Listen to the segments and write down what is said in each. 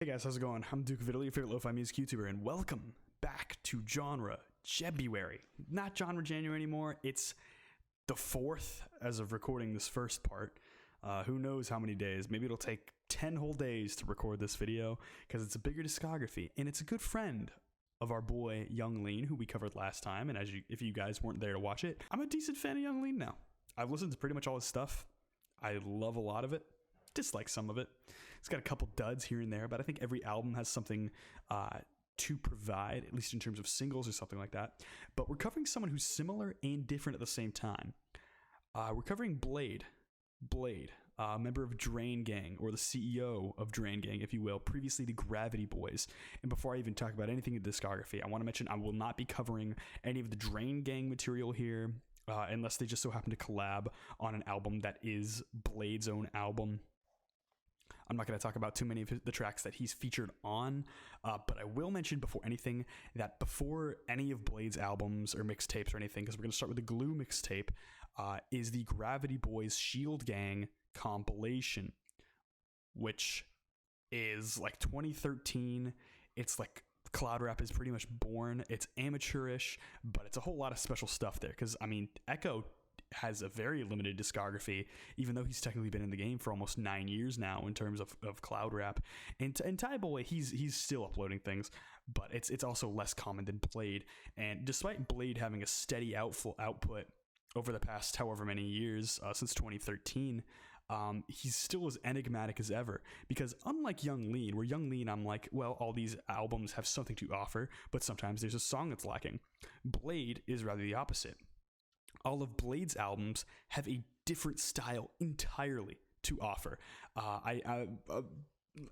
Hey guys, how's it going? I'm Duke of Italy, your favorite lo-fi music YouTuber, and welcome back to Genre Jebuary. Not Genre January anymore, it's the 4th as of recording this first part. Who knows how many days, maybe it'll take 10 whole days to record this video, because it's a bigger discography, and it's a good friend of our boy Young Lean, who we covered last time, and if you guys weren't there to watch it, I'm a decent fan of Young Lean now. I've listened to pretty much all his stuff. I love a lot of it, dislike some of it. It's got a couple duds here and there, but I think every album has something to provide, at least in terms of singles or something like that. But we're covering someone who's similar and different at the same time. We're covering Bladee, a member of Drain Gang, or the CEO of Drain Gang, if you will, previously the Gravity Boys. And before I even talk about anything in discography, I want to mention I will not be covering any of the Drain Gang material here, unless they just so happen to collab on an album that is Blade's own album. I'm not going to talk about too many of the tracks that he's featured on, but I will mention before anything that before any of Blade's albums or mixtapes or anything, because we're going to start with the Glue mixtape, is the Gravity Boys Shield Gang compilation, which is like 2013. It's like cloud rap is pretty much born. It's amateurish, but it's a whole lot of special stuff there, because I mean, Echo has a very limited discography, even though he's technically been in the game for almost 9 years now in terms of cloud rap. And Taiwan, he's still uploading things, but it's also less common than Bladee. And despite Bladee having a steady output over the past however many years, since 2013, he's still as enigmatic as ever, because unlike Young Lean, where Young Lean, I'm like, well, all these albums have something to offer, but sometimes there's a song that's lacking. Bladee is rather the opposite. All of Blade's albums have a different style entirely to offer. A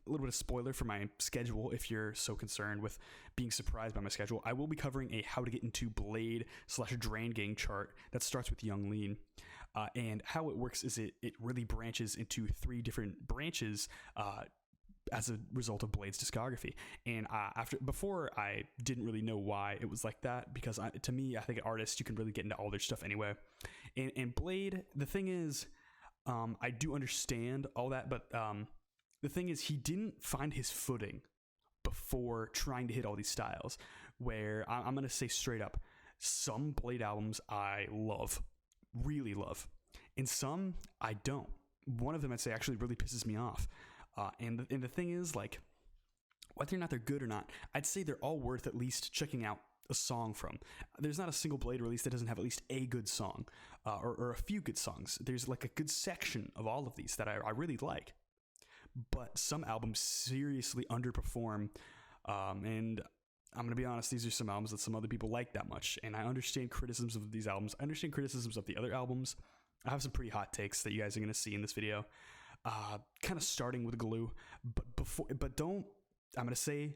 little bit of spoiler for my schedule, if you're so concerned with being surprised by my schedule. I will be covering a how to get into Blade/Drain Gang chart that starts with Young Lean. And how it works is it really branches into 3 different branches as a result of Blade's discography. And before I didn't really know why it was like that, because to me, I think artists, you can really get into all their stuff anyway. And Bladee, the thing is, I do understand all that, but the thing is, he didn't find his footing before trying to hit all these styles, where I'm going to say straight up, some Bladee albums I love, really love, and some I don't. One of them I'd say actually really pisses me off. And the thing is, like, whether or not they're good or not, I'd say they're all worth at least checking out a song from. There's not a single Bladee release that doesn't have at least a good song, or a few good songs. There's like a good section of all of these that I really like. But some albums seriously underperform, and I'm going to be honest, these are some albums that some other people like that much, and I understand criticisms of these albums. I understand criticisms of the other albums. I have some pretty hot takes that you guys are going to see in this video. Kind of starting with Glue, but don't, I'm going to say,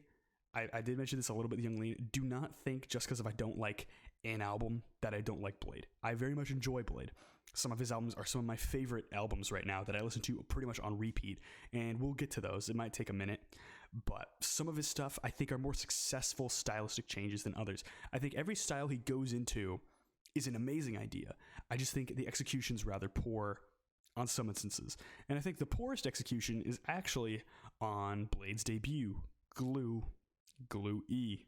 I did mention this a little bit with Young Lean, do not think just because if I don't like an album that I don't like Bladee. I very much enjoy Bladee. Some of his albums are some of my favorite albums right now that I listen to pretty much on repeat, and we'll get to those. It might take a minute, but some of his stuff I think are more successful stylistic changes than others. I think every style he goes into is an amazing idea. I just think the execution's rather poor on some instances. And I think the poorest execution is actually on Blade's debut, Glue E,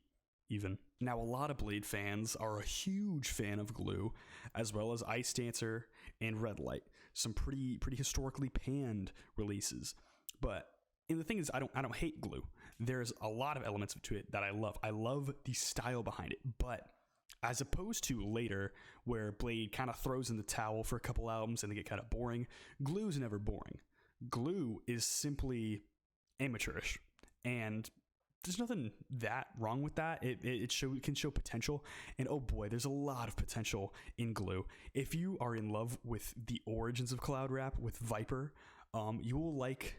even. Now, a lot of Bladee fans are a huge fan of Glue, as well as Ice Dancer and Red Light, some pretty historically panned releases. And the thing is, I don't hate Glue. There's a lot of elements to it that I love. I love the style behind it, but as opposed to later, where Bladee kind of throws in the towel for a couple albums and they get kind of boring, Glue's never boring. Glue is simply amateurish, and there's nothing that wrong with that. It can show potential, and oh boy, there's a lot of potential in Glue. If you are in love with the origins of cloud rap with Viper, you will like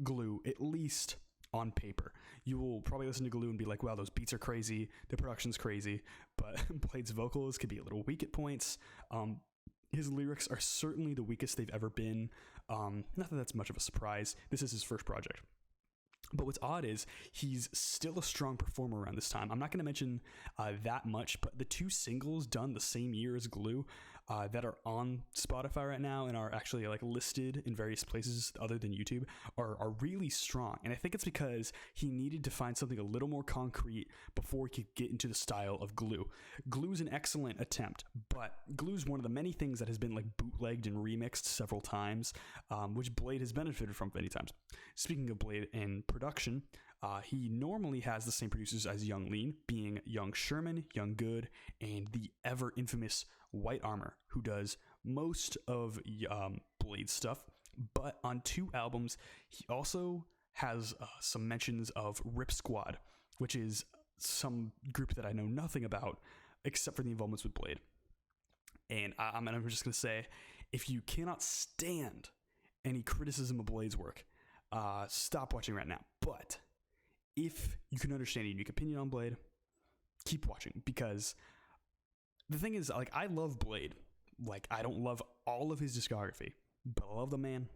Glue, at least on paper. You will probably listen to Glue and be like, wow, those beats are crazy, the production's crazy, but Blade's vocals could be a little weak at points. His lyrics are certainly the weakest they've ever been. Not that that's much of a surprise. This is his first project. But what's odd is he's still a strong performer around this time. I'm not going to mention that much, but the 2 singles done the same year as Glue, that are on Spotify right now and are actually like listed in various places other than YouTube are really strong. And I think it's because he needed to find something a little more concrete before he could get into the style of Glue. Glue's an excellent attempt, but Glue's one of the many things that has been like bootlegged and remixed several times, which Bladee has benefited from many times. Speaking of Bladee and production, he normally has the same producers as Young Lean, being Young Sherman, Young Good, and the ever infamous White Armor, who does most of Bladee's stuff. But on 2 albums, he also has some mentions of Rip Squad, which is some group that I know nothing about except for the involvements with Bladee. And I'm just going to say, if you cannot stand any criticism of Bladee's work, stop watching right now. But if you can understand a unique opinion on Bladee, keep watching, because the thing is, like, I love Bladee. Like, I don't love all of his discography, but I love the man.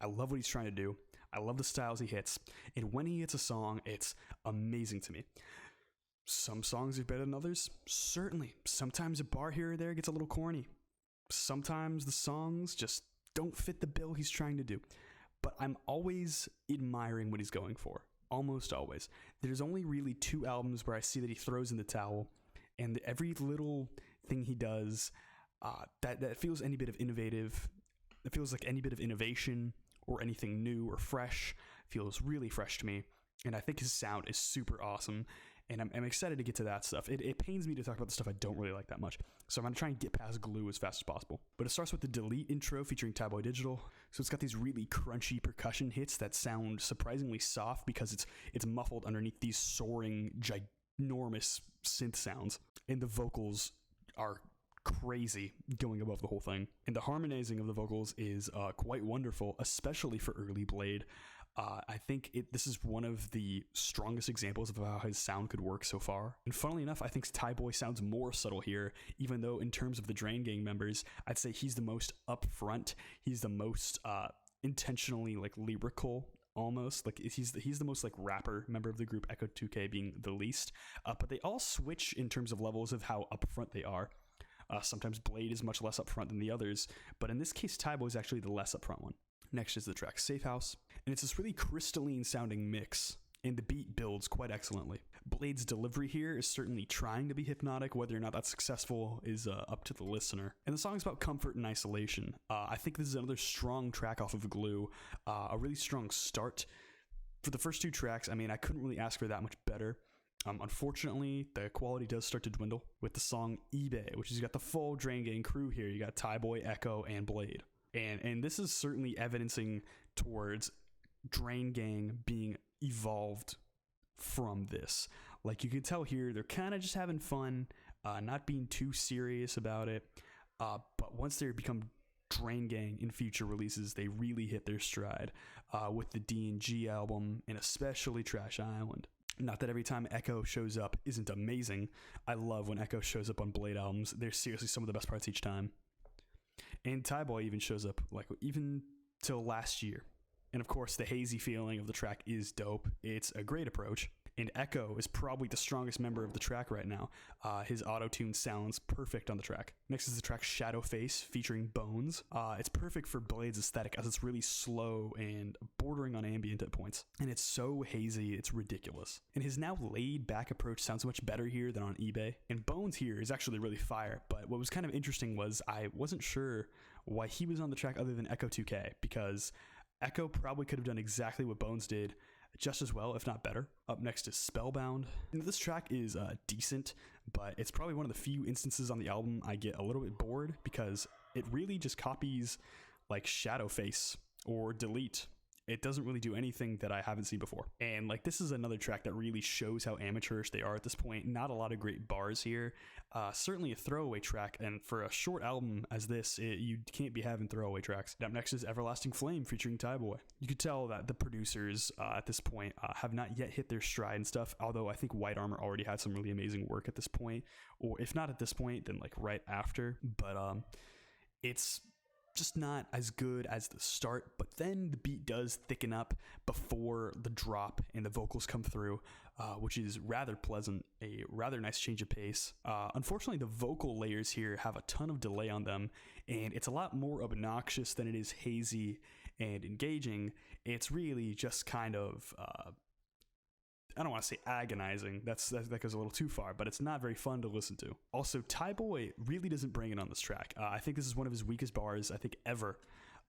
I love what he's trying to do. I love the styles he hits. And when he hits a song, it's amazing to me. Some songs are better than others, certainly. Sometimes a bar here or there gets a little corny. Sometimes the songs just don't fit the bill he's trying to do. But I'm always admiring what he's going for. Almost always. There's only really 2 albums where I see that he throws in the towel, and every little thing he does that feels any bit of innovative, it feels like any bit of innovation or anything new or fresh feels really fresh to me. And I think his sound is super awesome, and I'm excited to get to that stuff. It pains me to talk about the stuff I don't really like that much, so I'm going to try and get past Glue as fast as possible. But it starts with the Delete intro featuring Thai Boy Digital. So it's got these really crunchy percussion hits that sound surprisingly soft because it's muffled underneath these soaring, ginormous synth sounds. And the vocals are crazy going above the whole thing. And the harmonizing of the vocals is quite wonderful, especially for early Bladee. I think this is one of the strongest examples of how his sound could work so far. And funnily enough, I think Thai Boy sounds more subtle here, even though in terms of the Drain Gang members, I'd say he's the most upfront. He's the most intentionally like lyrical, almost. Like he's the most like rapper member of the group, Echo 2K being the least. But they all switch in terms of levels of how upfront they are. Sometimes Bladee is much less upfront than the others, but in this case, Thai Boy is actually the less upfront one. Next is the track Safehouse, and it's this really crystalline sounding mix, and the beat builds quite excellently. Blade's delivery here is certainly trying to be hypnotic. Whether or not that's successful is up to the listener. And the song's about comfort and isolation. I think this is another strong track off of Glue, a really strong start. For the first 2 tracks, I mean, I couldn't really ask for that much better. Unfortunately, the quality does start to dwindle with the song eBay, which has got the full Drain Gang crew here. You got Thai Boy, Echo, and Bladee. And this is certainly evidencing towards Drain Gang being evolved from this. Like, you can tell here, they're kind of just having fun, not being too serious about it. But once they become Drain Gang in future releases, they really hit their stride with the D&G album, and especially Trash Island. Not that every time Echo shows up isn't amazing. I love when Echo shows up on Bladee albums. They're seriously some of the best parts each time. And Thai Boy even shows up, like, even till last year. And of course, the hazy feeling of the track is dope. It's a great approach. And Echo is probably the strongest member of the track right now. His auto-tune sounds perfect on the track. Next is the track Shadow Face featuring Bones. It's perfect for Blade's aesthetic as it's really slow and bordering on ambient at points. And it's so hazy, it's ridiculous. And his now laid-back approach sounds much better here than on eBay. And Bones here is actually really fire. But what was kind of interesting was I wasn't sure why he was on the track other than Echo 2K, because Echo probably could have done exactly what Bones did, just as well, if not better. Up next is Spellbound. And this track is decent, but it's probably one of the few instances on the album I get a little bit bored, because it really just copies like Shadow Face or Delete. It doesn't really do anything that I haven't seen before. And like, this is another track that really shows how amateurish they are at this point. Not a lot of great bars here. Certainly a throwaway track, and for a short album as this, you can't be having throwaway tracks. Up next is Everlasting Flame featuring Thai Boy. You could tell that the producers at this point have not yet hit their stride and stuff, although I think White Armor already had some really amazing work at this point, or if not at this point, then like right after. But it's just not as good as the start, but then the beat does thicken up before the drop and the vocals come through, which is rather pleasant, a rather nice change of pace. Unfortunately, the vocal layers here have a ton of delay on them, and it's a lot more obnoxious than it is hazy and engaging. It's really just kind of I don't want to say agonizing, that goes a little too far, but it's not very fun to listen to. Also, Thai Boy really doesn't bring it on this track. I think this is one of his weakest bars, I think, ever.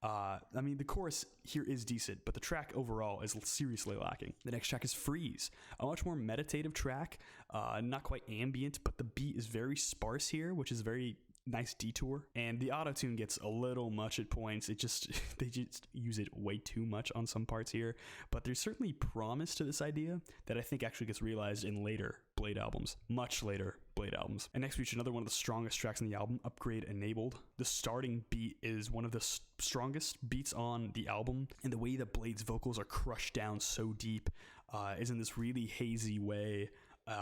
I mean, the chorus here is decent, but the track overall is seriously lacking. The next track is Freeze, a much more meditative track, not quite ambient, but the beat is very sparse here, which is very nice detour, and the auto-tune gets a little much at points. They just use it way too much on some parts here, but there's certainly promise to this idea that I think actually gets realized in later Blade albums, much later Blade albums. And next we reach another one of the strongest tracks in the album, Upgrade Enabled. The starting beat is one of the strongest beats on the album, and the way that Blade's vocals are crushed down so deep is in this really hazy way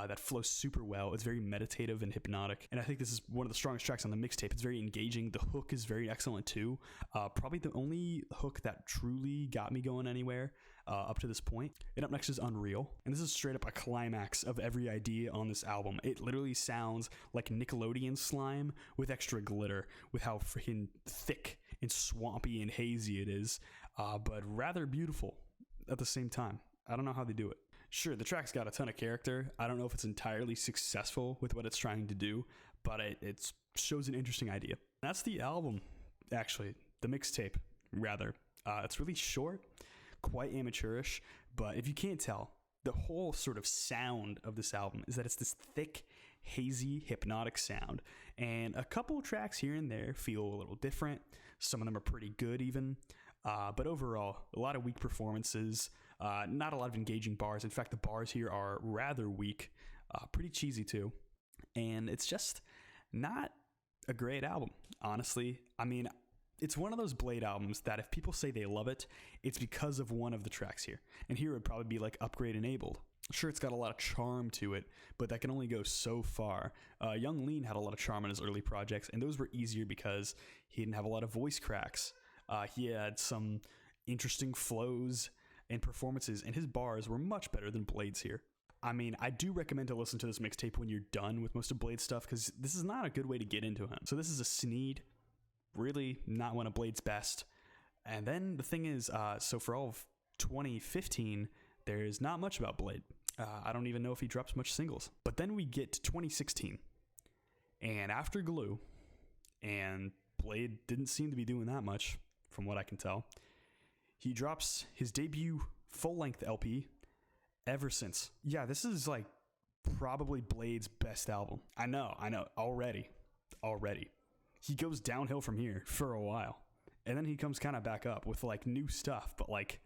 that flows super well. It's very meditative and hypnotic, and I think this is one of the strongest tracks on the mixtape. It's very engaging. The hook is very excellent too. Probably the only hook that truly got me going anywhere up to this point. And up next is Unreal, and this is straight up a climax of every idea on this album. It literally sounds like Nickelodeon slime with extra glitter, with how freaking thick and swampy and hazy it is, but rather beautiful at the same time. I don't know how they do it. Sure, the track's got a ton of character. I don't know if it's entirely successful with what it's trying to do, but it shows an interesting idea. That's the album, actually. The mixtape, rather. It's really short, quite amateurish, but if you can't tell, the whole sort of sound of this album is that it's this thick, hazy, hypnotic sound. And a couple tracks here and there feel a little different. Some of them are pretty good even. But overall, a lot of weak performances, not a lot of engaging bars. In fact, the bars here are rather weak, pretty cheesy too. And it's just not a great album, honestly. I mean, it's one of those Blade albums that if people say they love it, it's because of one of the tracks here. And here it would probably be like Upgrade Enabled. Sure, it's got a lot of charm to it, but that can only go so far. Young Lean had a lot of charm in his early projects, and those were easier because he didn't have a lot of voice cracks. He had some interesting flows and performances, and his bars were much better than Blade's here. I mean, I do recommend to listen to this mixtape when you're done with most of Blade's stuff, because this is not a good way to get into him. So this is a Sneed, really not one of Blade's best. And then the thing is, so for all of 2015, there's not much about Blade. I don't even know if he drops much singles. But then we get to 2016, and after Glue, and Blade didn't seem to be doing that much, from what I can tell, he drops his debut full-length LP, Ever Since. Yeah, this is like probably Blade's best album. I know, already. He goes downhill from here for a while, and then he comes kind of back up with like new stuff. But like,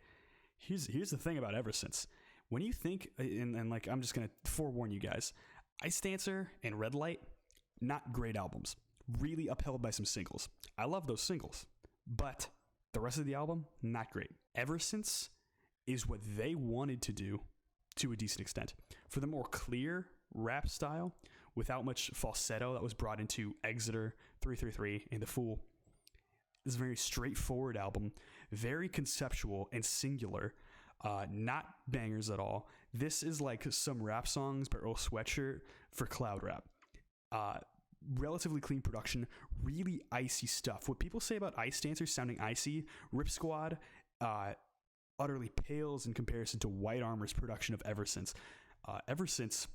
here's the thing about Ever Since. When you think, and like, I'm just gonna forewarn you guys, Ice Dancer and Red Light, not great albums. Really upheld by some singles. I love those singles, but the rest of the album, not great. Ever Since is what they wanted to do to a decent extent. For the more clear rap style, without much falsetto that was brought into Exeter, 333, and The Fool. It's a very straightforward album, very conceptual and singular, not bangers at all. This is like some rap songs by Earl Sweatshirt for cloud rap. Relatively clean production, really icy stuff. What people say about Ice Dancer sounding icy, Rip Squad utterly pales in comparison to White Armor's production of Ever Since. Ever Since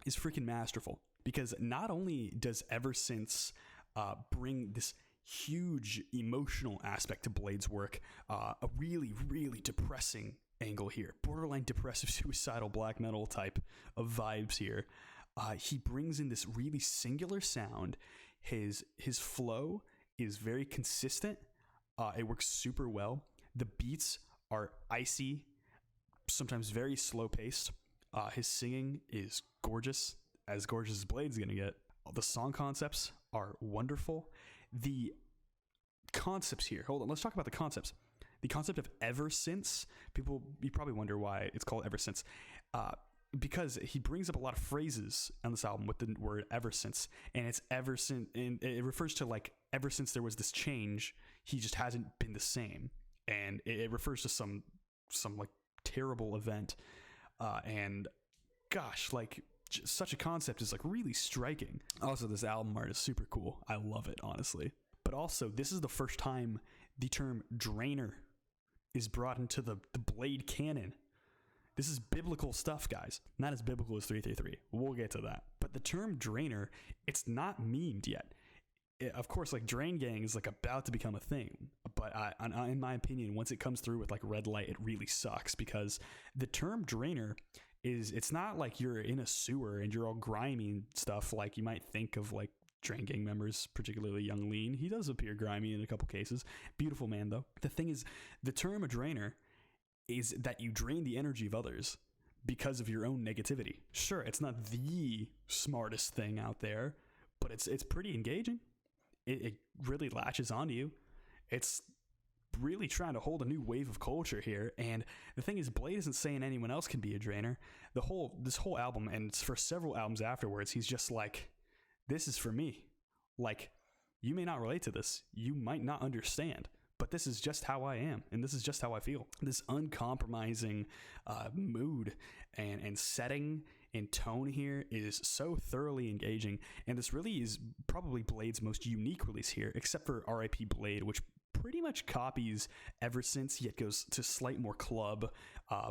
is freaking masterful, because not only does Ever Since bring this huge emotional aspect to Blade's work, a really, really depressing angle here, borderline depressive, suicidal black metal type of vibes here. He brings in this really singular sound. His flow is very consistent. It works super well. The beats are icy, sometimes very slow paced. His singing is gorgeous as Blade's gonna get. The song concepts are wonderful. The concepts here, hold on, let's talk about the concepts. The concept of Ever Since, you probably wonder why it's called Ever Since. Because he brings up a lot of phrases on this album with the word ever since, and it's ever since, and it refers to like ever since there was this change he just hasn't been the same. And it refers to some like terrible event. And gosh, like such a concept is like really striking. Also, this album art is super cool. I love it, honestly. But also, this is the first time the term drainer is brought into the Blade canon. This is biblical stuff, guys. Not as biblical as 333. We'll get to that. But the term drainer, it's not memed yet. Of course, like Drain Gang is like about to become a thing. But in my opinion, once it comes through with like Red Light, it really sucks, because the term drainer it's not like you're in a sewer and you're all grimy and stuff like you might think of like Drain Gang members, particularly Young Lean. He does appear grimy in a couple cases. Beautiful man, though. The thing is, the term a drainer is that you drain the energy of others because of your own negativity. Sure, it's not the smartest thing out there, but it's pretty engaging. It really latches onto you. It's really trying to hold a new wave of culture here. And the thing is, Blade isn't saying anyone else can be a drainer. This whole album, and for several albums afterwards, he's just like, this is for me. Like, you may not relate to this, you might not understand, but this is just how I am, and this is just how I feel. This uncompromising mood and setting and tone here is so thoroughly engaging, and this really is probably Blade's most unique release here, except for R.I.P. Blade, which pretty much copies Ever Since, yet goes to slight more club,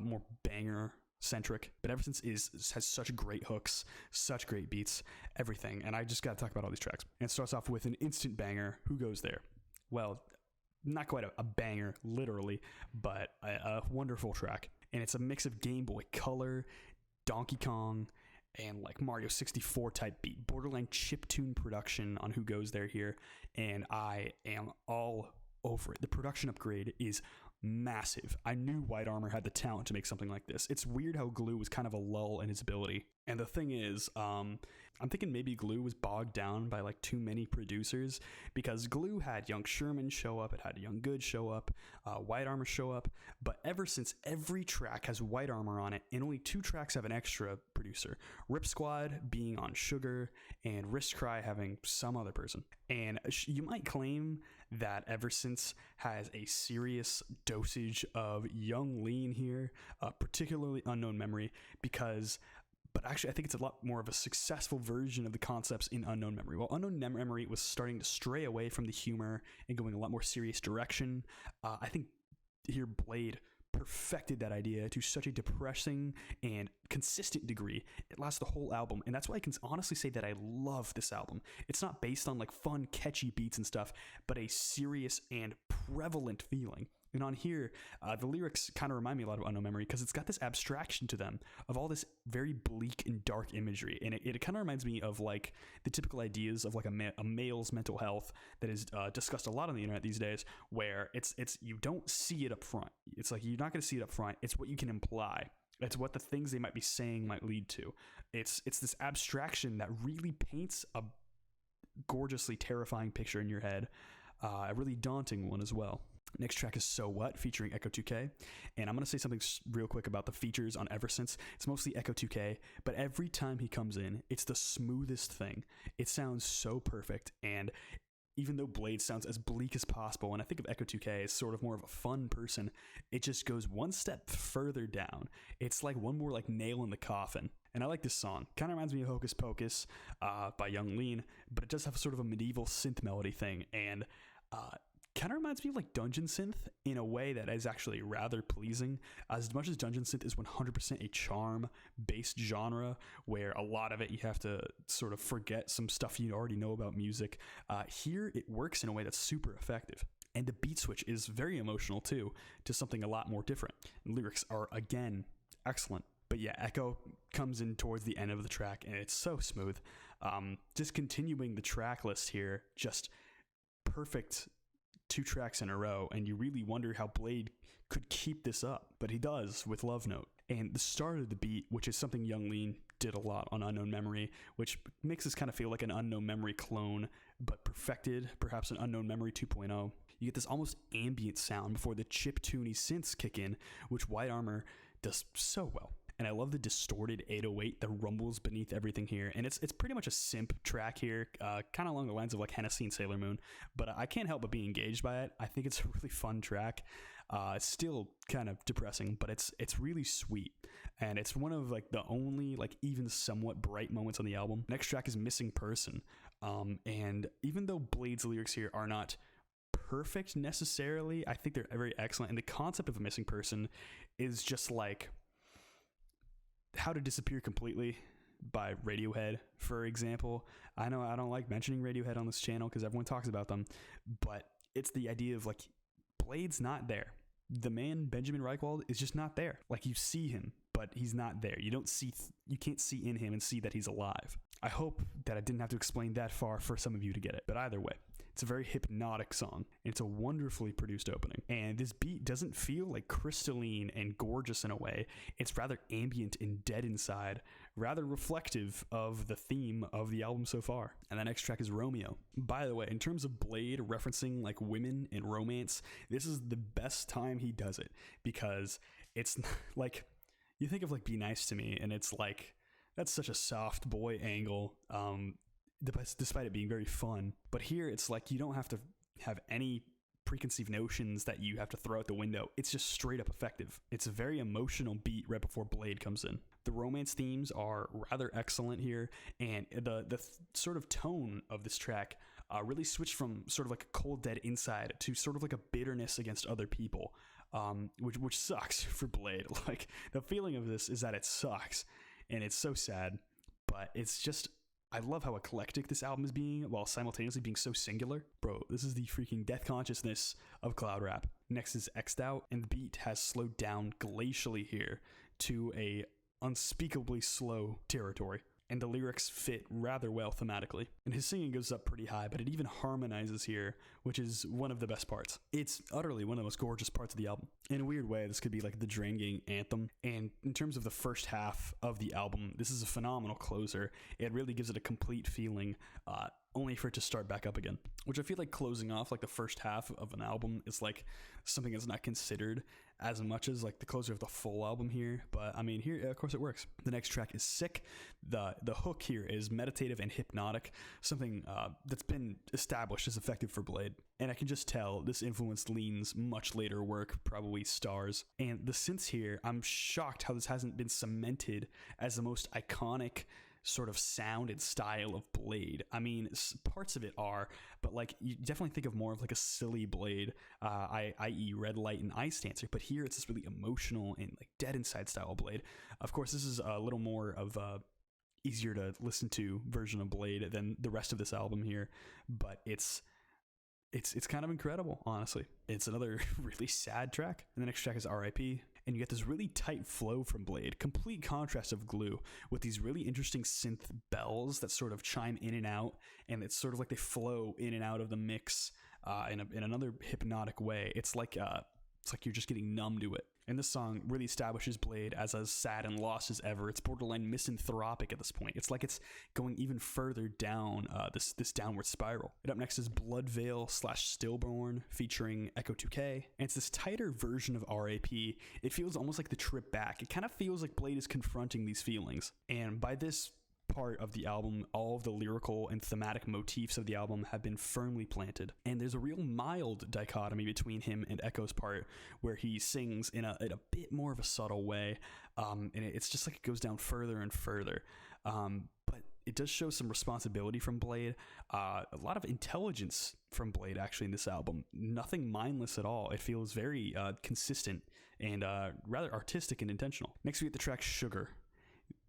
more banger centric. But Ever Since has such great hooks, such great beats, everything. And I just got to talk about all these tracks. And it starts off with an instant banger. Who Goes There? Well, not quite a banger, literally, but a wonderful track. And it's a mix of Game Boy Color, Donkey Kong, and like Mario 64 type beat. Borderline chiptune production on Who Goes There here. And I am all over it. The production upgrade is massive. I knew White Armor had the talent to make something like this. It's weird how Glue was kind of a lull in his ability. And the thing is, I'm thinking maybe Glue was bogged down by like too many producers, because Glue had Young Sherman show up, it had Young Good show up, White Armor show up, but Ever Since, every track has White Armor on it, and only 2 tracks have an extra producer. Rip Squad being on Sugar, and Wrist Cry having some other person. And you might claim that Ever Since has a serious dosage of Young Lean here, particularly Unknown Memory, but actually I think it's a lot more of a successful version of the concepts in Unknown Memory. While Unknown Memory was starting to stray away from the humor and going a lot more serious direction, I think here Blade perfected that idea to such a depressing and consistent degree. It lasts the whole album, and that's why I can honestly say that I love this album. It's not based on like fun, catchy beats and stuff, but a serious and prevalent feeling. And on here, the lyrics kind of remind me a lot of Unknown Memory, because it's got this abstraction to them of all this very bleak and dark imagery. And it kind of reminds me of like the typical ideas of like a male's mental health that is discussed a lot on the internet these days, where it's you don't see it up front. It's like you're not going to see it up front. It's what you can imply. It's what the things they might be saying might lead to. It's this abstraction that really paints a gorgeously terrifying picture in your head, a really daunting one as well. Next track is So What, featuring Echo 2K. And I'm going to say something real quick about the features on Ever Since. It's mostly Echo 2K, but every time he comes in, it's the smoothest thing. It sounds so perfect, and even though Blade sounds as bleak as possible, and I think of Echo 2K as sort of more of a fun person, it just goes one step further down. It's like one more like nail in the coffin. And I like this song. Kind of reminds me of Hocus Pocus by Young Lean, but it does have sort of a medieval synth melody thing, and kind of reminds me of like Dungeon Synth in a way that is actually rather pleasing. As much as Dungeon Synth is 100% a charm-based genre, where a lot of it you have to sort of forget some stuff you already know about music, here it works in a way that's super effective. And the beat switch is very emotional too, to something a lot more different. The lyrics are, again, excellent. But yeah, Echo comes in towards the end of the track, and it's so smooth. Just continuing the track list here, just perfect 2 tracks in a row, and you really wonder how Blade could keep this up, but he does with Love Note. And the start of the beat, which is something Young Lean did a lot on Unknown Memory, which makes this kind of feel like an Unknown Memory clone, but perfected, perhaps an Unknown Memory 2.0. You get this almost ambient sound before the chiptune synths kick in, which White Armor does so well. and I love the distorted 808 that rumbles beneath everything here. And it's pretty much a simp track here, kind of along the lines of like Hennessy and Sailor Moon, but I can't help but be engaged by it. I think it's a really fun track. It's still kind of depressing, but it's really sweet, and it's one of like the only like even somewhat bright moments on the album. Next track is Missing Person, and even though Blade's lyrics here are not perfect necessarily, I think they're very excellent. And the concept of a missing person is just like How to Disappear Completely by Radiohead, for example. I know I don't like mentioning Radiohead on this channel because everyone talks about them, but it's the idea of like Blade's not there. The man Benjamin Reichwald is just not there. Like, you see him, but he's not there. You can't see in him and see that he's alive. I hope that I didn't have to explain that far for some of you to get it, but either way, it's a very hypnotic song, and it's a wonderfully produced opening. And this beat doesn't feel like crystalline and gorgeous in a way. It's rather ambient and dead inside, rather reflective of the theme of the album so far. And the next track is Romeo. By the way, in terms of Blade referencing like women and romance, this is the best time he does it, because it's like, you think of like Be Nice to Me, and it's like, that's such a soft boy angle, despite it being very fun. But here it's like you don't have to have any preconceived notions that you have to throw out the window. It's just straight up effective. It's a very emotional beat right before Blade comes in. The romance themes are rather excellent here, and the sort of tone of this track really switched from sort of like a cold dead inside to sort of like a bitterness against other people, which sucks for Blade. Like, the feeling of this is that it sucks, and it's so sad, but it's just, I love how eclectic this album is being while simultaneously being so singular. Bro, this is the freaking death consciousness of cloud rap. Next is X'd Out, and the beat has slowed down glacially here to a unspeakably slow territory. And the lyrics fit rather well thematically. And his singing goes up pretty high, but it even harmonizes here, which is one of the best parts. It's utterly one of the most gorgeous parts of the album. In a weird way, this could be like the Drain Gang anthem. And in terms of the first half of the album, this is a phenomenal closer. It really gives it a complete feeling, only for it to start back up again. Which I feel like closing off like the first half of an album is like something that's not considered as much as like the closer of the full album here. But I mean, here, of course it works. The next track is Sick. The hook here is meditative and hypnotic, something that's been established as effective for Blade. And I can just tell this influenced Lean's much later work, probably Stars. And the synths here, I'm shocked how this hasn't been cemented as the most iconic sort of sound and style of Blade. I mean, parts of it are, but like, you definitely think of more of like a silly Blade, i.e. Red Light and Ice Dancer, but here it's this really emotional and like dead inside style Blade. Of course, this is a little more of a easier to listen to version of Blade than the rest of this album here, but it's kind of incredible, honestly. It's another really sad track. And the next track is R.I.P. And you get this really tight flow from Blade, complete contrast of Glue, with these really interesting synth bells that sort of chime in and out, and it's sort of like they flow in and out of the mix in another hypnotic way. It's like you're just getting numb to it. And this song really establishes Blade as sad and lost as ever. It's borderline misanthropic at this point. It's like it's going even further down this downward spiral. And up next is Bloodveil / Stillborn featuring Echo 2K. And it's this tighter version of R.A.P. It feels almost like the trip back. It kind of feels like Blade is confronting these feelings. And by this part of the album, all of the lyrical and thematic motifs of the album have been firmly planted, and there's a real mild dichotomy between him and Echo's part, where he sings in a bit more of a subtle way, and it's just like it goes down further and further, but it does show some responsibility from Blade, a lot of intelligence from Blade actually in this album. Nothing mindless at all. It feels very consistent and rather artistic and intentional. Next we get the track Sugar,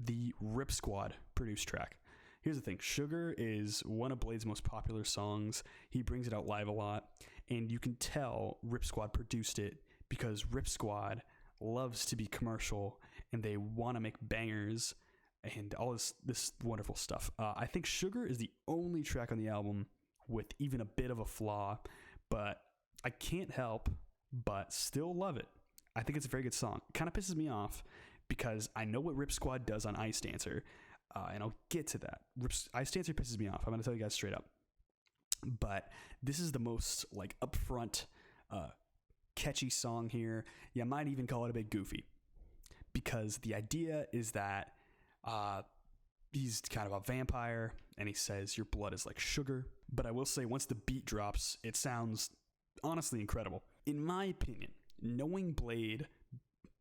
the Rip Squad produced track. Here's the thing, Sugar is one of Blade's most popular songs. He brings it out live a lot, and you can tell Rip Squad produced it because Rip Squad loves to be commercial, and they want to make bangers and all this wonderful stuff. I think Sugar is the only track on the album with even a bit of a flaw, but I can't help but still love it. I think it's a very good song. It kind of pisses me off because I know what Rip Squad does on Ice Dancer, and I'll get to that. Ice Dancer pisses me off. I'm going to tell you guys straight up. But this is the most like upfront, catchy song here. You might even call it a bit goofy. because the idea is that he's kind of a vampire, and he says your blood is like sugar. But I will say, once the beat drops, it sounds honestly incredible. In my opinion, knowing Bladee,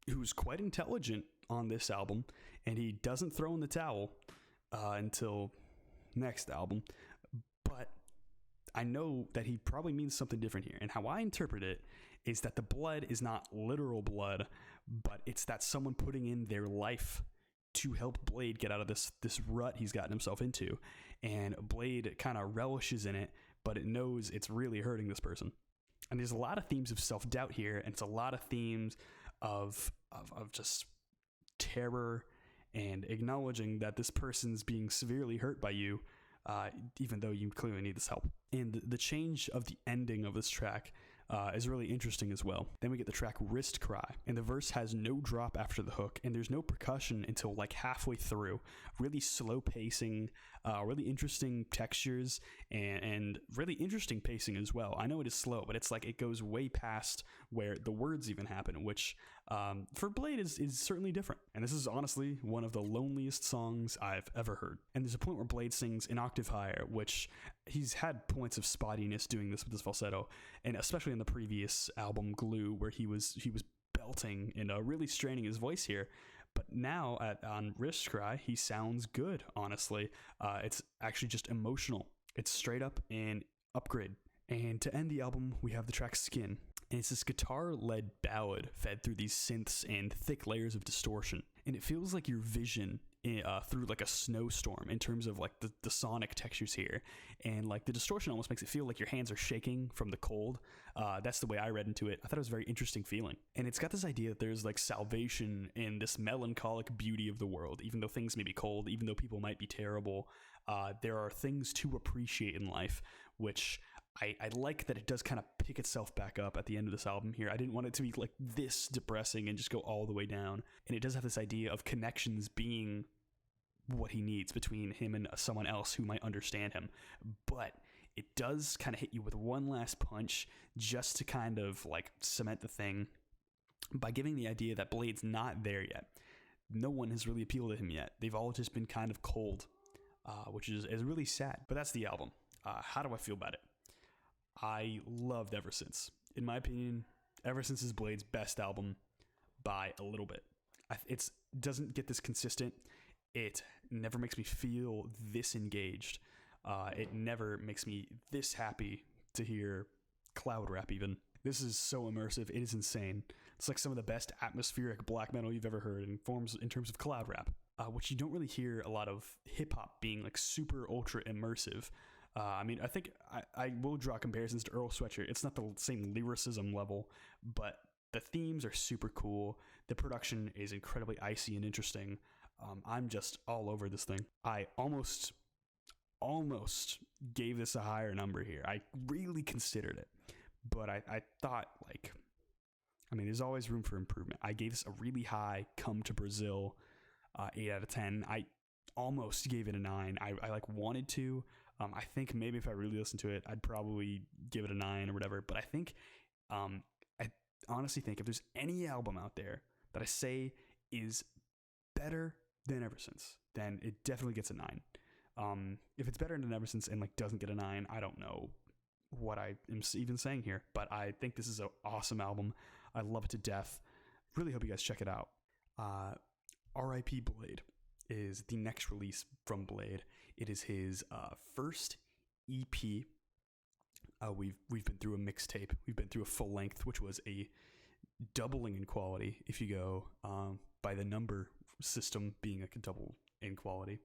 who's quite intelligent on this album, and he doesn't throw in the towel until next album, but I know that he probably means something different here. And how I interpret it is that the blood is not literal blood, but it's that someone putting in their life to help Bladee get out of this rut he's gotten himself into. And Bladee kind of relishes in it, but it knows it's really hurting this person. And there's a lot of themes of self-doubt here, and it's a lot of themes of just terror and acknowledging that this person's being severely hurt by you, even though you clearly need this help. And the change of the ending of this track is really interesting as well. Then we get the track Wrist Cry, and the verse has no drop after the hook, and there's no percussion until like halfway through. Really slow pacing, really interesting textures, and really interesting pacing as well. I know it is slow, but it's like it goes way past where the words even happen, which for Bladee is certainly different. And this is honestly one of the loneliest songs I've ever heard. And there's a point where Bladee sings an octave higher, which he's had points of spottiness doing this with this falsetto, and especially in the previous album Glue, where he was belting and really straining his voice here. But now on Wrist Cry, he sounds good, honestly. It's actually just emotional. It's straight up an upgrade. And to end the album, we have the track Skin. And it's this guitar-led ballad fed through these synths and thick layers of distortion. And it feels like your vision through like a snowstorm in terms of like the sonic textures here. And like the distortion almost makes it feel like your hands are shaking from the cold. That's the way I read into it. I thought it was a very interesting feeling. And it's got this idea that there's like salvation in this melancholic beauty of the world. Even though things may be cold, even though people might be terrible, there are things to appreciate in life, which I like that it does kind of pick itself back up at the end of this album here. I didn't want it to be like this depressing and just go all the way down. And it does have this idea of connections being what he needs between him and someone else who might understand him. But it does kind of hit you with one last punch just to kind of like cement the thing by giving the idea that Blade's not there yet. No one has really appealed to him yet. They've all just been kind of cold, which is really sad. But that's the album. How do I feel about it? I loved Ever Since. In my opinion, Ever Since is Blade's best album by a little bit. It doesn't get this consistent. It never makes me feel this engaged. It never makes me this happy to hear cloud rap even. This is so immersive. It is insane. It's like some of the best atmospheric black metal you've ever heard in terms of cloud rap, which you don't really hear a lot of hip hop being like super ultra immersive. I mean, I think I will draw comparisons to Earl Sweatshirt. It's not the same lyricism level, but the themes are super cool. The production is incredibly icy and interesting. I'm just all over this thing. I almost gave this a higher number here. I really considered it, but I thought there's always room for improvement. I gave this a really high Come to Brazil, 8 out of 10. I almost gave it a 9. I wanted to. I think maybe if I really listened to it, I'd probably give it a 9 or whatever. But I think, I honestly think if there's any album out there that I say is better than Ever Since, then it definitely gets a 9. If it's better than Ever Since and doesn't get a 9, I don't know what I am even saying here. But I think this is an awesome album. I love it to death. Really hope you guys check it out. R.I.P. Bladee is the next release from Bladee. It is his first EP. We've been through a mixtape. We've been through a full length, which was a doubling in quality if you go by the number system being like a double in quality.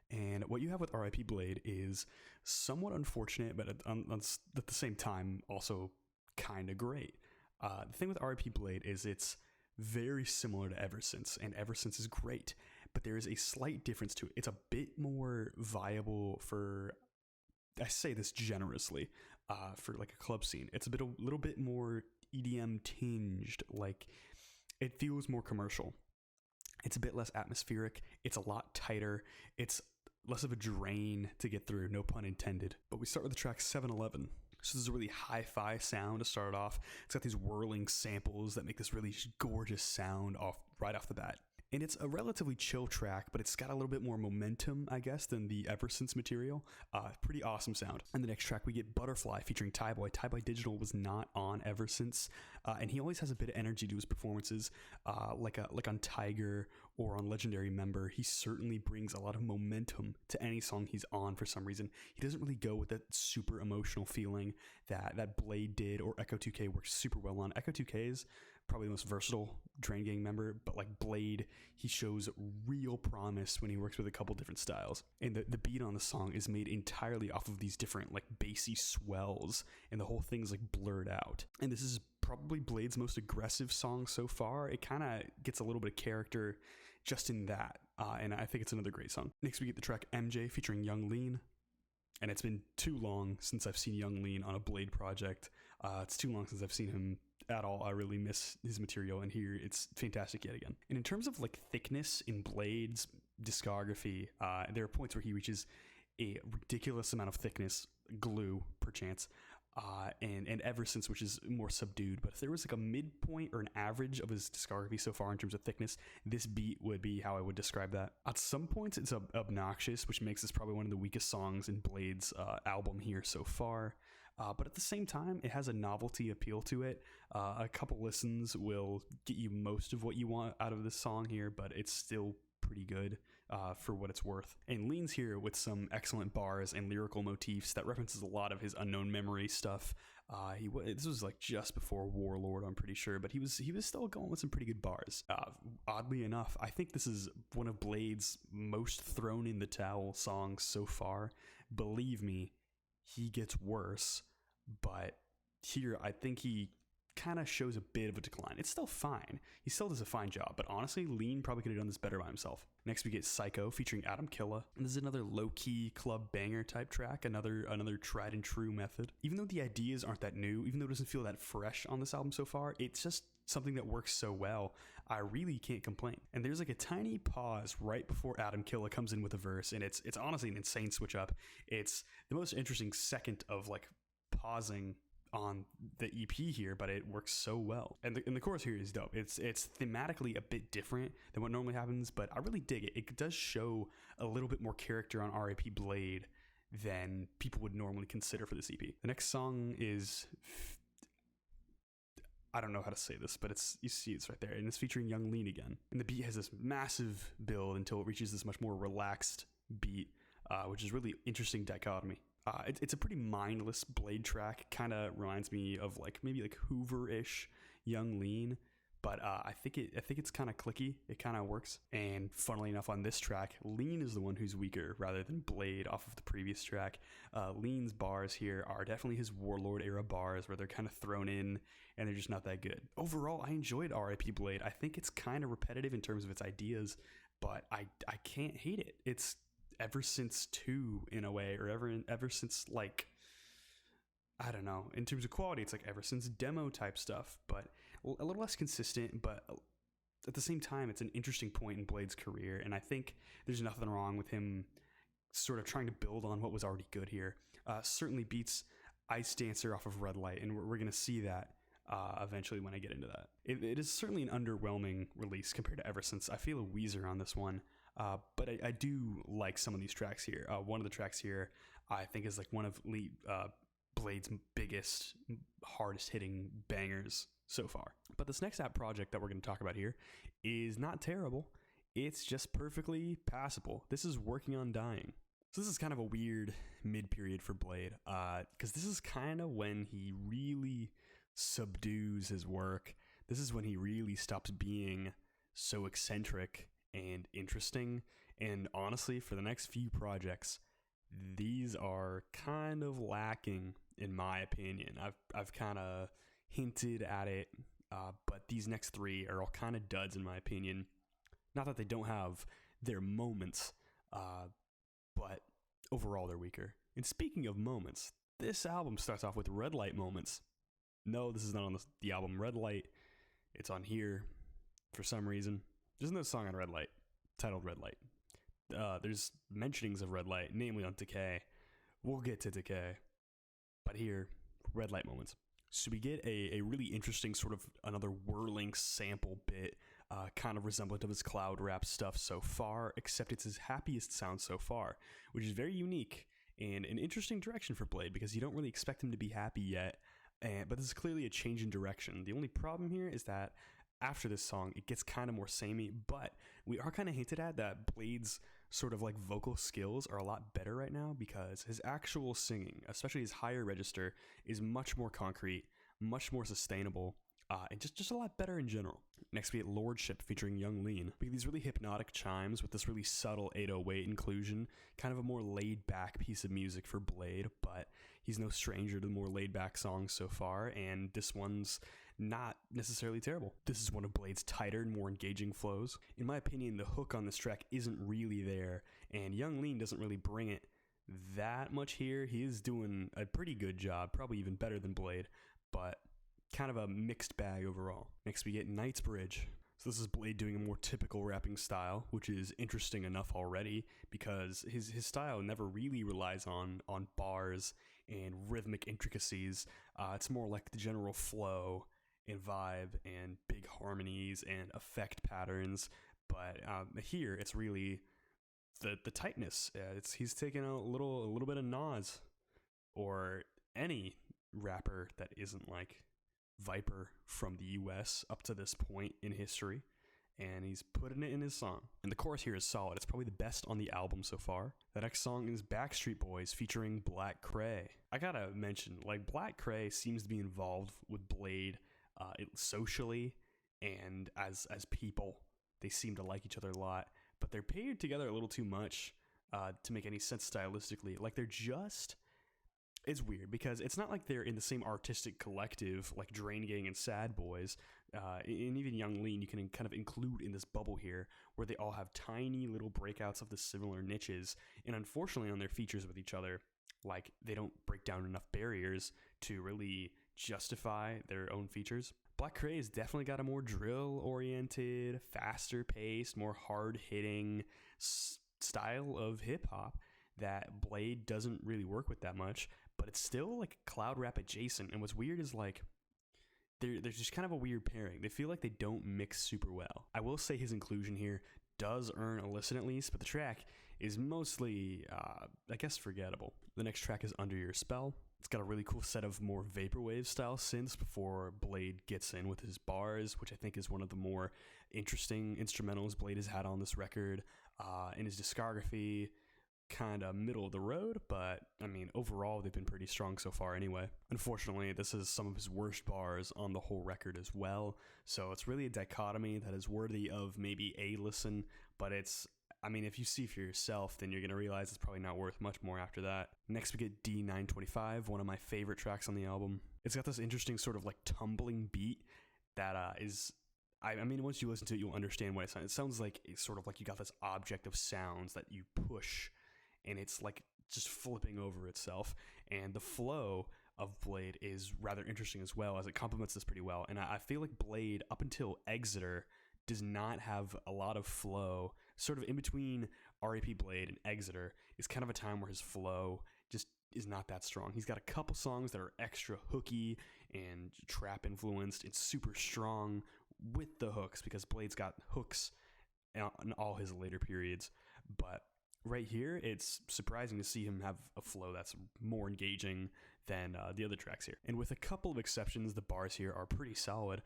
And what you have with R.I.P. Bladee is somewhat unfortunate, but at the same time also kind of great. The thing with R.I.P. Bladee is it's very similar to Ever Since, and Ever Since is great, but there is a slight difference to it. It's a bit more viable for, I say this generously, for like a club scene. It's a little bit more EDM tinged, like it feels more commercial. It's a bit less atmospheric. It's a lot tighter. It's less of a drain to get through, no pun intended. But we start with the track 7-Eleven. So there's a really hi-fi sound to start off. It's got these whirling samples that make this really gorgeous sound right off the bat. And it's a relatively chill track, but it's got a little bit more momentum, I guess, than the Ever Since material. Pretty awesome sound. And the next track, we get Butterfly featuring Tyboy. Tyboy Digital was not on Ever Since, and he always has a bit of energy to his performances, like on Tiger or on Legendary Member. He certainly brings a lot of momentum to any song he's on for some reason. He doesn't really go with that super emotional feeling that Bladee did, or Echo 2K works super well on. Echo 2K is probably the most versatile Drain Gang member, but like Bladee, he shows real promise when he works with a couple different styles. And the beat on the song is made entirely off of these different like bassy swells, and the whole thing's like blurred out. And this is probably Blade's most aggressive song so far. It kind of gets a little bit of character just in that, and I think it's another great song. Next we get the track MJ featuring Young Lean. And it's been too long since I've seen Young Lean on a Bladee project. It's too long since I've seen him at all. I really miss his material, and here it's fantastic yet again. And in terms of like thickness in Blade's discography, there are points where he reaches a ridiculous amount of thickness, glue perchance, and Ever Since, which is more subdued. But if there was like a midpoint or an average of his discography so far in terms of thickness, this beat would be how I would describe that. At some points it's obnoxious, which makes this probably one of the weakest songs in Blade's album here so far. But at the same time, it has a novelty appeal to it. A couple listens will get you most of what you want out of this song here, but it's still pretty good for what it's worth. And leans here with some excellent bars and lyrical motifs that references a lot of his Unknown Memory stuff. This was like just before Warlord, I'm pretty sure, but he was still going with some pretty good bars. Oddly enough, I think this is one of Blade's most thrown in the towel songs so far. Believe me, he gets worse, but here I think he kind of shows a bit of a decline. It's still fine. He still does a fine job, but honestly, Lean probably could have done this better by himself. Next, we get Psycho featuring Adam Killa. And this is another low-key club banger type track, another tried and true method. Even though the ideas aren't that new, even though it doesn't feel that fresh on this album so far, it's just something that works so well. I really can't complain. And there's like a tiny pause right before Adam Killa comes in with a verse, and it's honestly an insane switch up. It's the most interesting second of like pausing on the EP here, but it works so well. And the chorus here is dope. It's thematically a bit different than what normally happens, but I really dig it. It does show a little bit more character on R.I.P. Bladee than people would normally consider for this EP. The next song is, I don't know how to say this, but you see it's right there, and it's featuring Young Lean again. And the beat has this massive build until it reaches this much more relaxed beat, which is really interesting dichotomy. It's a pretty mindless Bladee track. Kind of reminds me of maybe Hoover-ish Young Lean, but I think it's kind of clicky. It kind of works. And funnily enough, on this track, Lean is the one who's weaker rather than Bladee off of the previous track. Lean's bars here are definitely his Warlord era bars, where they're kind of thrown in and they're just not that good. Overall, I enjoyed R.I.P. Bladee. I think it's kind of repetitive in terms of its ideas, but I can't hate it. It's Ever Since 2 in a way, or ever since I don't know, in terms of quality, it's like Ever Since demo type stuff, but a little less consistent. But at the same time, it's an interesting point in Blade's career, and I think there's nothing wrong with him sort of trying to build on what was already good here. Certainly beats Ice Dancer off of Red Light, and we're gonna see that eventually when I get into that. It is certainly an underwhelming release compared to Ever Since. I feel a Weezer on this one. But I do like some of these tracks here. One of the tracks here I think is one of Blade's biggest, hardest hitting bangers so far. But this next app project that we're going to talk about here is not terrible. It's just perfectly passable. This is Working on Dying. So this is kind of a weird mid-period for Bladee, because this is kind of when he really subdues his work. This is when he really stops being so eccentric and interesting. And honestly, for the next few projects, these are kind of lacking in my opinion. I've kind of hinted at it, but these next three are all kind of duds in my opinion. Not that they don't have their moments, but overall they're weaker. And speaking of moments, this album starts off with Red Light moments. No, this is not on the album Red Light. It's on here for some reason. There's no song on Red Light titled Red Light. There's mentionings of Red Light, namely on Decay. We'll get to Decay. But here, red light moments. So we get a really interesting sort of another whirling sample bit, kind of resemblant of his cloud rap stuff so far, except it's his happiest sound so far, which is very unique and an interesting direction for Bladee because you don't really expect him to be happy yet, but this is clearly a change in direction. The only problem here is that after this song, it gets kind of more samey, but we are kind of hinted at that Bladee's sort of like vocal skills are a lot better right now because his actual singing, especially his higher register, is much more concrete, much more sustainable, and just a lot better in general. Next we get Lordship featuring Young Lean. We get these really hypnotic chimes with this really subtle 808 inclusion, kind of a more laid back piece of music for Bladee, but he's no stranger to the more laid back songs so far, and this one's not necessarily terrible. This is one of Blade's tighter and more engaging flows. In my opinion, the hook on this track isn't really there, and Young Lean doesn't really bring it that much here. He is doing a pretty good job, probably even better than Bladee, but kind of a mixed bag overall. Next we get Knightsbridge. So this is Bladee doing a more typical rapping style, which is interesting enough already because his style never really relies on bars and rhythmic intricacies. It's more like the general flow and vibe and big harmonies and effect patterns, but here it's really the tightness. He's taking a little bit of Nas or any rapper that isn't like Viper from the US up to this point in history, and he's putting it in his song. And the chorus here is solid. It's probably the best on the album so far. The next song is Backstreet Boys featuring Black Cray. I gotta mention, like, Black Cray seems to be involved with Bladee socially and as people. They seem to like each other a lot, but they're paired together a little too much to make any sense stylistically. Like, it's weird because it's not like they're in the same artistic collective like Drain Gang and Sad Boys, and even Young Lean you can kind of include in this bubble here where they all have tiny little breakouts of the similar niches, and unfortunately on their features with each other, like, they don't break down enough barriers to really justify their own features. Black Cray has definitely got a more drill-oriented, faster-paced, more hard-hitting style of hip-hop that Bladee doesn't really work with that much, but it's still like cloud rap adjacent. And what's weird is like there's just kind of a weird pairing. They feel like they don't mix super well. I will say his inclusion here does earn a listen at least, but the track is mostly I guess forgettable. The next track is Under Your Spell. It's got a really cool set of more vaporwave style synths before Bladee gets in with his bars, which I think is one of the more interesting instrumentals Bladee has had on this record. In his discography, kind of middle of the road, but I mean overall they've been pretty strong so far anyway. Unfortunately, this is some of his worst bars on the whole record as well, so it's really a dichotomy that is worthy of maybe a listen, but if you see for yourself, then you're going to realize it's probably not worth much more after that. Next we get D925, one of my favorite tracks on the album. It's got this interesting sort of like tumbling beat that once you listen to it, you'll understand what it sounds. It sounds like it's sort of like you got this object of sounds that you push, and it's like just flipping over itself. And the flow of Bladee is rather interesting as well, as it complements this pretty well. And I feel like Bladee, up until Exeter, does not have a lot of flow. Sort of in between R.A.P. Bladee and Exeter is kind of a time where his flow just is not that strong. He's got a couple songs that are extra hooky and trap influenced and super strong with the hooks, because Blade's got hooks in all his later periods. But right here, it's surprising to see him have a flow that's more engaging than the other tracks here. And with a couple of exceptions, the bars here are pretty solid.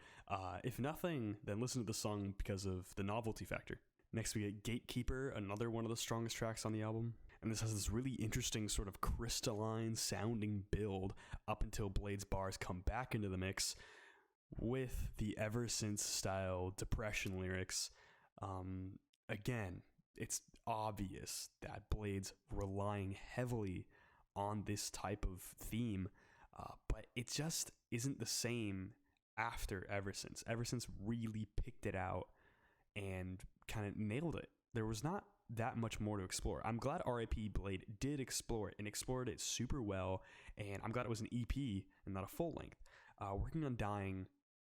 If nothing, then listen to the song because of the novelty factor. Next we get Gatekeeper, another one of the strongest tracks on the album. And this has this really interesting sort of crystalline sounding build up until Blade's bars come back into the mix with the ever since style depression lyrics. Again, it's obvious that Blade's relying heavily on this type of theme, but it just isn't the same after Ever Since. Ever Since really picked it out and kind of nailed it. There was not that much more to explore. I'm glad R.I.P. Bladee did explore it and explored it super well, and I'm glad it was an EP and not a full length. Working on Dying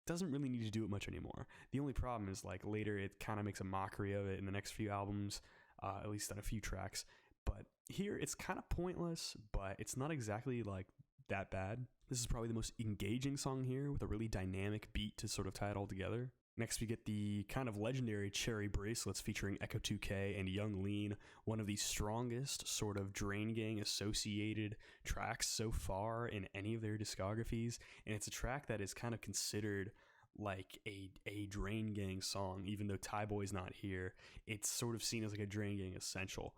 doesn't really need to do it much anymore. The only problem is, like, later it kind of makes a mockery of it in the next few albums, at least on a few tracks. But here it's kind of pointless, but it's not exactly like that bad. This is probably the most engaging song here, with a really dynamic beat to sort of tie it all together. Next, we get the kind of legendary Cherry Bracelets featuring Echo 2K and Young Lean, one of the strongest sort of Drain Gang associated tracks so far in any of their discographies. And it's a track that is kind of considered like a Drain Gang song, even though Thai Boy's not here. It's sort of seen as like a Drain Gang essential.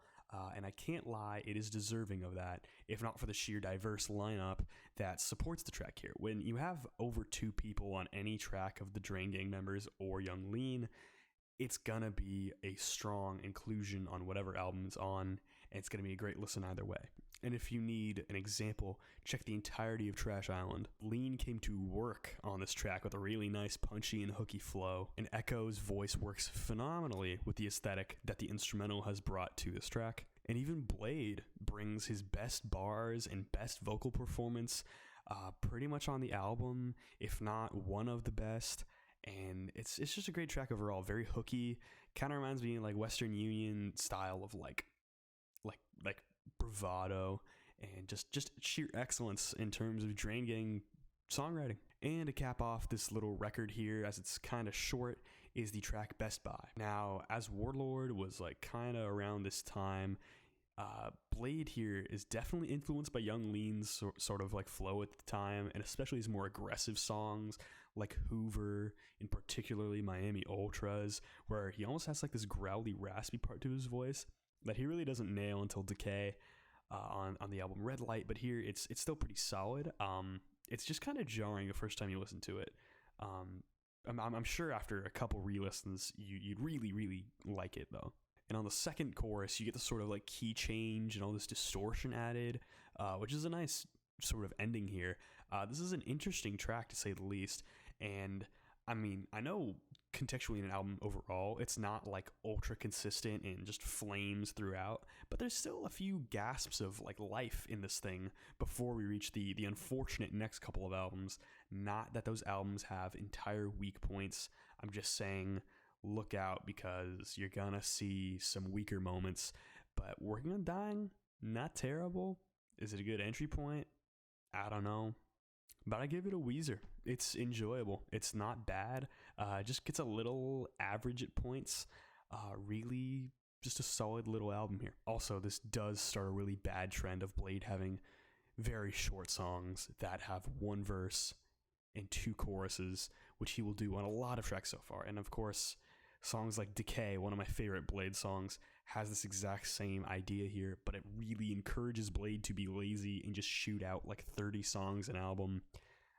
And I can't lie, it is deserving of that, if not for the sheer diverse lineup that supports the track here. When you have over 2 people on any track of the Drain Gang members or Young Lean, it's gonna be a strong inclusion on whatever album it's on, and it's gonna be a great listen either way. And if you need an example, check the entirety of Trash Island. Lean came to work on this track with a really nice punchy and hooky flow, and Echo's voice works phenomenally with the aesthetic that the instrumental has brought to this track. And even Bladee brings his best bars and best vocal performance pretty much on the album, if not one of the best. And it's just a great track overall, very hooky, kind of reminds me of like Western Union style of like bravado and just sheer excellence in terms of Drain Gang songwriting. And to cap off this little record here, as it's kind of short, is the track Best Buy. Now, as Warlord was like kind of around this time, Bladee here is definitely influenced by Young Lean's sort of like flow at the time, and especially his more aggressive songs like Hoover, and particularly Miami Ultras, where he almost has like this growly, raspy part to his voice that he really doesn't nail until Decay on the album Red Light. But here it's still pretty solid. It's just kind of jarring the first time you listen to it. I'm sure after a couple re-listens you'd really like it though. And on the second chorus you get this sort of like key change and all this distortion added, which is a nice sort of ending here. This is an interesting track to say the least, and I mean, I know contextually in an album overall, it's not like ultra consistent and just flames throughout, but there's still a few gasps of like life in this thing before we reach the unfortunate next couple of albums. Not that those albums have entire weak points. I'm just saying, look out, because you're gonna see some weaker moments. But Working on Dying, not terrible. Is it a good entry point? I don't know. But I give it a Weezer. It's enjoyable. It's not bad. Just gets a little average at points. Really just a solid little album here. Also, this does start a really bad trend of Bladee having very short songs that have one verse and 2 choruses, which he will do on a lot of tracks so far. And of course, songs like Decay, one of my favorite Bladee songs, has this exact same idea here, but it really encourages Bladee to be lazy and just shoot out like 30 songs an album,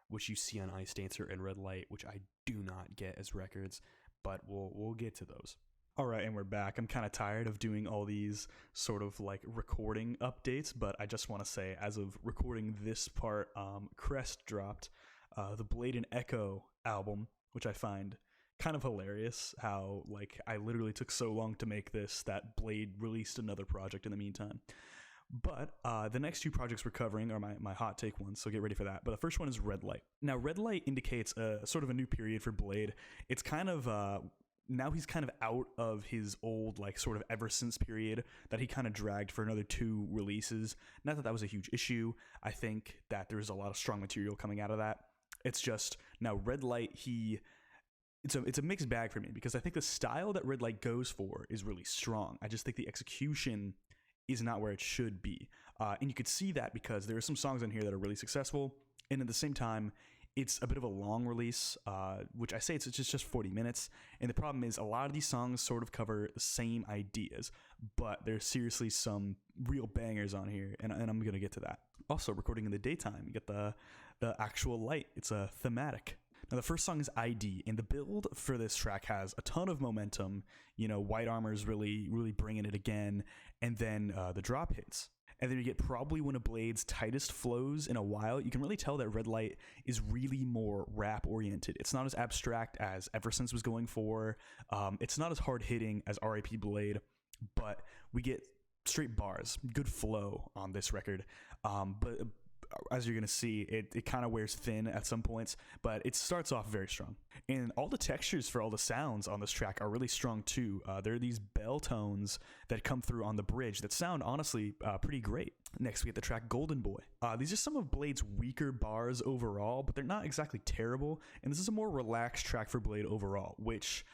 which you see on Ice Dancer and Red Light, which I do not get as records, but we'll get to those. All right, and we're back. I'm kind of tired of doing all these sort of like recording updates, but I just want to say, as of recording this part, Crest dropped the Bladee and Echo album, which I find kind of hilarious how like I literally took so long to make this that Bladee released another project in the meantime. But the next 2 projects we're covering are my hot take ones, so get ready for that. But the first one is Red Light. Now, Red Light indicates a sort of a new period for Bladee. It's kind of now he's kind of out of his old like sort of ever since period that he kind of dragged for another 2 releases. Not that that was a huge issue. I think that there's a lot of strong material coming out of that. It's just now Red Light, it's a mixed bag for me, because I think the style that Red Light goes for is really strong. I just think the execution is not where it should be. And you could see that because there are some songs on here that are really successful, and at the same time, it's a bit of a long release, which I say it's just 40 minutes. And the problem is a lot of these songs sort of cover the same ideas, but there's seriously some real bangers on here, and I'm going to get to that. Also, recording in the daytime, you get the actual light. It's a thematic. Now, the first song is ID, and the build for this track has a ton of momentum. You know, White Armor's really bringing it again, and then the drop hits. And then you get probably one of Blade's tightest flows in a while. You can really tell that Red Light is really more rap-oriented. It's not as abstract as Eversense was going for. It's not as hard-hitting as R.I.P. Bladee, but we get straight bars, good flow on this record. But as you're going to see, it kind of wears thin at some points, but it starts off very strong. And all the textures for all the sounds on this track are really strong too. There are these bell tones that come through on the bridge that sound honestly pretty great. Next, we get the track Golden Boy. These are some of Blade's weaker bars overall, but they're not exactly terrible. And this is a more relaxed track for Blade overall, which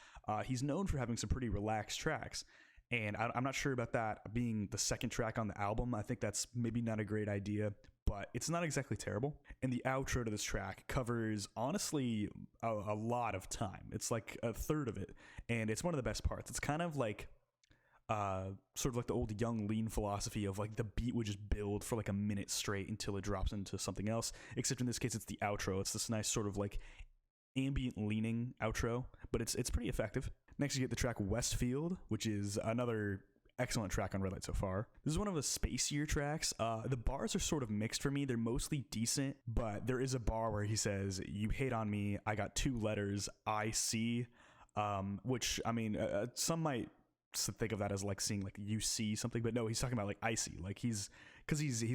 he's known for having some pretty relaxed tracks. And I'm not sure about that being the second track on the album. I think that's maybe not a great idea, but it's not exactly terrible. And the outro to this track covers, honestly, a lot of time. It's like a third of it, and it's one of the best parts. It's kind of like sort of like the old Young Lean philosophy of like the beat would just build for like a minute straight until it drops into something else, except in this case it's the outro. It's this nice sort of like ambient leaning outro, but it's pretty effective. Next, you get the track Westfield, which is another excellent track on Red Light so far. This is one of the spacier tracks. The bars are sort of mixed for me. They're mostly decent, but there is a bar where he says, "You hate on me, I got 2 letters, I see," which, I mean, some might think of that as like seeing like you see something, but no, he's talking about like I see, like he's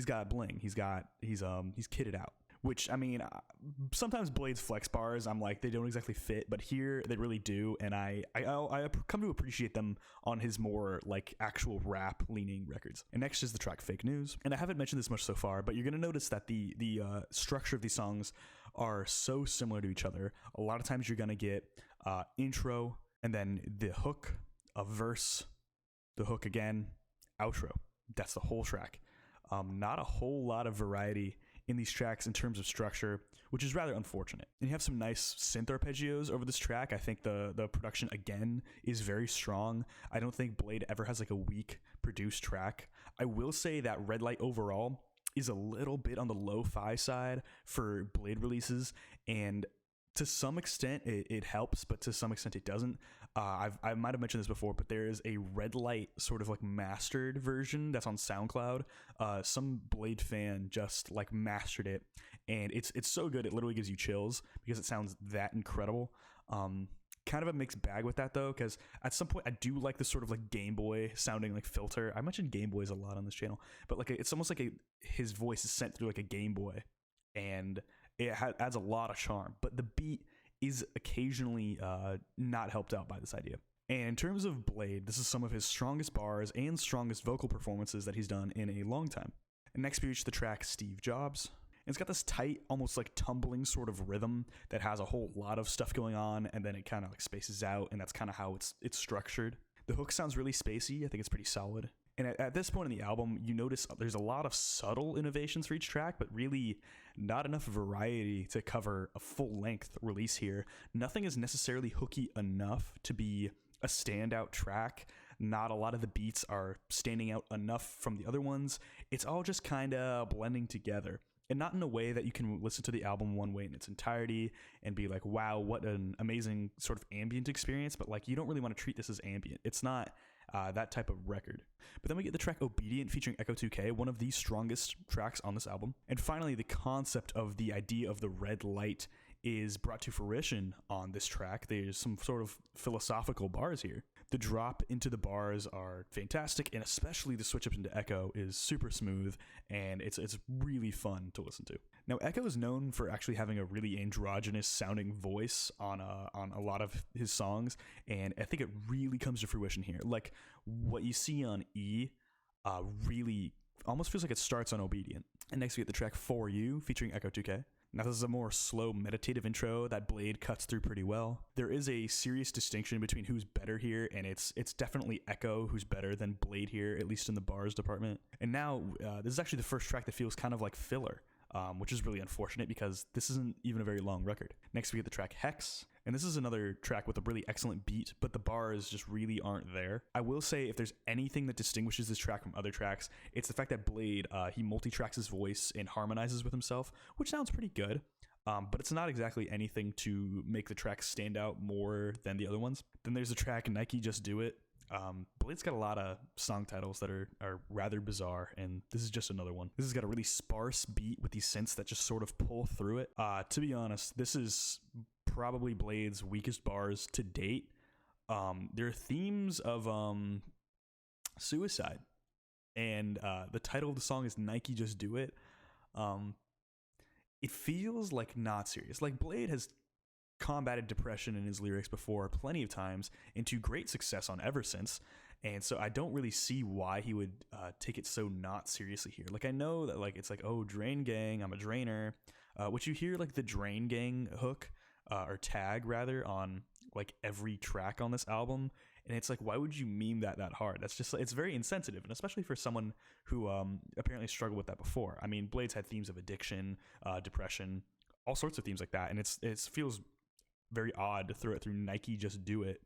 got bling, he's kitted out. Which, I mean, sometimes Blade's flex bars, I'm like, they don't exactly fit, but here they really do, and I come to appreciate them on his more, like, actual rap-leaning records. And next is the track Fake News. And I haven't mentioned this much so far, but you're going to notice that the structure of these songs are so similar to each other. A lot of times you're going to get intro, and then the hook, a verse, the hook again, outro. That's the whole track. Not a whole lot of variety in these tracks in terms of structure, which is rather unfortunate. And you have some nice synth arpeggios over this track. I think the production, again, is very strong. I don't think Blade ever has like a weak produced track. I will say that Red Light overall is a little bit on the lo-fi side for Blade releases, and to some extent it helps, but to some extent it doesn't. I might have mentioned this before, but there is a Red Light sort of like mastered version that's on SoundCloud. Some Blade fan just like mastered it, and it's so good it literally gives you chills because it sounds that incredible. Kind of a mixed bag with that though, because at some point I do like this sort of like Game Boy sounding like filter. I mentioned Game Boys a lot on this channel, but like it's almost like his voice is sent through like a Game Boy, and it adds a lot of charm, but the beat is occasionally not helped out by this idea. And in terms of Blade, this is some of his strongest bars and strongest vocal performances that he's done in a long time. And next we reach the track Steve Jobs. And it's got this tight, almost like tumbling sort of rhythm that has a whole lot of stuff going on, and then it kind of like spaces out, and that's kind of how it's structured. The hook sounds really spacey. I think it's pretty solid. And at this point in the album, you notice there's a lot of subtle innovations for each track, but really not enough variety to cover a full-length release here. Nothing is necessarily hooky enough to be a standout track. Not a lot of the beats are standing out enough from the other ones. It's all just kind of blending together. And not in a way that you can listen to the album one way in its entirety and be like, wow, what an amazing sort of ambient experience, but like you don't really want to treat this as ambient. It's not that type of record. But then we get the track Obedient featuring Echo 2K, one of the strongest tracks on this album. And finally, the concept of the idea of the red light is brought to fruition on this track. There's some sort of philosophical bars here. The drop into the bars are fantastic, and especially the switch up into Echo is super smooth, and it's really fun to listen to. Now, Echo is known for actually having a really androgynous sounding voice on a lot of his songs, and I think it really comes to fruition here. Like, what you see on E really almost feels like it starts on Obedient. And next we get the track For You featuring Echo 2K. Now, this is a more slow, meditative intro that Blade cuts through pretty well. There is a serious distinction between who's better here, and it's definitely Echo who's better than Blade here, at least in the bars department. And now, this is actually the first track that feels kind of like filler, which is really unfortunate because this isn't even a very long record. Next, we get the track Hex, and this is another track with a really excellent beat, but the bars just really aren't there. I will say, if there's anything that distinguishes this track from other tracks, it's the fact that Blade, he multi-tracks his voice and harmonizes with himself, which sounds pretty good, but it's not exactly anything to make the track stand out more than the other ones. Then there's the track Nike Just Do It. Blade's got a lot of song titles that are rather bizarre, and this is just another one. This has got a really sparse beat with these synths that just sort of pull through it. To be honest, this is probably Blade's weakest bars to date. There are themes of suicide, and the title of the song is Nike Just Do It. it feels like not serious. Like Bladee has combated depression in his lyrics before plenty of times, and to great success on Ever Since. And so I don't really see why he would take it so not seriously here. Like I know that like it's like, oh, Drain Gang, I'm a drainer, which you hear like the Drain Gang hook or tag rather on like every track on this album, and it's like, why would you meme that hard? That's just, it's very insensitive, and especially for someone who apparently struggled with that before. I mean, Blade's had themes of addiction, depression, all sorts of themes like that, and it feels very odd to throw it through Nike Just Do It.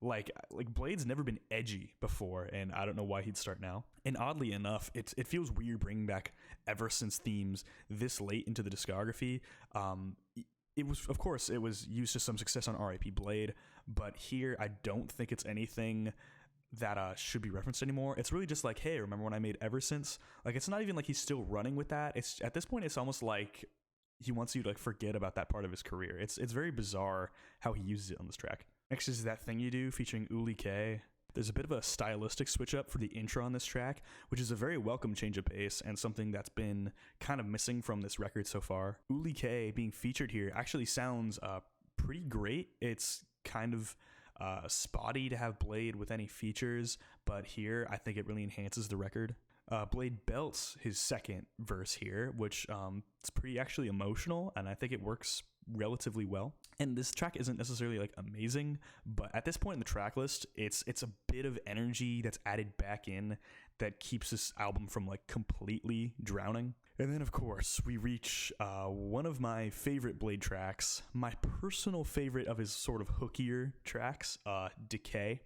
Like Blade's never been edgy before, and I don't know why he'd start now. And oddly enough, it feels weird bringing back Ever Since themes this late into the discography. It was, of course, it was used to some success on R.I.P. Bladee, but here I don't think it's anything that should be referenced anymore. It's really just like, hey, remember when I made Ever Since? Like, it's not even like he's still running with that. It's at this point, it's almost like he wants you to like forget about that part of his career. It's very bizarre how he uses it on this track. Next is That Thing You Do featuring Decay. There's a bit of a stylistic switch up for the intro on this track, which is a very welcome change of pace and something that's been kind of missing from this record so far. Decay being featured here actually sounds pretty great. It's kind of spotty to have Bladee with any features, but here I think it really enhances the record. Bladee belts his second verse here, which it's pretty actually emotional, and I think it works relatively well. And this track isn't necessarily like amazing, but at this point in the track list, it's a bit of energy that's added back in that keeps this album from like completely drowning. And then of course we reach one of my favorite Bladee tracks, my personal favorite of his sort of hookier tracks, Decay,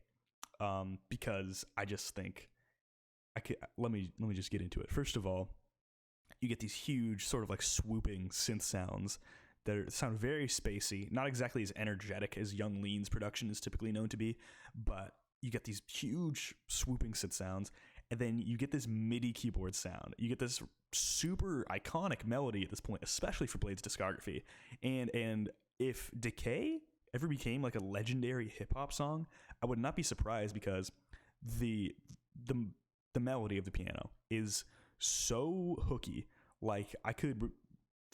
because I just think let me just get into it. First of all, you get these huge sort of like swooping synth sounds that sound very spacey, not exactly as energetic as Young Lean's production is typically known to be, but you get these huge swooping synth sounds, and then you get this MIDI keyboard sound. You get this super iconic melody at this point, especially for Blade's discography. And if Decay ever became like a legendary hip hop song, I would not be surprised, because the melody of the piano is so hooky. Like I could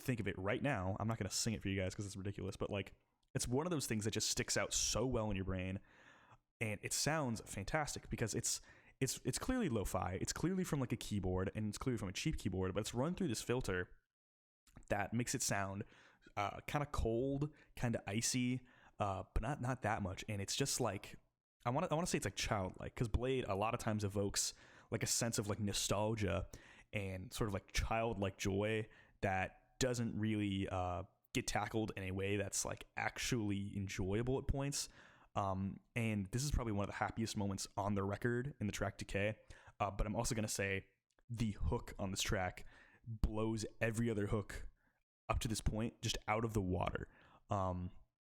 think of it right now. I'm not going to sing it for you guys because it's ridiculous, but like it's one of those things that just sticks out so well in your brain, and it sounds fantastic because it's clearly lo-fi. It's clearly from like a keyboard, and it's clearly from a cheap keyboard, but it's run through this filter that makes it sound kind of cold, kind of icy, but not that much. And it's just like, I want to say it's like childlike, because Bladee a lot of times evokes like a sense of like nostalgia and sort of like childlike joy that doesn't really get tackled in a way that's like actually enjoyable at points. And this is probably one of the happiest moments on the record in the track Decay. But I'm also going to say the hook on this track blows every other hook up to this point just out of the water.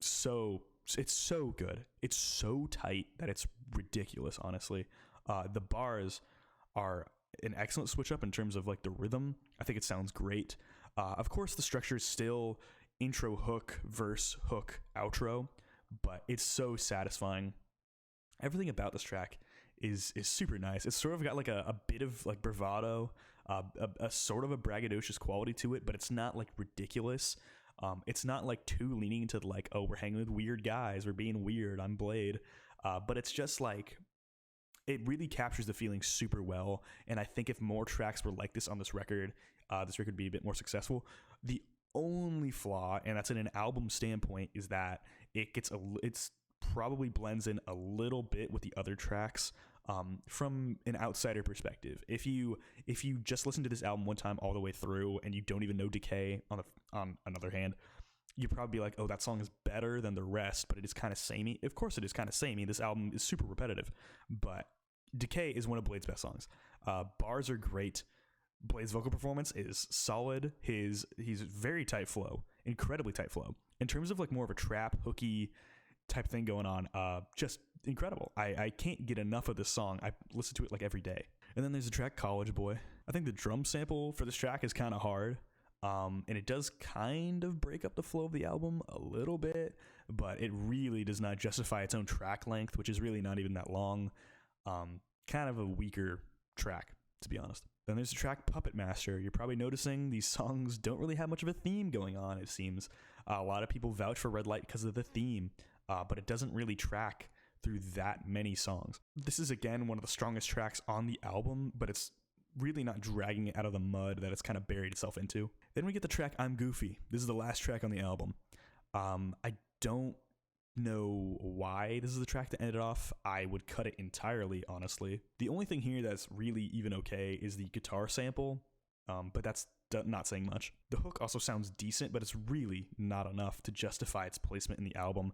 So it's so good. It's so tight that it's ridiculous, honestly. The bars are an excellent switch up in terms of like the rhythm. I think it sounds great. Of course, the structure is still intro, hook, verse, hook, outro, but it's so satisfying. Everything about this track is super nice. It's sort of got like a bit of like bravado, a sort of a braggadocious quality to it, but it's not like ridiculous. It's not like too leaning into like, oh, we're hanging with weird guys, we're being weird, I'm Bladee. But it's just like, it really captures the feeling super well. And I think if more tracks were like this on this record would be a bit more successful. The only flaw, and that's in an album standpoint, is that it's probably blends in a little bit with the other tracks. From an outsider perspective, if you just listen to this album one time all the way through and you don't even know Decay, on another hand, you'd probably be like, oh, that song is better than the rest, but it is kind of samey. Of course it is kind of samey. This album is super repetitive, but Decay is one of Blade's best songs. Bars are great. Blade's vocal performance is solid. He's very tight flow, incredibly tight flow. In terms of like more of a trap, hooky type thing going on, just incredible. I can't get enough of this song. I listen to it like every day. And then there's the track College Boy. I think the drum sample for this track is kind of hard. And it does kind of break up the flow of the album a little bit, but it really does not justify its own track length, which is really not even that long. Kind of a weaker track, to be honest. Then there's the track Puppet Master. You're probably noticing these songs don't really have much of a theme going on, it seems. A lot of people vouch for Red Light because of the theme, but it doesn't really track through that many songs. This is, again, one of the strongest tracks on the album, but it's really not dragging it out of the mud that it's kind of buried itself into. Then we get the track I'm Goofy. This is the last track on the album. I don't know why this is the track to end it off. I would cut it entirely, honestly. The only thing here that's really even okay is the guitar sample, but that's not saying much. The hook also sounds decent, but it's really not enough to justify its placement in the album.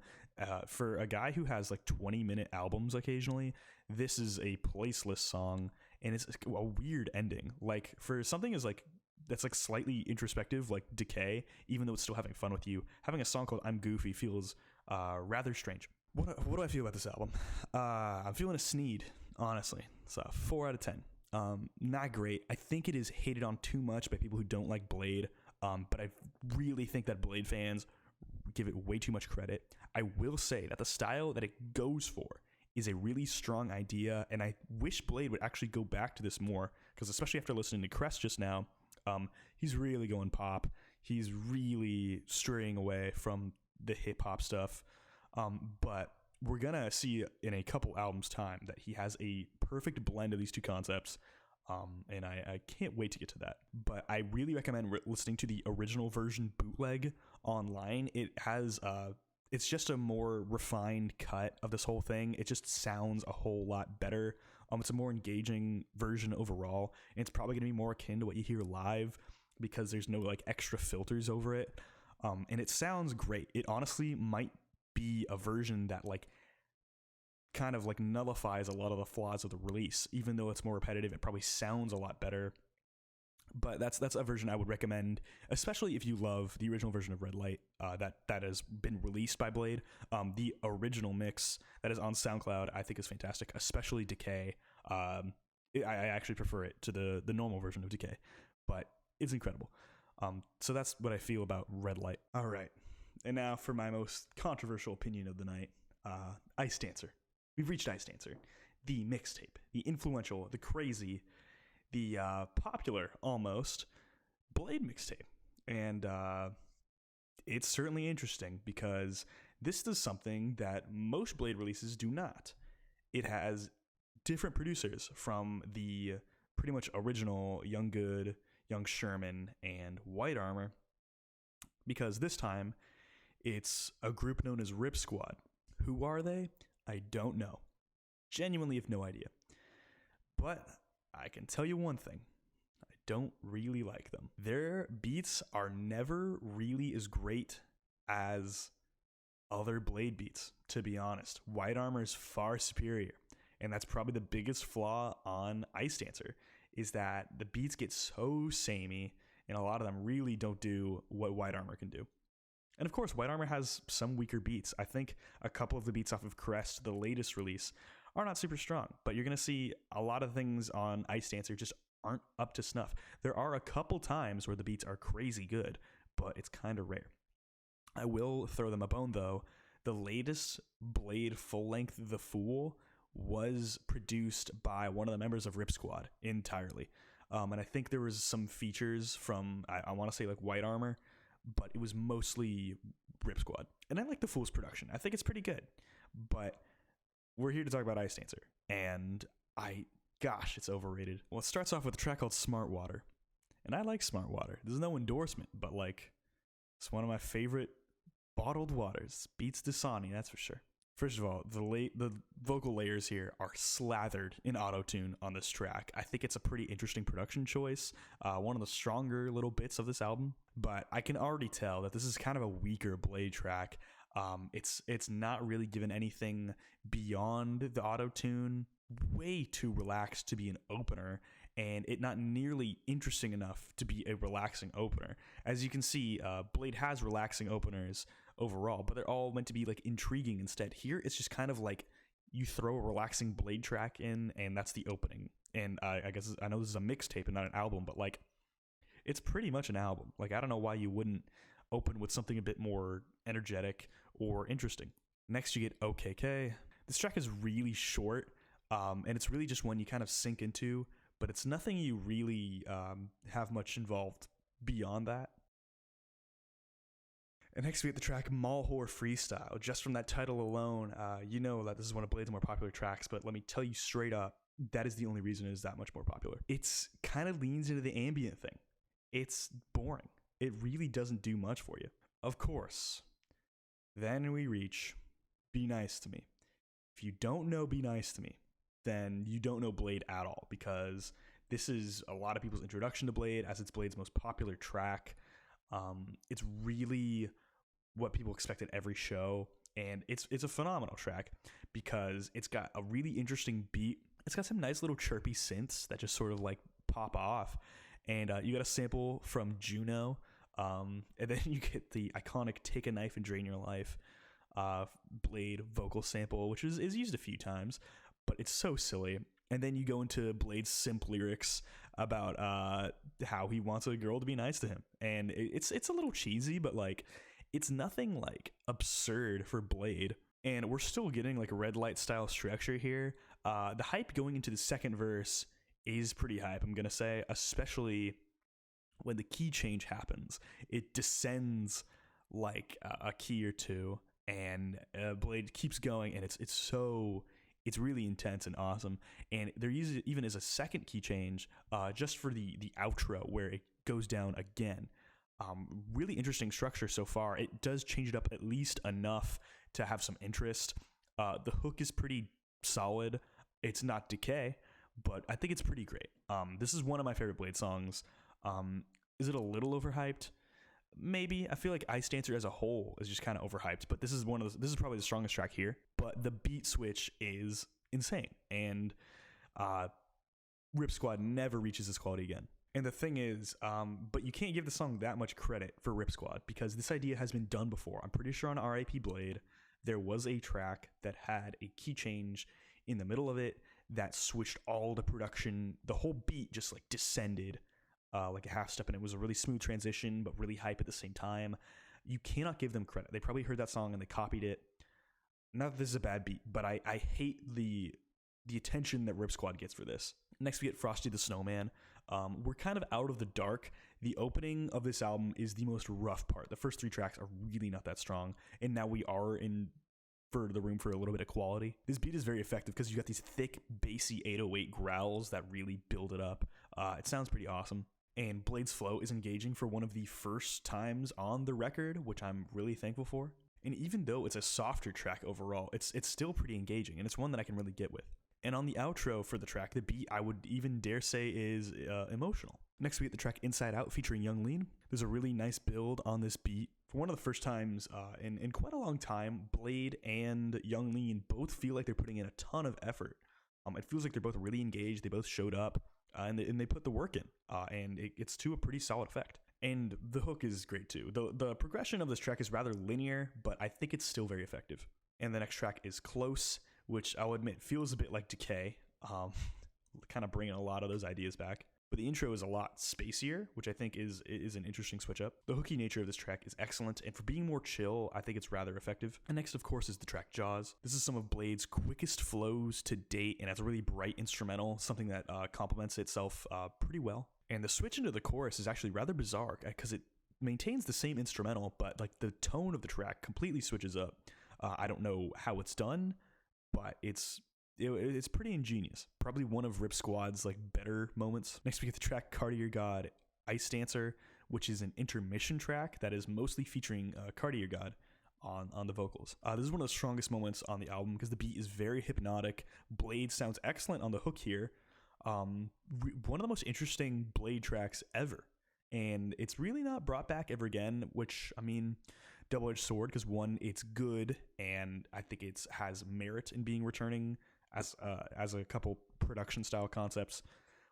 For a guy who has like 20-minute albums occasionally, this is a placeless song, and it's a weird ending. Like, for something that's like slightly introspective, like Decay, even though it's still having fun with you, having a song called I'm Goofy feels rather strange. What do I feel about this album? I'm feeling a Sneed, honestly. It's a 4 out of 10. Not great. I think it is hated on too much by people who don't like Blade, but I really think that Blade fans give it way too much credit. I will say that the style that it goes for is a really strong idea, and I wish Blade would actually go back to this more, because especially after listening to Crest just now, he's really going pop. He's really straying away from the hip-hop stuff, but we're gonna see in a couple albums time that he has a perfect blend of these two concepts, and I can't wait to get to that. But I really recommend listening to the original version bootleg online. It has it's just a more refined cut of this whole thing. It just sounds a whole lot better. It's a more engaging version overall, and it's probably gonna be more akin to what you hear live because there's no like extra filters over it, and it sounds great. It honestly might be a version that like kind of like nullifies a lot of the flaws of the release. Even though it's more repetitive, it probably sounds a lot better. But that's a version I would recommend, especially if you love the original version of Red Light that has been released by Blade. The original mix that is on SoundCloud I think is fantastic, especially Decay. I actually prefer it to the normal version of Decay, but it's incredible. So that's what I feel about Red Light. All right, and now for my most controversial opinion of the night, Ice Dancer. We've reached Ice Dancer, the mixtape, the influential, the crazy, the popular, almost, Blade mixtape. And it's certainly interesting because this does something that most Blade releases do not. It has different producers from the pretty much original Young Good, Young Sherman, and White Armor, because this time it's a group known as Rip Squad. Who are they? I don't know. Genuinely have no idea. But I can tell you one thing. I don't really like them. Their beats are never really as great as other Blade beats, to be honest. White Armor is far superior. And that's probably the biggest flaw on Ice Dancer, is that the beats get so samey, and a lot of them really don't do what White Armor can do. And of course, White Armor has some weaker beats. I think a couple of the beats off of Crest, the latest release, are not super strong. But you're going to see a lot of things on Ice Dancer just aren't up to snuff. There are a couple times where the beats are crazy good, but it's kind of rare. I will throw them a bone, though. The latest Blade full-length, The Fool, was produced by one of the members of Rip Squad entirely. And I think there was some features from, I want to say like White Armor, but it was mostly Rip Squad. And I like The Fool's production. I think it's pretty good. But we're here to talk about Ice Dancer. And gosh, it's overrated. Well, it starts off with a track called Smart Water. And I like Smart Water. There's no endorsement, but like, it's one of my favorite bottled waters. Beats Dasani, that's for sure. First of all, the vocal layers here are slathered in auto-tune on this track. I think it's a pretty interesting production choice, one of the stronger little bits of this album, but I can already tell that this is kind of a weaker Blade track. It's not really given anything beyond the auto-tune, way too relaxed to be an opener, and it not nearly interesting enough to be a relaxing opener. As you can see, Blade has relaxing openers overall, but they're all meant to be like intriguing instead. Here it's just kind of like you throw a relaxing Blade track in and that's the opening. And I guess I know this is a mixtape and not an album, but like it's pretty much an album. Like I don't know why you wouldn't open with something a bit more energetic or interesting. Next you get OKK. This track is really short, and it's really just one you kind of sink into, but it's nothing you really have much involved beyond that. And next we get the track Maulhor Freestyle. Just from that title alone, you know that this is one of Blade's more popular tracks, but let me tell you straight up, that is the only reason it is that much more popular. It's kind of leans into the ambient thing. It's boring. It really doesn't do much for you. Of course, then we reach Be Nice to Me. If you don't know Be Nice to Me, then you don't know Blade at all, because this is a lot of people's introduction to Blade, as it's Blade's most popular track. It's really what people expect at every show, and it's a phenomenal track because it's got a really interesting beat. It's got some nice little chirpy synths that just sort of like pop off, and you got a sample from Juno, and then you get the iconic Take a Knife and Drain Your Life Blade vocal sample, which is used a few times, but it's so silly. And then you go into Blade's simp lyrics about how he wants a girl to be nice to him, and it's a little cheesy, but like it's nothing like absurd for Blade. And we're still getting like a red light style structure here. The hype going into the second verse is pretty hype, I'm gonna say, especially when the key change happens. It descends like a key or two, and Blade keeps going, and it's really intense and awesome. And there even is a second key change just for the outro where it goes down again. Really interesting structure so far. It does change it up at least enough to have some interest. The hook is pretty solid. It's not Decay, but I think it's pretty great. This is one of my favorite Blade songs. Is it a little overhyped? Maybe. I feel like Ice Dancer as a whole is just kind of overhyped, but this is this is probably the strongest track here. But the beat switch is insane, and Rip Squad never reaches this quality again. And the thing is, but you can't give the song that much credit for Rip Squad, because this idea has been done before. I'm pretty sure on R.I.P. Blade, there was a track that had a key change in the middle of it that switched all the production. The whole beat just like descended like a half step, and it was a really smooth transition, but really hype at the same time. You cannot give them credit. They probably heard that song and they copied it. Not that this is a bad beat, but I hate the attention that Rip Squad gets for this. Next, we get Frosty the Snowman. We're kind of out of the dark. The opening of this album is the most rough part. The first three tracks are really not that strong, and now we are in for the room for a little bit of quality. This beat is very effective because you got these thick, bassy 808 growls that really build it up. It sounds pretty awesome. And Blade's flow is engaging for one of the first times on the record, which I'm really thankful for. And even though it's a softer track overall, it's still pretty engaging, and it's one that I can really get with. And on the outro for the track, the beat, I would even dare say, is emotional. Next, we get the track Inside Out featuring Young Lean. There's a really nice build on this beat. For one of the first times in quite a long time, Blade and Young Lean both feel like they're putting in a ton of effort. It feels like they're both really engaged. They both showed up, and they put the work in, and it's to a pretty solid effect. And the hook is great too. The progression of this track is rather linear, but I think it's still very effective. And the next track is Close, which I'll admit feels a bit like Decay, kind of bringing a lot of those ideas back. But the intro is a lot spacier, which I think is an interesting switch up. The hooky nature of this track is excellent, and for being more chill, I think it's rather effective. And next, of course, is the track Jaws. This is some of Blade's quickest flows to date, and has a really bright instrumental, something that complements itself pretty well. And the switch into the chorus is actually rather bizarre, because it maintains the same instrumental, but like the tone of the track completely switches up. I don't know how it's done, but it's pretty ingenious. Probably one of Rip Squad's like better moments. Next, we get the track Cartier God Ice Dancer, which is an intermission track that is mostly featuring Cartier God on the vocals. This is one of the strongest moments on the album because the beat is very hypnotic. Blade sounds excellent on the hook here. One of the most interesting Blade tracks ever, and it's really not brought back ever again, which, I mean, double-edged sword, because one, it's good, and I think it has merit in being returning as a couple production style concepts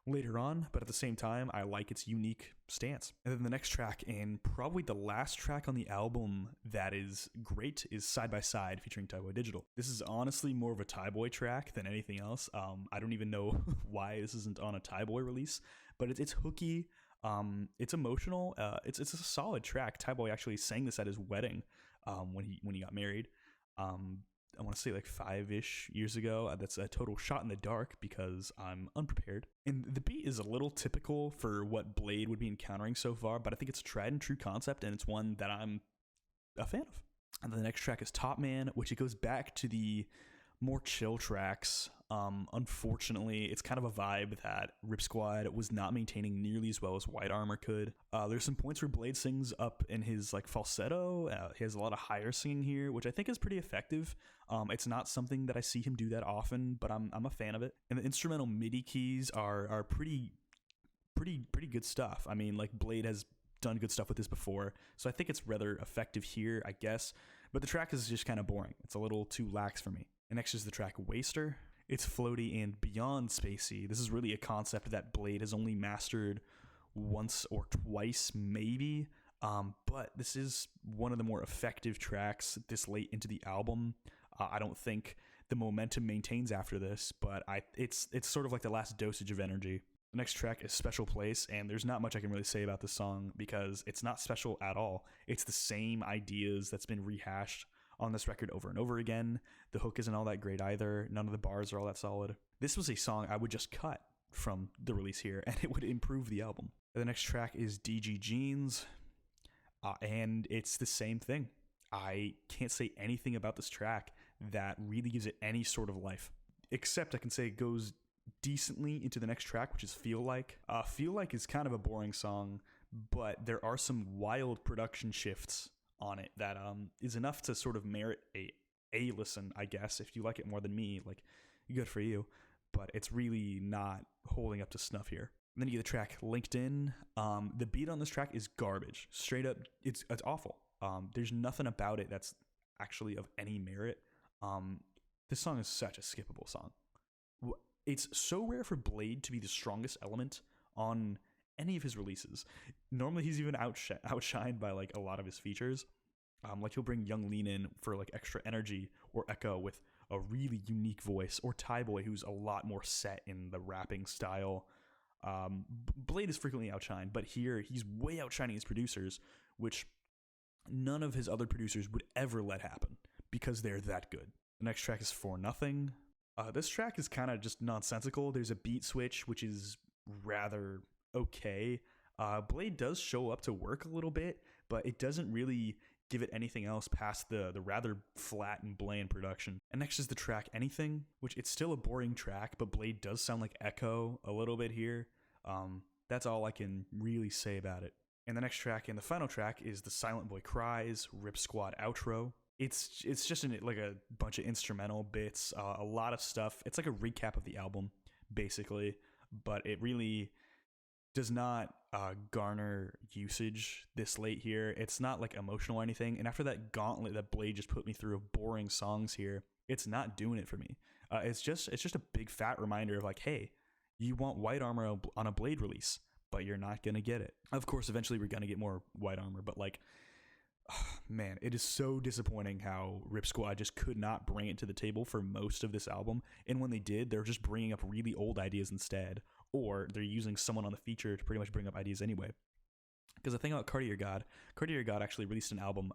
later on, but at the same time, I like its unique stance. And then the next track, and probably the last track on the album that is great, is Side by Side featuring Taiwan Digital. This is honestly more of a Thaiboy track than anything else. I don't even know why this isn't on a Thaiboy release, but it's hooky. It's emotional. It's a solid track. Thaiboy actually sang this at his wedding when he got married. I want to say like 5-ish years ago. That's a total shot in the dark because I'm unprepared. And the beat is a little typical for what Bladee would be encountering so far, but I think it's a tried and true concept, and it's one that I'm a fan of. And the next track is Top Man, which it goes back to the more chill tracks. Unfortunately, it's kind of a vibe that Rip Squad was not maintaining nearly as well as White Armor could. There's some points where Bladee sings up in his like falsetto. He has a lot of higher singing here, which I think is pretty effective. It's not something that I see him do that often, but I'm a fan of it. And the instrumental MIDI keys are pretty good stuff. I mean, like Bladee has done good stuff with this before, so I think it's rather effective here, I guess. But the track is just kind of boring. It's a little too lax for me. And next is the track Waster. It's floaty and beyond spacey. This is really a concept that Bladee has only mastered once or twice, maybe. But this is one of the more effective tracks this late into the album. I don't think the momentum maintains after this, but it's sort of like the last dosage of energy. The next track is Special Place, and there's not much I can really say about this song because it's not special at all. It's the same ideas that's been rehashed on this record over and over again. The hook isn't all that great either. None of the bars are all that solid. This was a song I would just cut from the release here, and it would improve the album. The next track is DG Jeans, and it's the same thing. I can't say anything about this track that really gives it any sort of life, except I can say it goes decently into the next track, which is Feel Like. Feel Like is kind of a boring song, but there are some wild production shifts on it that is enough to sort of merit a listen, I guess. If you like it more than me, like, good for you, but it's really not holding up to snuff here. And then you get the track Linked In. The beat on this track is garbage. Straight up, it's awful. There's nothing about it that's actually of any merit. This song is such a skippable song. It's so rare for Bladee to be the strongest element on any of his releases. Normally he's even outshined by like a lot of his features. Like he'll bring Young Lean in for like extra energy, or Echo with a really unique voice, or Thai Boy who's a lot more set in the rapping style. Bladee is frequently outshined, but here he's way outshining his producers, which none of his other producers would ever let happen because they're that good. The next track is For Nothing. This track is kind of just nonsensical. There's a beat switch, which is rather okay. Bladee does show up to work a little bit, but it doesn't really give it anything else past the rather flat and bland production. And next is the track Anything, which it's still a boring track, but Bladee does sound like Echo a little bit here. That's all I can really say about it. And the next track and the final track is the Silent Boy Cries Rip Squad outro. It's just like a bunch of instrumental bits, a lot of stuff. It's like a recap of the album, basically, but it really does not garner usage this late here. It's not like emotional or anything. And after that gauntlet that Bladee just put me through of boring songs here, it's not doing it for me. It's just a big fat reminder of like, hey, you want White Armor on a Bladee release, but you're not gonna get it. Of course, eventually we're gonna get more White Armor, but like, man, it is so disappointing how Rip Squad just could not bring it to the table for most of this album. And when they did, they're just bringing up really old ideas instead, or they're using someone on the feature to pretty much bring up ideas anyway. Because the thing about Cartier God actually released an album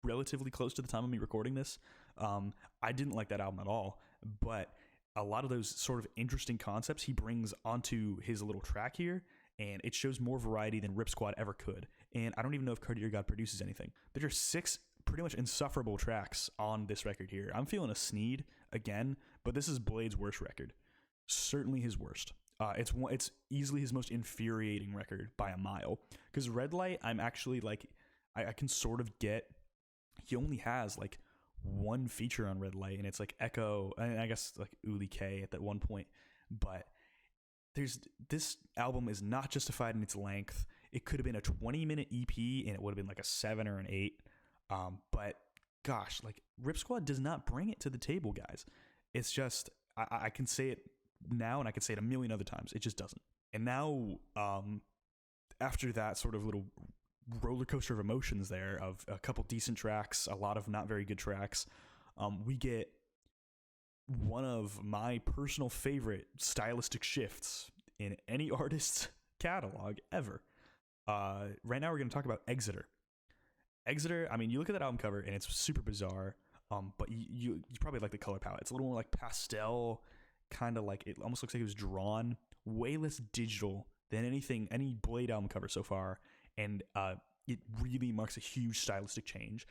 relatively close to the time of me recording this. I didn't like that album at all, but a lot of those sort of interesting concepts he brings onto his little track here, and it shows more variety than Rip Squad ever could. And I don't even know if Cartier God produces anything. There are 6 pretty much insufferable tracks on this record here. I'm feeling a Sneed again, but this is Blade's worst record. Certainly his worst. It's easily his most infuriating record by a mile. Because Red Light, I'm actually like, I can sort of get. He only has like one feature on Red Light, and it's like Echo, and I guess like Uli K at that one point. But this album is not justified in its length. It could have been a 20-minute EP, and it would have been like a 7 or an 8. But gosh, like Rip Squad does not bring it to the table, guys. It's just I can say it now, and I could say it a million other times. It just doesn't. And now, after that sort of little roller coaster of emotions there, of a couple decent tracks, a lot of not very good tracks, we get one of my personal favorite stylistic shifts in any artist's catalog ever. Right now we're going to talk about Exeter. Exeter, I mean, you look at that album cover and it's super bizarre. But you probably like the color palette. It's a little more like pastel, kind of like, it almost looks like it was drawn. Way less digital than any Blade album cover so far, and it really marks a huge stylistic change.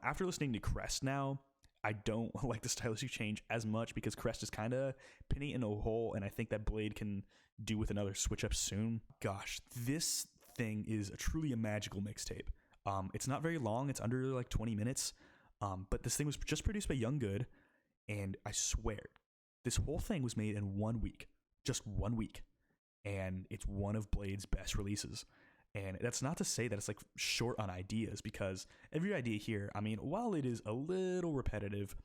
After listening to Crest now, I don't like the stylistic change as much because Crest is kind of pinning in a hole, and I think that Blade can do with another switch up soon. Gosh, this thing is truly a magical mixtape. It's not very long. It's under like 20 minutes. But this thing was just produced by Young Good, and I swear, this whole thing was made in 1 week. Just 1 week. And it's one of Blade's best releases. And that's not to say that it's like short on ideas, because every idea here, I mean, while it is a little repetitive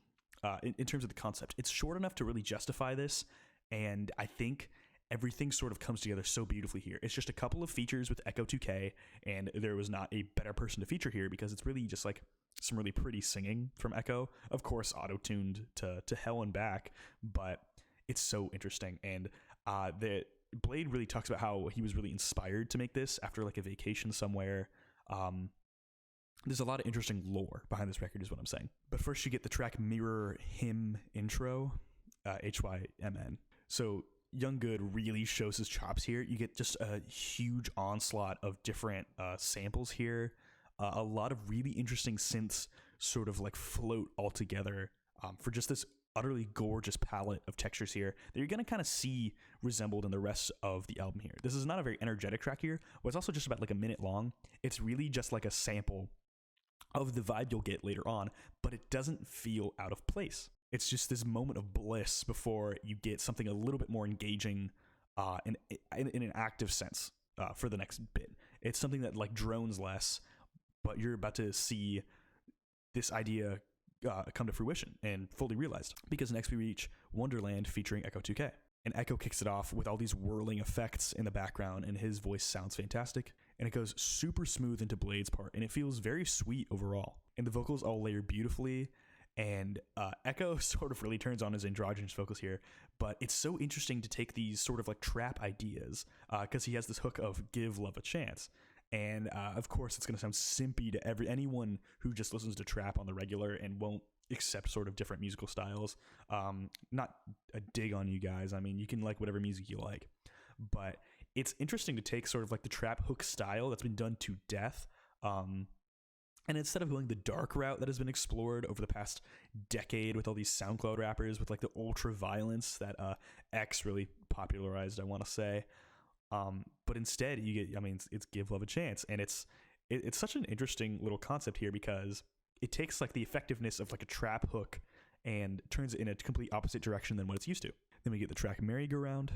in terms of the concept, it's short enough to really justify this. And I think everything sort of comes together so beautifully here. It's just a couple of features with Echo 2K, and there was not a better person to feature here because it's really just like some really pretty singing from Echo. Of course, auto-tuned to hell and back, but it's so interesting. And the Blade really talks about how he was really inspired to make this after like a vacation somewhere. There's a lot of interesting lore behind this record is what I'm saying. But first you get the track Mirror Hymn Intro, HYMN. So Young Good really shows his chops here. You get just a huge onslaught of different samples here. A lot of really interesting synths sort of like float all together for just this utterly gorgeous palette of textures here that you're going to kind of see resembled in the rest of the album here. This is not a very energetic track here, but it's also just about like a minute long. It's really just like a sample of the vibe you'll get later on, but it doesn't feel out of place. It's just this moment of bliss before you get something a little bit more engaging in an active sense for the next bit. It's something that like drones less, but you're about to see this idea come to fruition and fully realized, because next we reach Wonderland featuring Echo 2K. And Echo kicks it off with all these whirling effects in the background, and his voice sounds fantastic. And it goes super smooth into Blade's part, and it feels very sweet overall. And the vocals all layer beautifully, and Echo sort of really turns on his androgynous vocals here. But it's so interesting to take these sort of like trap ideas, because he has this hook of give love a chance. And of course, it's going to sound simpy to anyone who just listens to trap on the regular and won't accept sort of different musical styles. Not a dig on you guys. I mean, you can like whatever music you like. But it's interesting to take sort of like the trap hook style that's been done to death. And instead of going the dark route that has been explored over the past decade with all these SoundCloud rappers with like the ultra violence that X really popularized, I want to say. But instead you get, I mean, it's give love a chance. And it's such an interesting little concept here, because it takes like the effectiveness of like a trap hook and turns it in a complete opposite direction than what it's used to. Then we get the track Merry-Go-Round.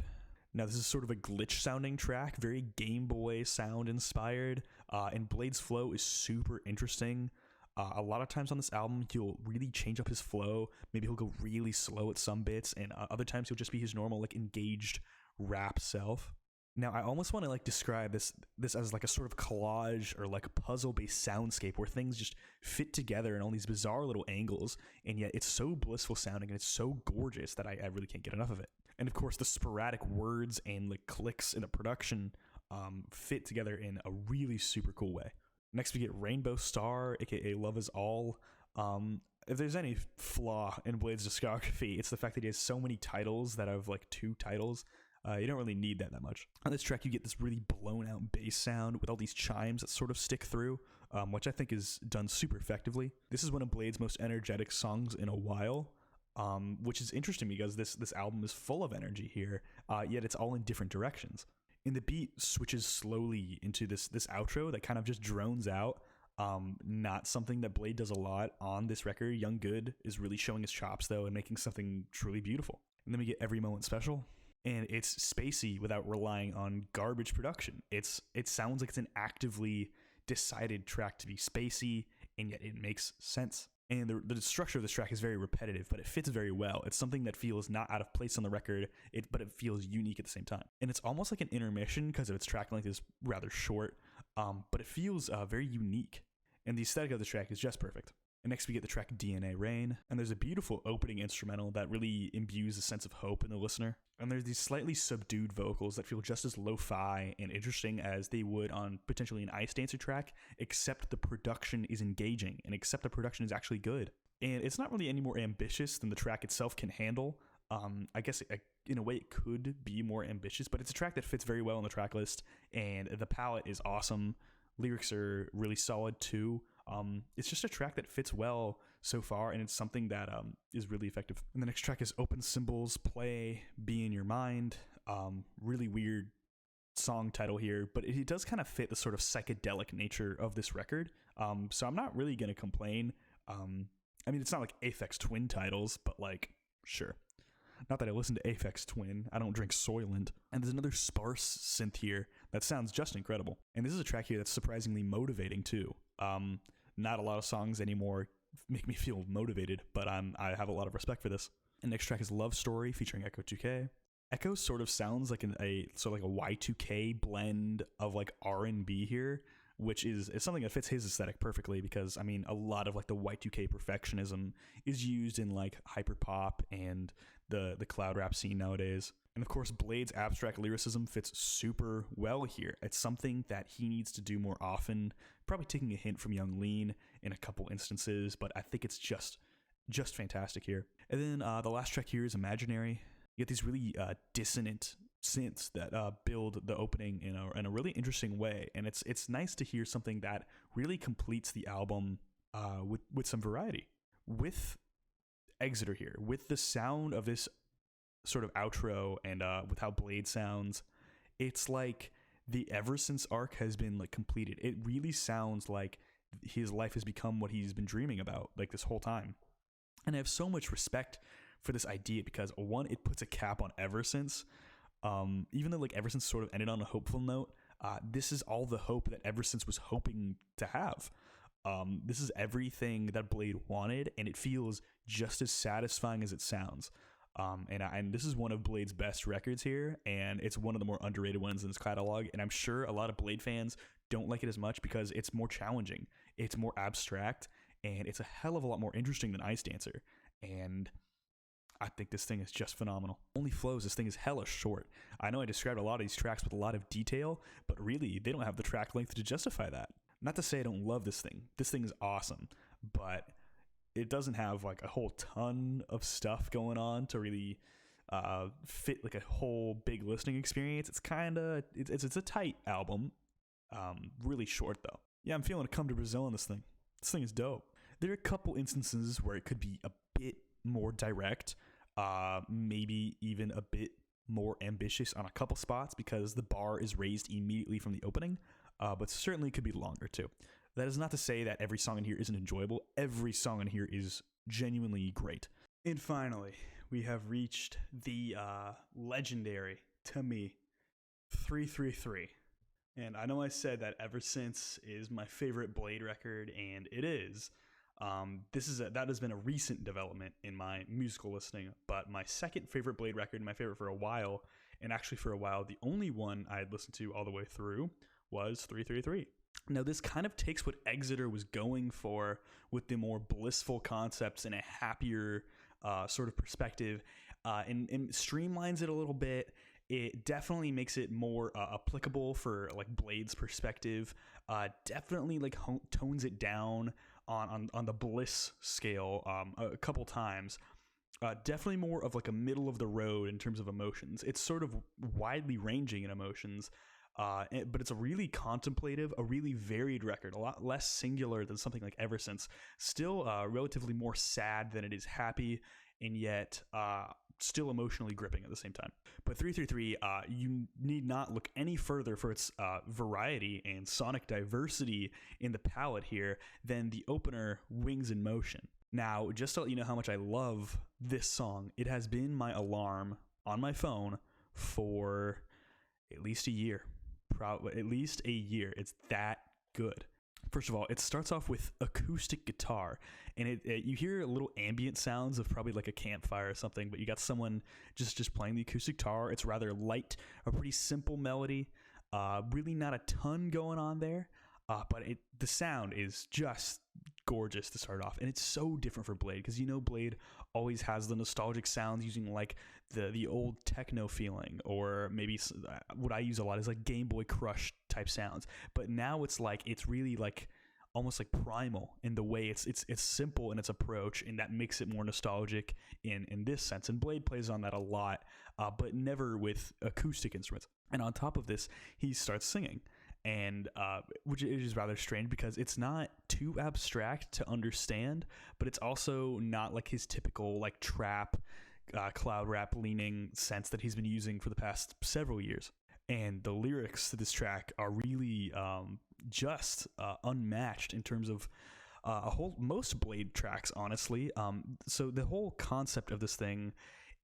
Now this is sort of a glitch sounding track, very Game Boy sound inspired, and Blade's flow is super interesting. A lot of times on this album, he'll really change up his flow. Maybe he'll go really slow at some bits, and other times he'll just be his normal like engaged rap self. Now, I almost want to like describe this as like a sort of collage or like a puzzle-based soundscape where things just fit together in all these bizarre little angles, and yet it's so blissful sounding and it's so gorgeous that I really can't get enough of it. And of course, the sporadic words and like clicks in the production fit together in a really super cool way. Next, we get Rainbow Star, aka Love Is All. If there's any flaw in Blade's discography, it's the fact that he has so many titles that have like 2 titles. You don't really need that much. On this track, you get this really blown out bass sound with all these chimes that sort of stick through, which I think is done super effectively. This is one of Blade's most energetic songs in a while, which is interesting because this album is full of energy here, yet it's all in different directions. And the beat switches slowly into this outro that kind of just drones out. Not something that Blade does a lot on this record. Young Good is really showing his chops though and making something truly beautiful. And then we get Every Moment Special. And it's spacey without relying on garbage production. It sounds like it's an actively decided track to be spacey, and yet it makes sense. And the structure of this track is very repetitive, but it fits very well. It's something that feels not out of place on the record, but it feels unique at the same time. And it's almost like an intermission because of its track length is rather short, but it feels very unique. And the aesthetic of the track is just perfect. And next we get the track DNA Rain, and there's a beautiful opening instrumental that really imbues a sense of hope in the listener. And there's these slightly subdued vocals that feel just as lo-fi and interesting as they would on potentially an Ice Dancer track, except the production is engaging, and except the production is actually good. and it's not really any more ambitious than the track itself can handle. I guess in a way it could be more ambitious, but it's a track that fits very well on the track list, and the palette is awesome. Lyrics are really solid too. It's just a track that fits well so far, and it's something that is really effective. And the next track is Open Symbols, Play, Be in Your Mind. Really weird song title here, but it does kind of fit the sort of psychedelic nature of this record. So I'm not really going to complain. I mean, it's not like Aphex Twin titles, but like, sure. Not that I listen to Aphex Twin. I don't drink Soylent. And there's another sparse synth here that sounds just incredible. And this is a track here that's surprisingly motivating too. Not a lot of songs anymore make me feel motivated, but I have a lot of respect for this. And next track is Love Story featuring Echo 2K. Echo sort of sounds like a Y2K blend of like R&B here, which is something that fits his aesthetic perfectly, because I mean a lot of like the Y2K perfectionism is used in like hyperpop and the cloud rap scene nowadays. And of course, Blade's abstract lyricism fits super well here. It's something that he needs to do more often, probably taking a hint from Young Lean in a couple instances, but I think it's just fantastic here. And then the last track here is Imaginary. You get these really dissonant synths that build the opening in a really interesting way, and it's nice to hear something that really completes the album with some variety. With Exeter here, with the sound of this sort of outro and with how Blade sounds, it's like the Ever Since arc has been like completed. It really sounds like his life has become what he's been dreaming about like this whole time. And I have so much respect for this idea because, one, it puts a cap on Ever Since. Even though like Ever Since sort of ended on a hopeful note, this is all the hope that Ever Since was hoping to have. This is everything that Blade wanted, and it feels just as satisfying as it sounds. And this is one of Blade's best records here, and it's one of the more underrated ones in his catalog. And I'm sure a lot of Blade fans don't like it as much because it's more challenging, it's more abstract, and it's a hell of a lot more interesting than Ice Dancer. And I think this thing is just phenomenal. Only flows, this thing is hella short. I know I described a lot of these tracks with a lot of detail, but really, they don't have the track length to justify that. Not to say I don't love this thing. This thing is awesome, but it doesn't have like a whole ton of stuff going on to really fit like a whole big listening experience. It's a tight album. Really short though. Yeah, I'm feeling a Come to Brazil on this thing. This thing is dope. There are a couple instances where it could be a bit more direct, maybe even a bit more ambitious on a couple spots because the bar is raised immediately from the opening, but certainly could be longer too. That is not to say that every song in here isn't enjoyable. Every song in here is genuinely great. And finally, we have reached the legendary, to me, 333. And I know I said that Ever Since is my favorite Blade record, and it is. That has been a recent development in my musical listening, but my second favorite Blade record, my favorite for a while, and actually for a while, the only one I had listened to all the way through was 333. Now, this kind of takes what Exeter was going for with the more blissful concepts and a happier sort of perspective, and streamlines it a little bit. It definitely makes it more applicable for like Blade's perspective. Definitely like tones it down on the bliss scale a couple times. Definitely more of like a middle of the road in terms of emotions. It's sort of widely ranging in emotions, but it's a really contemplative, a really varied record, a lot less singular than something like Ever Since. Still relatively more sad than it is happy, and yet still emotionally gripping at the same time. But 333, you need not look any further for its variety and sonic diversity in the palette here than the opener, Wings in Motion. Now, just to let you know how much I love this song, it has been my alarm on my phone for at least a year. At least a year. It's that good. First of all, it starts off with acoustic guitar, and you hear little ambient sounds of probably like a campfire or something, but you got someone just playing the acoustic guitar. It's rather light, a pretty simple melody, really not a ton going on there, but the sound is just gorgeous to start off, and it's so different for Blade, because Blade always has the nostalgic sounds using like the old techno feeling, or maybe what I use a lot is like Game Boy Crush type sounds, but now it's really like almost like primal in the way it's simple in its approach, and that makes it more nostalgic in this sense. And Bladee plays on that a lot, but never with acoustic instruments. And on top of this, he starts singing, and which is rather strange because it's not too abstract to understand, but it's also not like his typical like trap, cloud rap leaning sense that he's been using for the past several years. And the lyrics to this track are really just unmatched in terms of most Bladee tracks, honestly. So the whole concept of this thing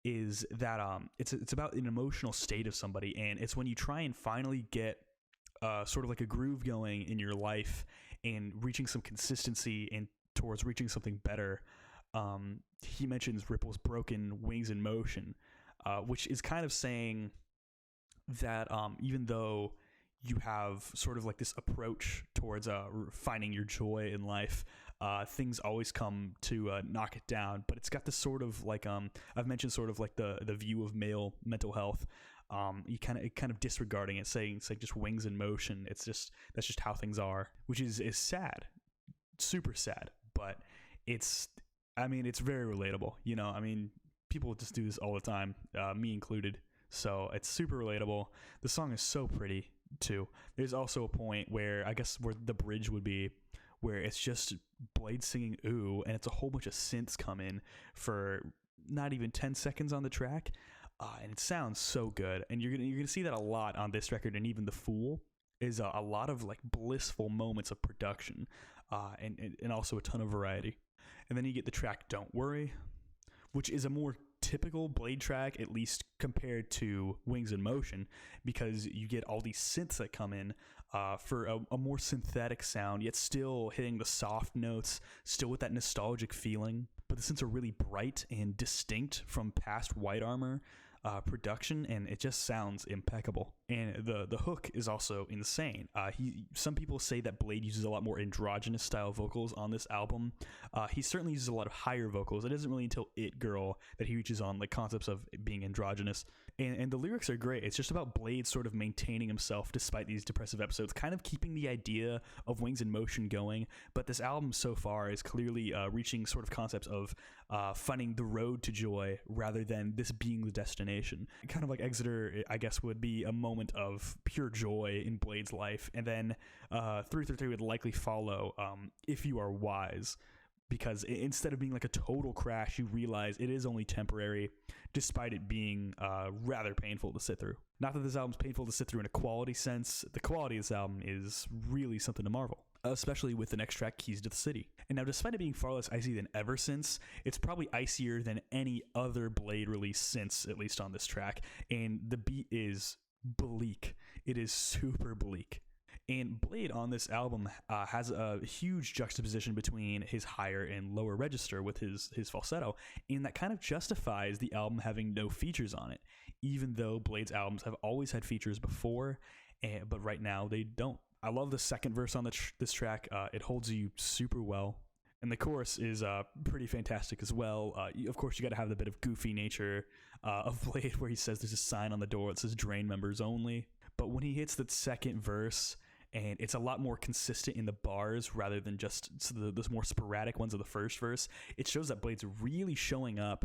is that it's about an emotional state of somebody, and it's when you try and finally get sort of like a groove going in your life and reaching some consistency and towards reaching something better. He mentions Ripple's broken wings in motion, which is kind of saying that even though you have sort of like this approach towards finding your joy in life, things always come to knock it down. But it's got this sort of like I've mentioned sort of like the view of male mental health. You kind of disregarding it, saying it's like just wings in motion. That's just how things are, which is sad, super sad. But it's very relatable. You know, I mean, people just do this all the time, me included. So it's super relatable. The song is so pretty too. There's also a point where I guess where the bridge would be, where it's just Bladee singing "ooh" and it's a whole bunch of synths come in for not even 10 seconds on the track, and it sounds so good. And you're gonna see that a lot on this record, and even The Fool is a lot of like blissful moments of production, and also a ton of variety. And then you get the track "Don't Worry," which is a more typical Bladee track, at least compared to Wings in Motion, because you get all these synths that come in for a more synthetic sound, yet still hitting the soft notes, still with that nostalgic feeling. But the synths are really bright and distinct from past White Armor production, and it just sounds impeccable. And the hook is also insane. Some people say that Bladee uses a lot more androgynous style vocals on this album. He certainly uses a lot of higher vocals. It isn't really until It Girl that he reaches on like concepts of being androgynous. And the lyrics are great. It's just about Bladee sort of maintaining himself despite these depressive episodes, kind of keeping the idea of Wings in Motion going. But this album so far is clearly reaching sort of concepts of finding the road to joy rather than this being the destination. Kind of like Exeter, I guess, would be a moment of pure joy in Blade's life. And then 333 would likely follow If You Are Wise, because instead of being like a total crash, you realize it is only temporary, despite it being rather painful to sit through. Not that this album's painful to sit through in a quality sense. The quality of this album is really something to marvel, especially with the next track, Keys to the City. And now, despite it being far less icy than Ever Since, it's probably icier than any other Bladee release since, at least on this track. And the beat is bleak. It is super bleak. And Bladee on this album has a huge juxtaposition between his higher and lower register with his falsetto, and that kind of justifies the album having no features on it, even though Blade's albums have always had features before, but right now they don't. I love the second verse on this track. It holds you super well. And the chorus is pretty fantastic as well. Of course, you got to have the bit of goofy nature of Bladee, where he says there's a sign on the door that says Drain members only. But when he hits the second verse, and it's a lot more consistent in the bars rather than just the more sporadic ones of the first verse, it shows that Blade's really showing up.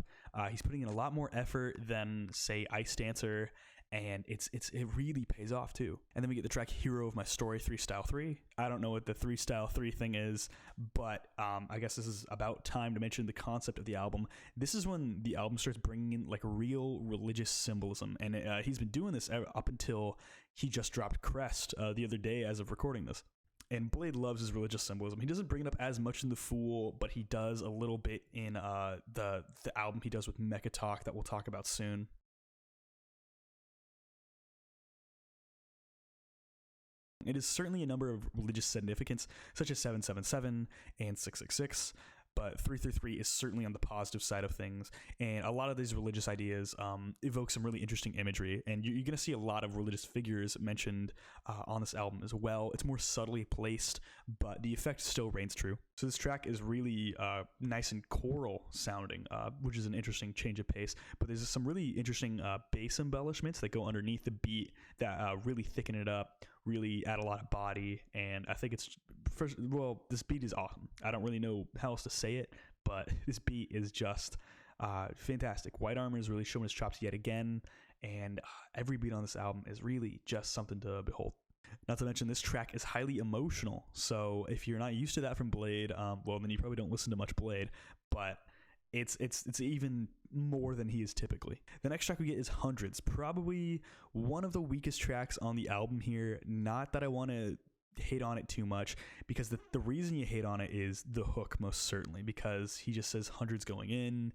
He's putting in a lot more effort than, say, Ice Dancer, and it really pays off too. And then we get the track Hero of My Story 3 Style 3. I don't know what the 3 Style 3 thing is, but I guess this is about time to mention the concept of the album. This is when the album starts bringing in like real religious symbolism, and he's been doing this up until he just dropped Crest the other day as of recording this. And Bladee loves his religious symbolism. He doesn't bring it up as much in The Fool, but he does a little bit in the album he does with Mecha Talk that we'll talk about soon. It is certainly a number of religious significance, such as 777 and 666, but 333 is certainly on the positive side of things, and a lot of these religious ideas evoke some really interesting imagery, and you're going to see a lot of religious figures mentioned on this album as well. It's more subtly placed, but the effect still reigns true. So this track is really nice and choral sounding, which is an interesting change of pace, but there's some really interesting bass embellishments that go underneath the beat that really thicken it up, really add a lot of body, and I think it's First, well, this beat is awesome. I don't really know how else to say it, but this beat is just fantastic. White Armor is really showing his chops yet again, and every beat on this album is really just something to behold. Not to mention, this track is highly emotional, so if you're not used to that from Bladee, well, then you probably don't listen to much Bladee, but it's even more than he is typically. The next track we get is Hundreds, probably one of the weakest tracks on the album here. Not that I want to hate on it too much, because the reason you hate on it is the hook, most certainly, because he just says hundreds going in,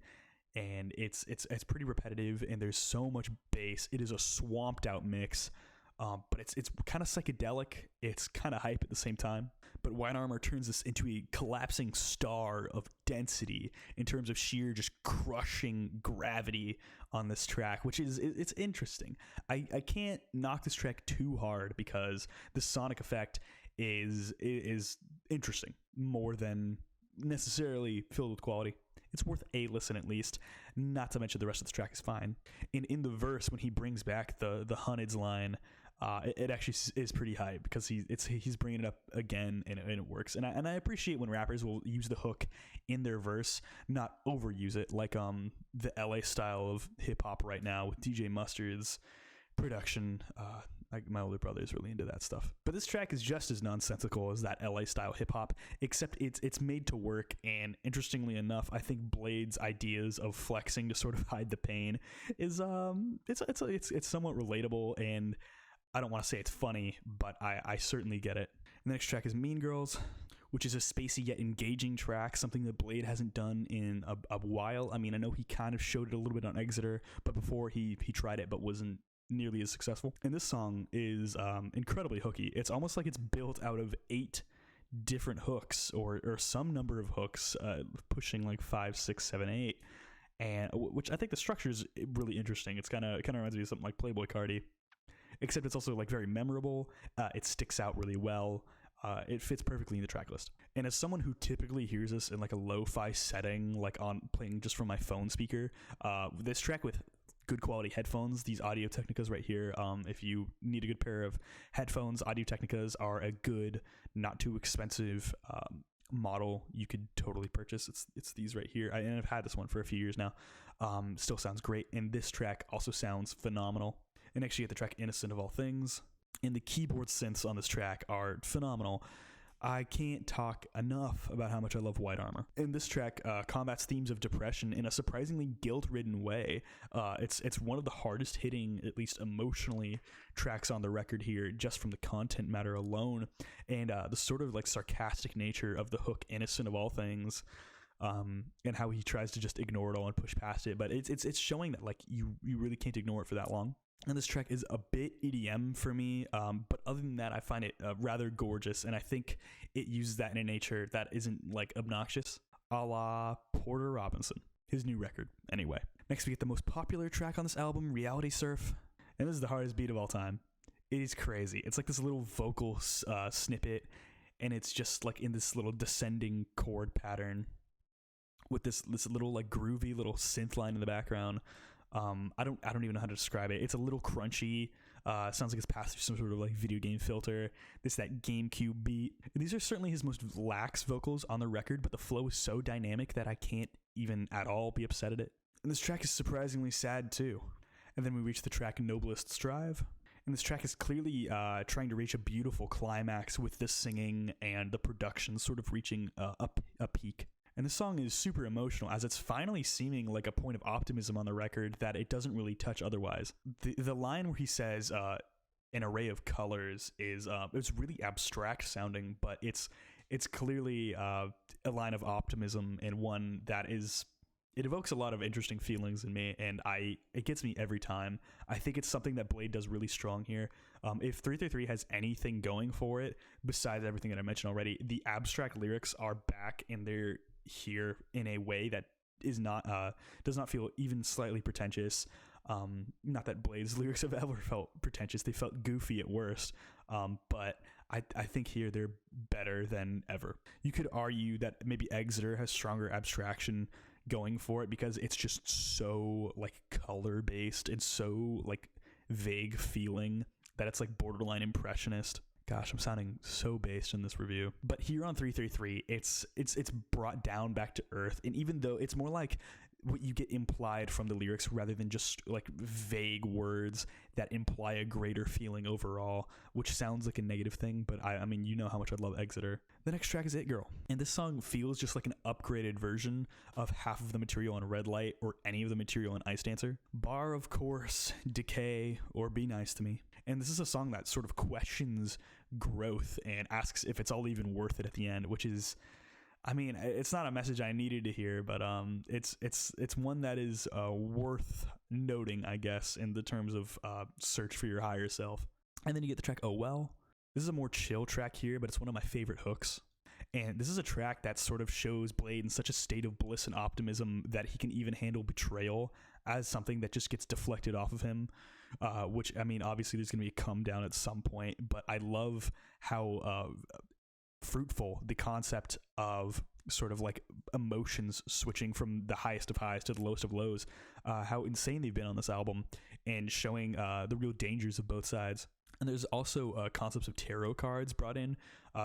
and it's pretty repetitive, and there's so much bass. It is a swamped out mix, but it's kind of psychedelic. It's kind of hype at the same time. But White Armor turns this into a collapsing star of density in terms of sheer just crushing gravity on this track, which is it's interesting. I can't knock this track too hard because the sonic effect is interesting more than necessarily filled with quality. It's worth a listen at least, not to mention the rest of the track is fine. In the verse, when he brings back the Hunnids line, it actually is pretty hype because he's bringing it up again, and it works. And I appreciate when rappers will use the hook in their verse, not overuse it like the LA style of hip hop right now with DJ Mustard's production. My older brother is really into that stuff. But this track is just as nonsensical as that LA style hip hop, except it's made to work. And interestingly enough, I think Blade's ideas of flexing to sort of hide the pain is it's somewhat relatable, and I don't want to say it's funny, but I certainly get it. And the next track is Mean Girls, which is a spacey yet engaging track, something that Bladee hasn't done in a while. I mean, I know he kind of showed it a little bit on Exeter, but before he tried it, but wasn't nearly as successful. And this song is incredibly hooky. It's almost like it's built out of 8 different hooks, or some number of hooks, pushing like 5, 6, 7, 8, and which I think the structure is really interesting. It's kind of reminds me of something like Playboy Cardi, except it's also like very memorable. It sticks out really well. It fits perfectly in the track list. And as someone who typically hears this in like a lo-fi setting, like on playing just from my phone speaker, this track with good quality headphones, these Audio Technicas right here, if you need a good pair of headphones, Audio Technicas are a good, not too expensive model you could totally purchase. It's these right here, and I've had this one for a few years now. Still sounds great, and this track also sounds phenomenal. And next you get the track Innocent of All Things, and the keyboard synths on this track are phenomenal. I can't talk enough about how much I love White Armor. And this track combats themes of depression in a surprisingly guilt-ridden way. It's one of the hardest hitting, at least emotionally, tracks on the record here, just from the content matter alone. And the sort of like sarcastic nature of the hook Innocent of All Things, and how he tries to just ignore it all and push past it. But it's showing that like you really can't ignore it for that long. And this track is a bit EDM for me, but other than that, I find it rather gorgeous, and I think it uses that in a nature that isn't like obnoxious, a la Porter Robinson, his new record, anyway. Next, we get the most popular track on this album, Reality Surf, and this is the hardest beat of all time. It is crazy. It's like this little vocal snippet, and it's just like in this little descending chord pattern with this little like groovy little synth line in the background. I don't even know how to describe it. It's a little crunchy. Sounds like it's passed through some sort of like video game filter. That GameCube beat. And these are certainly his most lax vocals on the record, but the flow is so dynamic that I can't even at all be upset at it. And this track is surprisingly sad too. And then we reach the track Noblest Strive. And this track is clearly trying to reach a beautiful climax with the singing and the production sort of reaching a peak. And this song is super emotional, as it's finally seeming like a point of optimism on the record that it doesn't really touch otherwise. The line where he says an array of colors is it's really abstract sounding, but it's clearly a line of optimism, and one that it evokes a lot of interesting feelings in me, and it gets me every time. I think it's something that Bladee does really strong here. If 333 has anything going for it, besides everything that I mentioned already, the abstract lyrics are back, and they're here in a way that is not does not feel even slightly pretentious. Not that Blade's lyrics have ever felt pretentious. They felt goofy at worst, but I think here they're better than ever. You could argue that maybe Exeter has stronger abstraction going for it because it's just so like color based and so like vague feeling that it's like borderline impressionist. Gosh, I'm sounding so based in this review. But here on 333, it's brought down back to earth. And even though it's more like what you get implied from the lyrics rather than just like vague words that imply a greater feeling overall, which sounds like a negative thing, but I mean, you know how much I love Exeter. The next track is It Girl. And this song feels just like an upgraded version of half of the material on Red Light or any of the material on Ice Dancer. Bar, of course, Decay, or Be Nice to Me. And this is a song that sort of questions growth and asks if it's all even worth it at the end, which is, I mean, it's not a message I needed to hear, but it's one that is worth noting, I guess, in the terms of search for your higher self. And then you get the track Oh Well. This is a more chill track here, but it's one of my favorite hooks. And this is a track that sort of shows Bladee in such a state of bliss and optimism that he can even handle betrayal as something that just gets deflected off of him. Which, I mean, obviously there's going to be a come down at some point, but I love how fruitful the concept of sort of like emotions switching from the highest of highs to the lowest of lows, how insane they've been on this album, and showing the real dangers of both sides. And there's also concepts of tarot cards brought in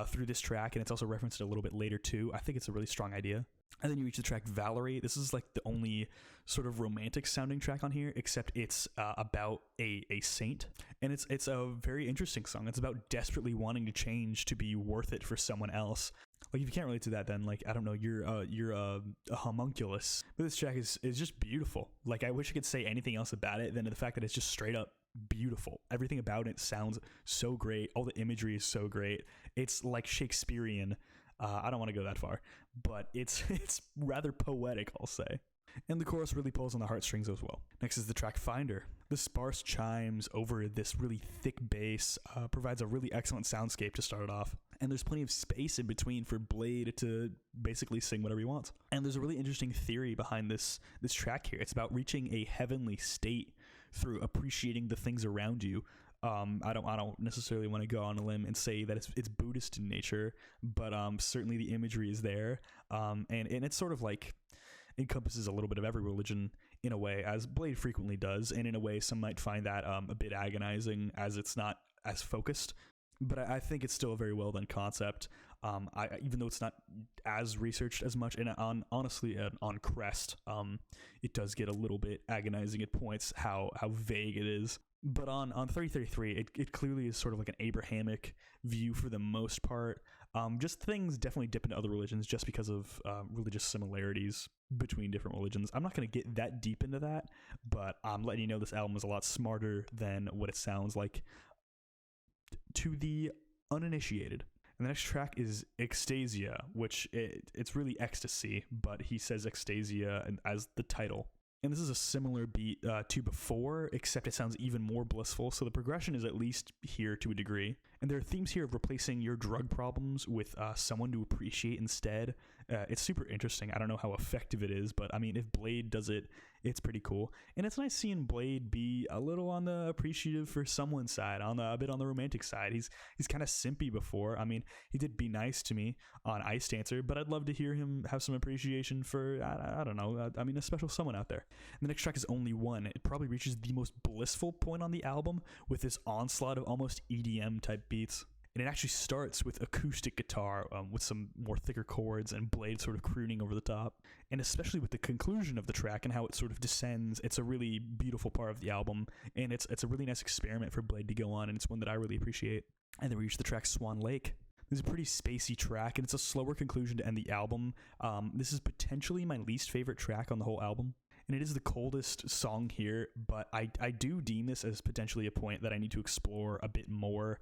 through this track, and it's also referenced a little bit later too. I think it's a really strong idea. And then you reach the track Valerie. This is like the only sort of romantic sounding track on here, except it's about a saint. And it's a very interesting song. It's about desperately wanting to change to be worth it for someone else. Like, if you can't relate to that, then, like, I don't know, you're a homunculus. But this track is just beautiful. Like, I wish I could say anything else about it than the fact that it's just straight up beautiful. Everything about it sounds so great. All the imagery is so great. It's like Shakespearean. I don't want to go that far, but it's rather poetic, I'll say. And the chorus really pulls on the heartstrings as well. Next is the track Finder. The sparse chimes over this really thick bass provides a really excellent soundscape to start it off. And there's plenty of space in between for Bladee to basically sing whatever he wants. And there's a really interesting theory behind this track here. It's about reaching a heavenly state through appreciating the things around you. I don't necessarily want to go on a limb and say that it's Buddhist in nature, but certainly the imagery is there, and it's sort of like encompasses a little bit of every religion in a way, as Bladee frequently does, and in a way some might find that a bit agonizing as it's not as focused, but I think it's still a very well done concept. Even though it's not as researched as much, and honestly on Crest, it does get a little bit agonizing at points how vague it is. But on 333, it clearly is sort of like an Abrahamic view for the most part. Just things definitely dip into other religions just because of religious similarities between different religions. I'm not going to get that deep into that, but I'm letting you know this album is a lot smarter than what it sounds like to the uninitiated. And the next track is Ecstasia, which it's really ecstasy, but he says Ecstasia as the title. And this is a similar beat to before, except it sounds even more blissful, so the progression is at least here to a degree. And there are themes here of replacing your drug problems with someone to appreciate instead. It's super interesting. I don't know how effective it is, but I mean, if Bladee does it, it's pretty cool. And it's nice seeing Bladee be a little on the appreciative for someone's side, a bit on the romantic side. He's kind of simpy before. I mean, he did Be Nice to Me on Ice Dancer, but I'd love to hear him have some appreciation for, I don't know, a special someone out there. And the next track is Only One. It probably reaches the most blissful point on the album with this onslaught of almost EDM type beats. And it actually starts with acoustic guitar with some more thicker chords and Bladee sort of crooning over the top. And especially with the conclusion of the track and how it sort of descends, it's a really beautiful part of the album. And it's a really nice experiment for Bladee to go on, and it's one that I really appreciate. And then we reach the track Swan Lake. This is a pretty spacey track, and it's a slower conclusion to end the album. This is potentially my least favorite track on the whole album. And it is the coldest song here, but I do deem this as potentially a point that I need to explore a bit more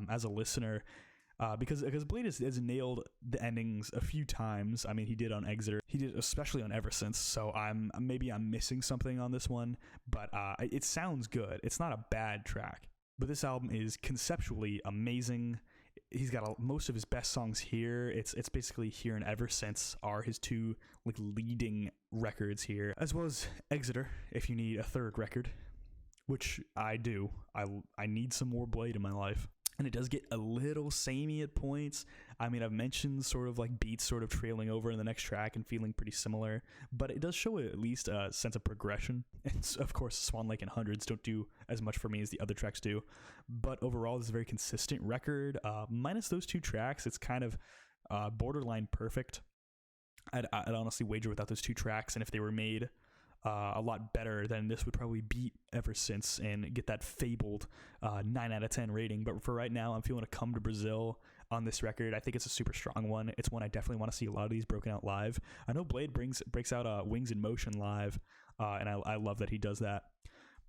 as a listener, because Bladee has nailed the endings a few times. I mean, he did on Exeter, he did especially on Ever Since, so I'm missing something on this one, but it sounds good. It's not a bad track, but this album is conceptually amazing. He's got most of his best songs here. It's basically Here and Ever Since are his two like leading records here, as well as Exeter if you need a third record, which I do. I need some more Bladee in my life. and it does get a little samey at points. I mean, I've mentioned sort of like beats sort of trailing over in the next track and feeling pretty similar, but it does show at least a sense of progression. And of course, Swan Lake and Hundreds don't do as much for me as the other tracks do, but overall, this is a very consistent record. Minus those 2 tracks, it's kind of borderline perfect. I'd honestly wager without those 2 tracks, and if they were made a lot better, then this would probably beat Ever Since and get that fabled 9 out of 10 rating. But for right now, I'm feeling a Come to Brazil on this record. I think it's a super strong one. It's one I definitely want to see a lot of these broken out live. I know Blade breaks out Wings in Motion live, and I love that he does that.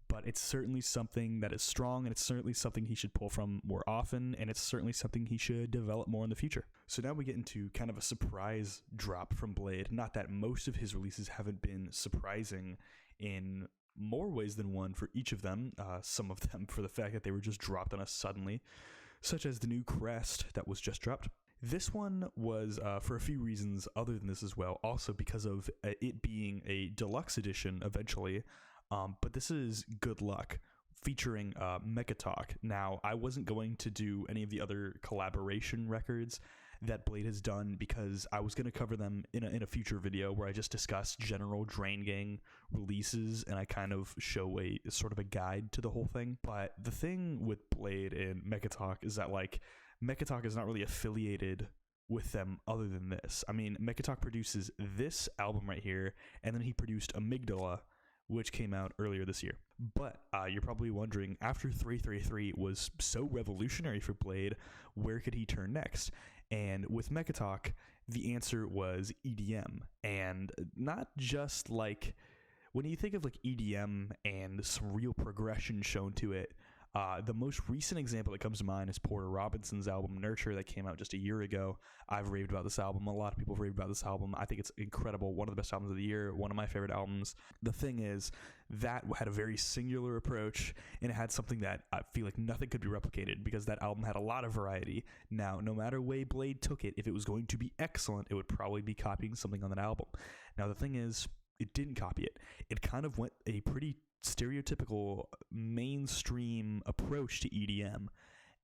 But it's certainly something that is strong, and it's certainly something he should pull from more often, and it's certainly something he should develop more in the future. So now we get into kind of a surprise drop from Blade. Not that most of his releases haven't been surprising in more ways than one for each of them, some of them for the fact that they were just dropped on us suddenly, such as the new Crest that was just dropped. This one was, for a few reasons other than this as well, also because of it being a deluxe edition eventually. But this is Good Luck, featuring Mechatalk. Now, I wasn't going to do any of the other collaboration records that Blade has done because I was going to cover them in a future video where I just discuss general Drain Gang releases and I kind of show a sort of a guide to the whole thing. But the thing with Blade and Mechatalk is that, like, Mechatalk is not really affiliated with them other than this. I mean, Mechatalk produces this album right here, and then he produced Amygdala, which came out earlier this year. But you're probably wondering, after 333 was so revolutionary for Blade, where could he turn next? And with Mechatalk, the answer was EDM. And not just like, when you think of like EDM and some real progression shown to it, the most recent example that comes to mind is Porter Robinson's album Nurture that came out just a year ago. I've raved about this album. A lot of people have raved about this album. I think it's incredible. One of the best albums of the year. One of my favorite albums. The thing is, that had a very singular approach, and it had something that I feel like nothing could be replicated because that album had a lot of variety. Now, no matter way Blade took it, if it was going to be excellent, it would probably be copying something on that album. Now, the thing is, it didn't copy it. It kind of went a pretty stereotypical mainstream approach to EDM,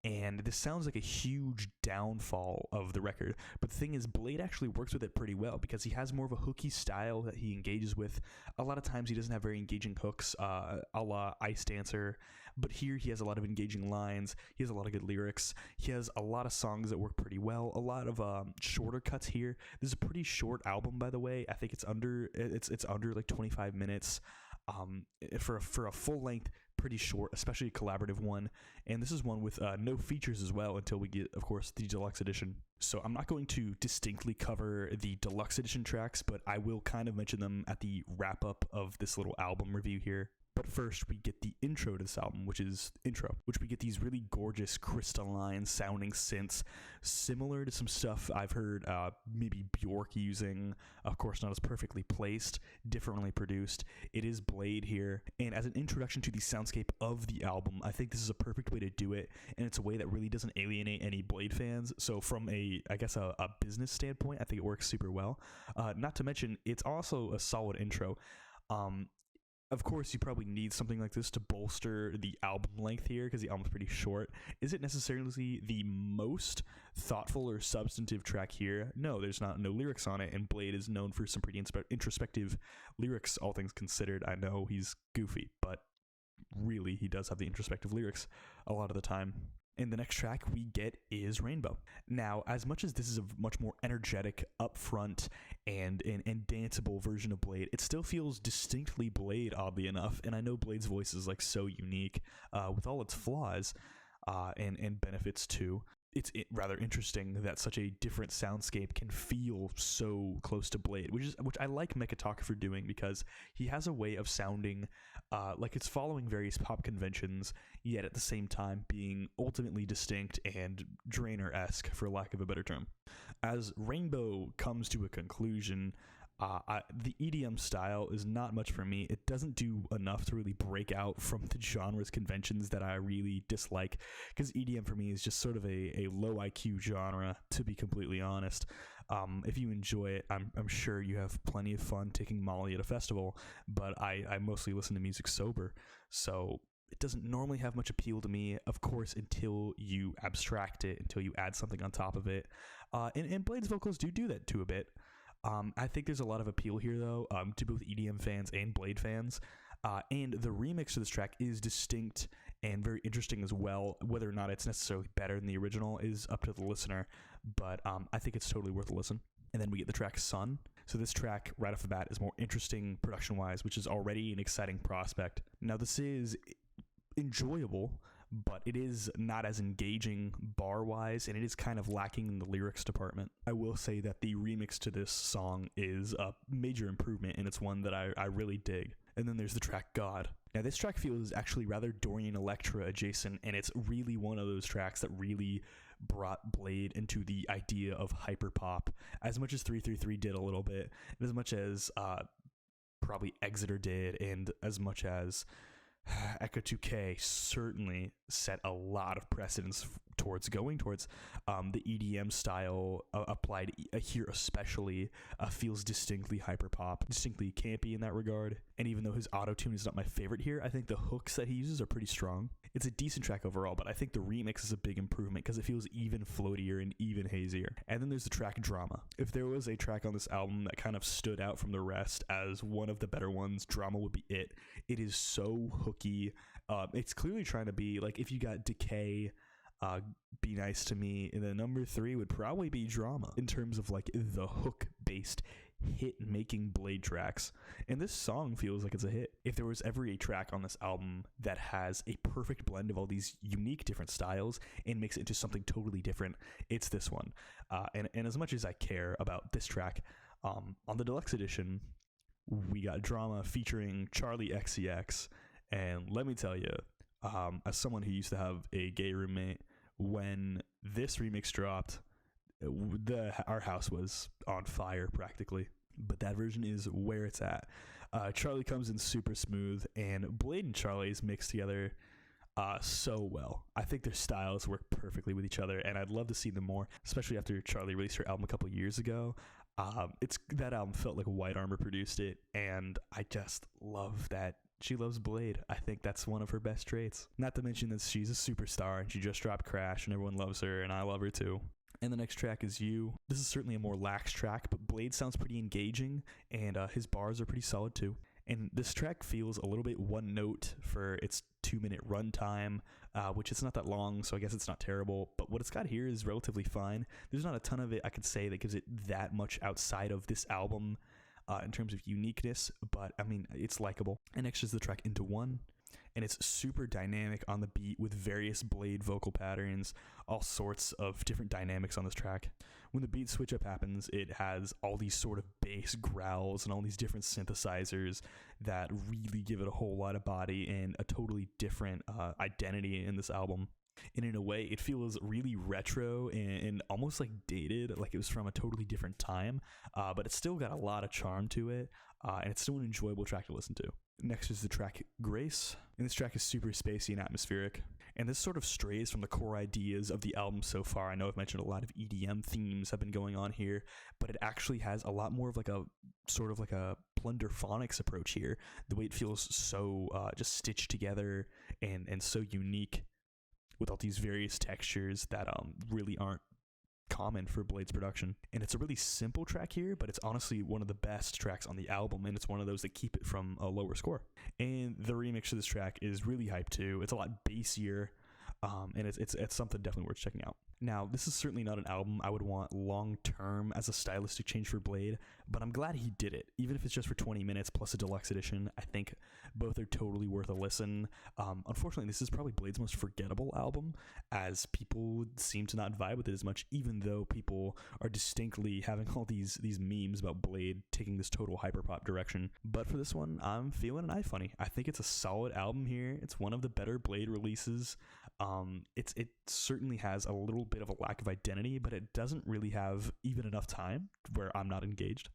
and this sounds like a huge downfall of the record, but the thing is, Blade actually works with it pretty well because he has more of a hooky style that he engages with. A lot of times he doesn't have very engaging hooks, a la Ice Dancer, but here he has a lot of engaging lines. He has a lot of good lyrics. He has a lot of songs that work pretty well, a lot of shorter cuts here. This is a pretty short album, by the way. I think it's under like 25 minutes. For a full length, pretty short, especially a collaborative one. And this is one with no features as well until we get, of course, the deluxe edition. So I'm not going to distinctly cover the deluxe edition tracks, but I will kind of mention them at the wrap up of this little album review here. But first, we get the intro to this album, which we get these really gorgeous crystalline sounding synths, similar to some stuff I've heard maybe Bjork using. Of course, not as perfectly placed, differently produced. It is Blade here, and as an introduction to the soundscape of the album, I think this is a perfect way to do it, and it's a way that really doesn't alienate any Blade fans. So from a business standpoint, I think it works super well. Not to mention, it's also a solid intro. Of course, you probably need something like this to bolster the album length here because the album's pretty short. Is it necessarily the most thoughtful or substantive track here? No, there's no lyrics on it, and Blade is known for some pretty introspective lyrics, all things considered. I know he's goofy, but really, he does have the introspective lyrics a lot of the time. And the next track we get is Rainbow. Now, as much as this is a much more energetic, upfront, and danceable version of Blade, it still feels distinctly Blade, oddly enough. And I know Blade's voice is like so unique, with all its flaws and benefits too. It's rather interesting that such a different soundscape can feel so close to Blade, which I like Mechatalk for doing because he has a way of sounding like it's following various pop conventions, yet at the same time being ultimately distinct and Drainer-esque, for lack of a better term. As Rainbow comes to a conclusion, the EDM style is not much for me. It doesn't do enough to really break out from the genre's conventions that I really dislike, because EDM for me is just sort of a low IQ genre, to be completely honest. If you enjoy it, I'm sure you have plenty of fun taking Molly at a festival, but I mostly listen to music sober. So it doesn't normally have much appeal to me, of course, until you abstract it, until you add something on top of it. And Blade's vocals do that to a bit. I think there's a lot of appeal here, though, to both EDM fans and Blade fans. And the remix of this track is distinct and very interesting as well. Whether or not it's necessarily better than the original is up to the listener, but I think it's totally worth a listen. And then we get the track Sun. So this track, right off the bat, is more interesting production-wise, which is already an exciting prospect. Now, this is enjoyable, but it is not as engaging bar-wise, and it is kind of lacking in the lyrics department. I will say that the remix to this song is a major improvement, and it's one that I really dig. And then there's the track God. Now, this track feels actually rather Dorian Electra adjacent, and it's really one of those tracks that really brought Blade into the idea of hyperpop, as much as 333 did a little bit, and as much as probably Exeter did, and as much as Decay certainly set a lot of precedence towards going towards the EDM style applied here especially feels distinctly hyperpop, distinctly campy in that regard. And even though his auto-tune is not my favorite here, I think the hooks that he uses are pretty strong. It's a decent track overall, but I think the remix is a big improvement because it feels even floatier and even hazier. And then there's the track Drama. If there was a track on this album that kind of stood out from the rest as one of the better ones, Drama would be it. It is so hooky. It's clearly trying to be like, if you got Decay, Be Nice to Me, and then number 3 would probably be Drama in terms of like the hook-based hit-making Blade tracks. And this song feels like it's a hit. If there was ever a track on this album that has a perfect blend of all these unique different styles and makes it into something totally different, it's this one. And as much as I care about this track, on the deluxe edition, we got Drama featuring Charlie XCX. And let me tell you, as someone who used to have a gay roommate, when this remix dropped, our house was on fire practically. But that version is where it's at. Charlie comes in super smooth, and Blade and Charlie's mixed together so well. I think their styles work perfectly with each other, and I'd love to see them more, especially after Charlie released her album a couple years ago. That album felt like White Armor produced it, and I just love that she loves Blade. I think that's one of her best traits. Not to mention that she's a superstar, and she just dropped Crash, and everyone loves her, and I love her too. And the next track is You. This is certainly a more lax track, but Blade sounds pretty engaging, and his bars are pretty solid too. And this track feels a little bit one note for its 2-minute runtime, which it's not that long, so I guess it's not terrible. But what it's got here is relatively fine. There's not a ton of it I could say that gives it that much outside of this album in terms of uniqueness, but I mean, it's likable. And next is the track Into One. And it's super dynamic on the beat with various Blade vocal patterns, all sorts of different dynamics on this track. When the beat switch up happens, it has all these sort of bass growls and all these different synthesizers that really give it a whole lot of body and a totally different identity in this album. And in a way, it feels really retro and almost like dated, like it was from a totally different time, but it's still got a lot of charm to it, and it's still an enjoyable track to listen to. Next is the track Grace, and this track is super spacey and atmospheric, and this sort of strays from the core ideas of the album so far. I know I've mentioned a lot of EDM themes have been going on here, but it actually has a lot more of like a sort of like a plunderphonics approach here. The way it feels so just stitched together and so unique with all these various textures that really aren't common for Blade's production. And it's a really simple track here, but it's honestly one of the best tracks on the album, and it's one of those that keep it from a lower score. And the remix of this track is really hyped too. It's a lot bassier, and it's something definitely worth checking out. Now, this is certainly not an album I would want long-term as a stylistic change for Blade, but I'm glad he did it. Even if it's just for 20 minutes plus a deluxe edition, I think both are totally worth a listen. Unfortunately, this is probably Blade's most forgettable album, as people seem to not vibe with it as much, even though people are distinctly having all these memes about Blade taking this total hyperpop direction. But for this one, I'm feeling an iFunny. I think it's a solid album here. It's one of the better Blade releases. It certainly has a little bit of a lack of identity, but it doesn't really have even enough time where I'm not engaged.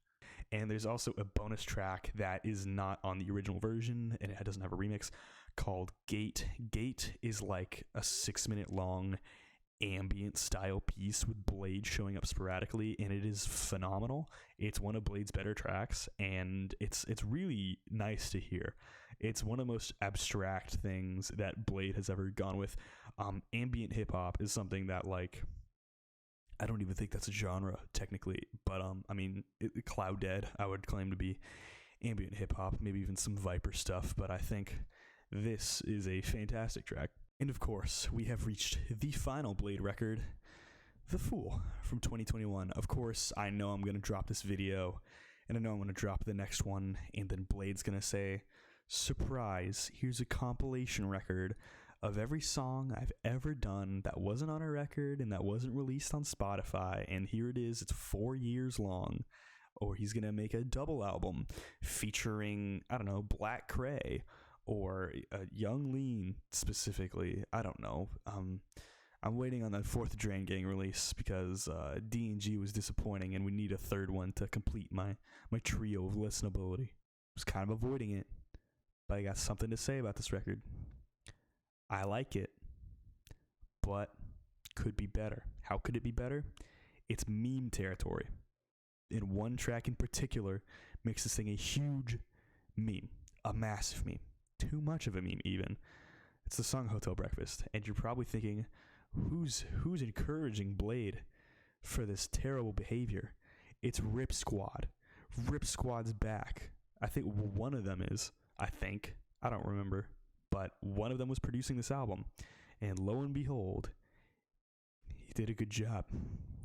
And there's also a bonus track that is not on the original version, and it doesn't have a remix, called Gate. Gate is like a 6-minute long ambient style piece with Blade showing up sporadically, and it is phenomenal. It's one of Blade's better tracks, and it's really nice to hear. It's one of the most abstract things that Bladee has ever gone with. Ambient hip hop is something that, like, I don't even think that's a genre technically, but I mean, Cloud Dead I would claim to be ambient hip hop, maybe even some Viper stuff, but I think this is a fantastic track. And of course, we have reached the final Bladee record, The Fool, from 2021. Of course, I know I'm going to drop this video, and I know I'm going to drop the next one, and then Blade's going to say, surprise, here's a compilation record of every song I've ever done that wasn't on a record and that wasn't released on Spotify, and here it is, it's 4 years long. Or he's going to make a double album featuring, I don't know, Black Cray or Young Lean specifically. I don't know. I'm waiting on that 4th Drain Gang release because D&G was disappointing and we need a 3rd one to complete my trio of listenability. I was kind of avoiding it, but I got something to say about this record. I like it, but could be better. How could it be better? It's meme territory. In one track in particular makes this thing a huge meme, a massive meme, too much of a meme even. It's the song Hotel Breakfast, and you're probably thinking, who's encouraging Bladee for this terrible behavior? It's Rip Squad. Rip Squad's back. I think one of them is, I don't remember, but one of them was producing this album, and lo and behold, he did a good job.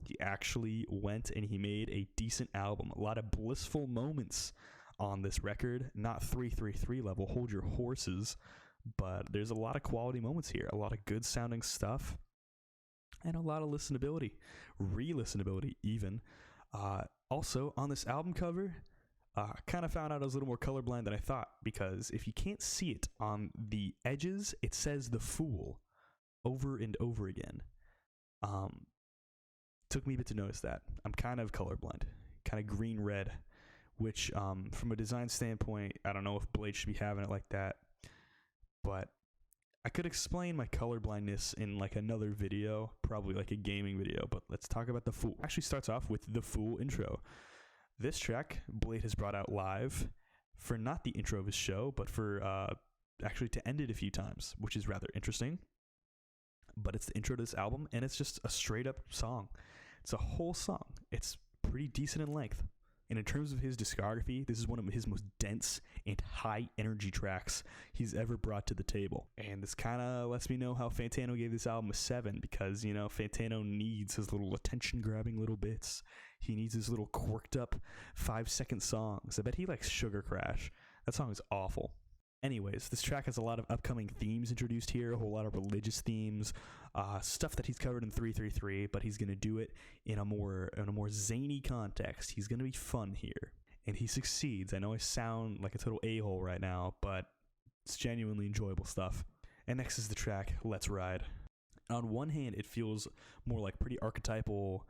He actually went and he made a decent album. A lot of blissful moments on this record. Not 333 level, hold your horses, but there's a lot of quality moments here. A lot of good sounding stuff. And a lot of listenability. Re-listenability even. Also, on this album cover, kind of found out I was a little more colorblind than I thought. Because if you can't see it on the edges, it says The Fool over and over again. Took me a bit to notice that. I'm kind of colorblind, kind of green-red, which from a design standpoint, I don't know if Bladee should be having it like that, but I could explain my colorblindness in like another video, probably like a gaming video, but let's talk about The Fool. It actually starts off with The Fool intro. This track, Bladee has brought out live for not the intro of his show, but for actually to end it a few times, which is rather interesting. But it's the intro to this album, and it's just a straight-up song. It's a whole song. It's pretty decent in length. And in terms of his discography, this is one of his most dense and high-energy tracks he's ever brought to the table. And this kind of lets me know how Fantano gave this album a 7, because, you know, Fantano needs his little attention-grabbing little bits. He needs his little quirked-up 5-second songs. I bet he likes Sugar Crash. That song is awful. Anyways, this track has a lot of upcoming themes introduced here, a whole lot of religious themes, stuff that he's covered in 333, but he's going to do it in a more zany context. He's going to be fun here, and he succeeds. I know I sound like a total a-hole right now, but it's genuinely enjoyable stuff. And next is the track Let's Ride. On one hand, it feels more like pretty archetypal,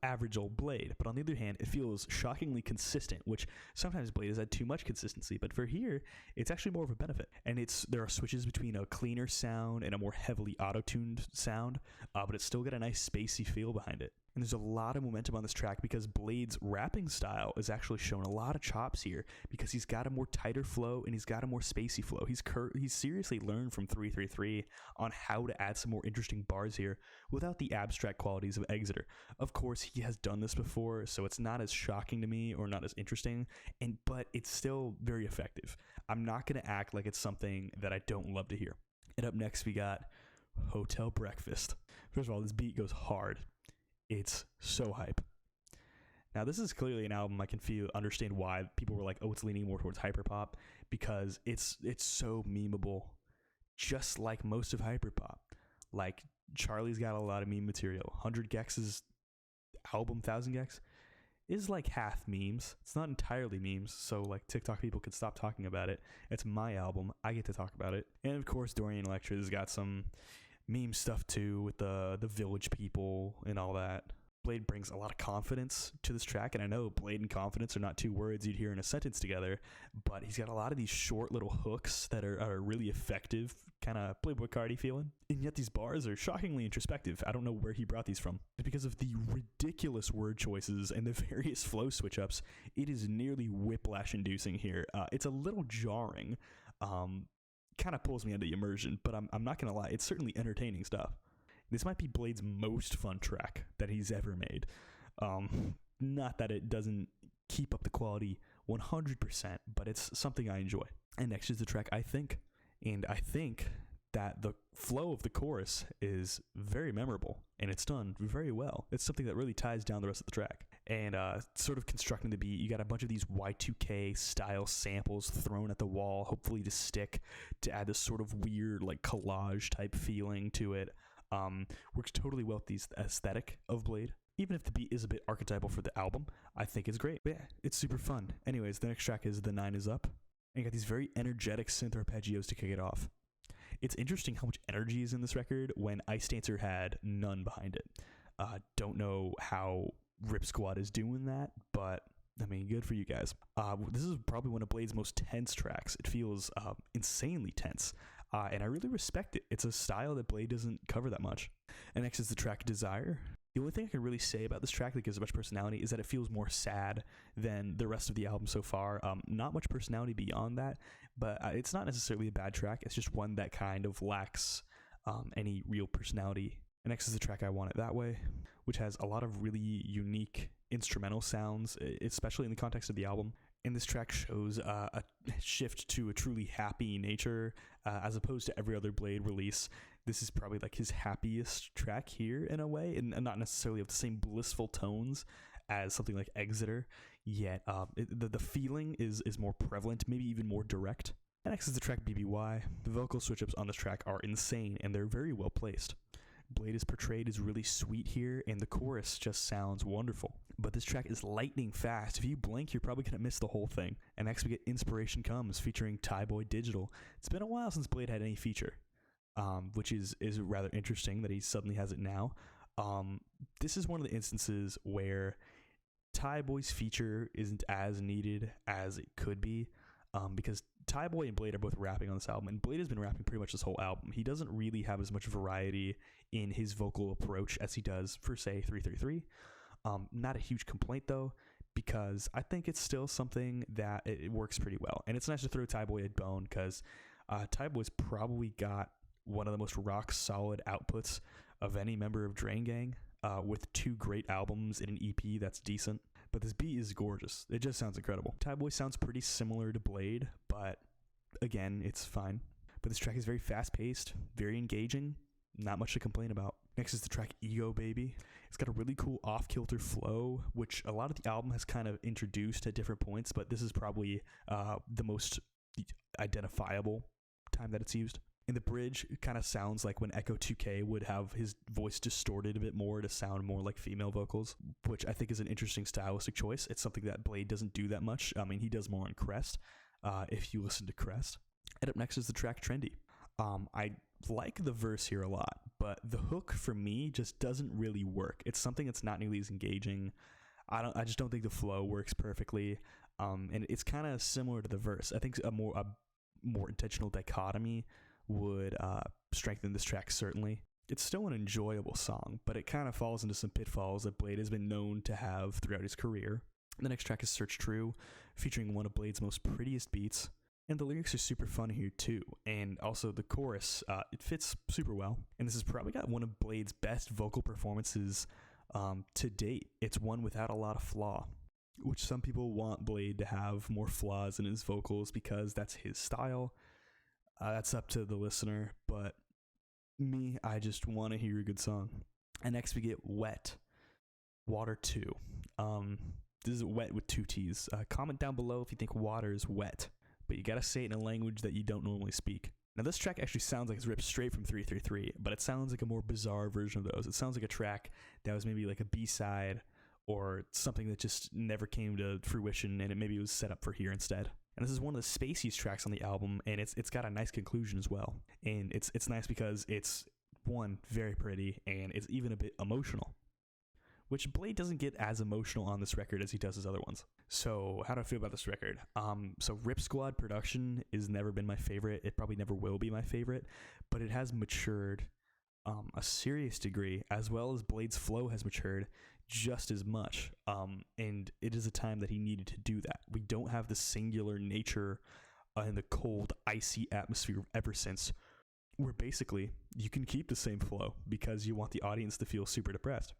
average old Bladee, but on the other hand, it feels shockingly consistent, which sometimes Bladee has had too much consistency, but for here, it's actually more of a benefit. And there are switches between a cleaner sound and a more heavily auto-tuned sound, but it's still got a nice spacey feel behind it. And there's a lot of momentum on this track because Blade's rapping style is actually showing a lot of chops here because he's got a more tighter flow and he's got a more spacey flow. He's seriously learned from 333 on how to add some more interesting bars here without the abstract qualities of Exeter. Of course, he has done this before, so it's not as shocking to me or not as interesting, but it's still very effective. I'm not going to act like it's something that I don't love to hear. And up next, we got Hotel Breakfast. First of all, this beat goes hard. It's so hype. Now, this is clearly an album I can understand why people were like, oh, it's leaning more towards hyperpop, because it's so memeable, just like most of hyperpop. Like, Charlie's got a lot of meme material. 100 Gex's album, 1000 Gex, is like half memes. It's not entirely memes, so like TikTok people could stop talking about it. It's my album. I get to talk about it. And of course, Dorian Electra's got some meme stuff too with the village people and all that. Bladee brings a lot of confidence to this track, and I know Bladee and confidence are not two words you'd hear in a sentence together, but he's got a lot of these short little hooks that are really effective, kind of Playboy Cardi feeling, and yet these bars are shockingly introspective. I don't know where he brought these from. It's because of the ridiculous word choices and the various flow switch-ups. It is nearly whiplash-inducing here. It's a little jarring, kind of pulls me into the immersion, but I'm not gonna lie, it's certainly entertaining stuff. This might be Blade's most fun track that he's ever made. Not that it doesn't keep up the quality 100%, but it's something I enjoy. And next is the track I Think. And I think that the flow of the chorus is very memorable, and it's done very well. It's something that really ties down the rest of the track. And sort of constructing the beat, you got a bunch of these Y2K style samples thrown at the wall, hopefully to stick, to add this sort of weird like collage type feeling to it. Works totally well with the aesthetic of Bladee. Even if the beat is a bit archetypal for the album, I think it's great. But yeah, it's super fun. Anyways, the next track is The Nine Is Up. And you got these very energetic synth arpeggios to kick it off. It's interesting how much energy is in this record when Ice Dancer had none behind it. Don't know how Rip Squad is doing that, but I mean, good for you guys. This is probably one of Blade's most tense tracks. It feels insanely tense, and I really respect it. It's a style that Bladee doesn't cover that much. And next is the track Desire. The only thing I can really say about this track that gives it much personality is that it feels more sad than the rest of the album so far. Not much personality beyond that, but it's not necessarily a bad track. It's just one that kind of lacks any real personality. And next is the track I Want It That Way, which has a lot of really unique instrumental sounds, especially in the context of the album. And this track shows a shift to a truly happy nature, as opposed to every other Bladee release. This is probably like his happiest track here in a way, and not necessarily of the same blissful tones as something like Exeter, yet the feeling is more prevalent, maybe even more direct. And next is the track BBY. The vocal switch-ups on this track are insane, and they're very well placed. Bladee is portrayed as really sweet here, and the chorus just sounds wonderful. But this track is lightning fast. If you blink, you're probably going to miss the whole thing. And next we get Inspiration Comes, featuring Tyboy Digital. It's been a while since Bladee had any feature, which is rather interesting that he suddenly has it now. This is one of the instances where Tyboy's feature isn't as needed as it could be, because Tyboy and Bladee are both rapping on this album, and Bladee has been rapping pretty much this whole album. He doesn't really have as much variety in his vocal approach as he does for, say, 333. Not a huge complaint, though, because I think it's still something that it works pretty well. And it's nice to throw Tyboy a bone, because Tyboy's probably got one of the most rock-solid outputs of any member of Drain Gang, with 2 great albums in an EP that's decent. But this beat is gorgeous. It just sounds incredible. Tyboy sounds pretty similar to Bladee, but again, it's fine. But this track is very fast-paced, very engaging, not much to complain about. Next is the track Ego Baby. It's got a really cool off-kilter flow, which a lot of the album has kind of introduced at different points, but this is probably the most identifiable time that it's used. In the bridge, it kind of sounds like when Echo 2K would have his voice distorted a bit more to sound more like female vocals, which I think is an interesting stylistic choice. It's something that Bladee doesn't do that much. I mean, he does more on Crest, if you listen to Crest. And up next is the track Trendy. I like the verse here a lot, but the hook for me just doesn't really work. It's something that's not nearly as engaging. I just don't think the flow works perfectly, and it's kind of similar to the verse. I think a more intentional dichotomy would strengthen this track, certainly. It's still an enjoyable song, but it kind of falls into some pitfalls that Bladee has been known to have throughout his career. The next track is Search True, featuring one of Blade's most prettiest beats, and the lyrics are super fun here too, and also the chorus, it fits super well, and this has probably got one of Blade's best vocal performances to date. It's one without a lot of flaw, which some people want Bladee to have more flaws in his vocals because that's his style. That's up to the listener, but me, I just want to hear a good song. And next we get Wet, Water 2. This is Wet with 2 T's. Comment down below if you think water is wet, but you gotta say it in a language that you don't normally speak. Now this track actually sounds like it's ripped straight from 333, but it sounds like a more bizarre version of those. It sounds like a track that was maybe like a B-side or something that just never came to fruition, and it maybe was set up for here instead. And this is one of the spaciest tracks on the album, and it's got a nice conclusion as well. And it's nice because it's, one, very pretty, and it's even a bit emotional, which Bladee doesn't get as emotional on this record as he does his other ones. So how do I feel about this record? So Rip Squad production has never been my favorite. It probably never will be my favorite, but it has matured a serious degree, as well as Blade's flow has matured just as much, and it is a time that he needed to do that. We don't have the singular nature in the cold, icy atmosphere of Ever Since, where basically you can keep the same flow because you want the audience to feel super depressed.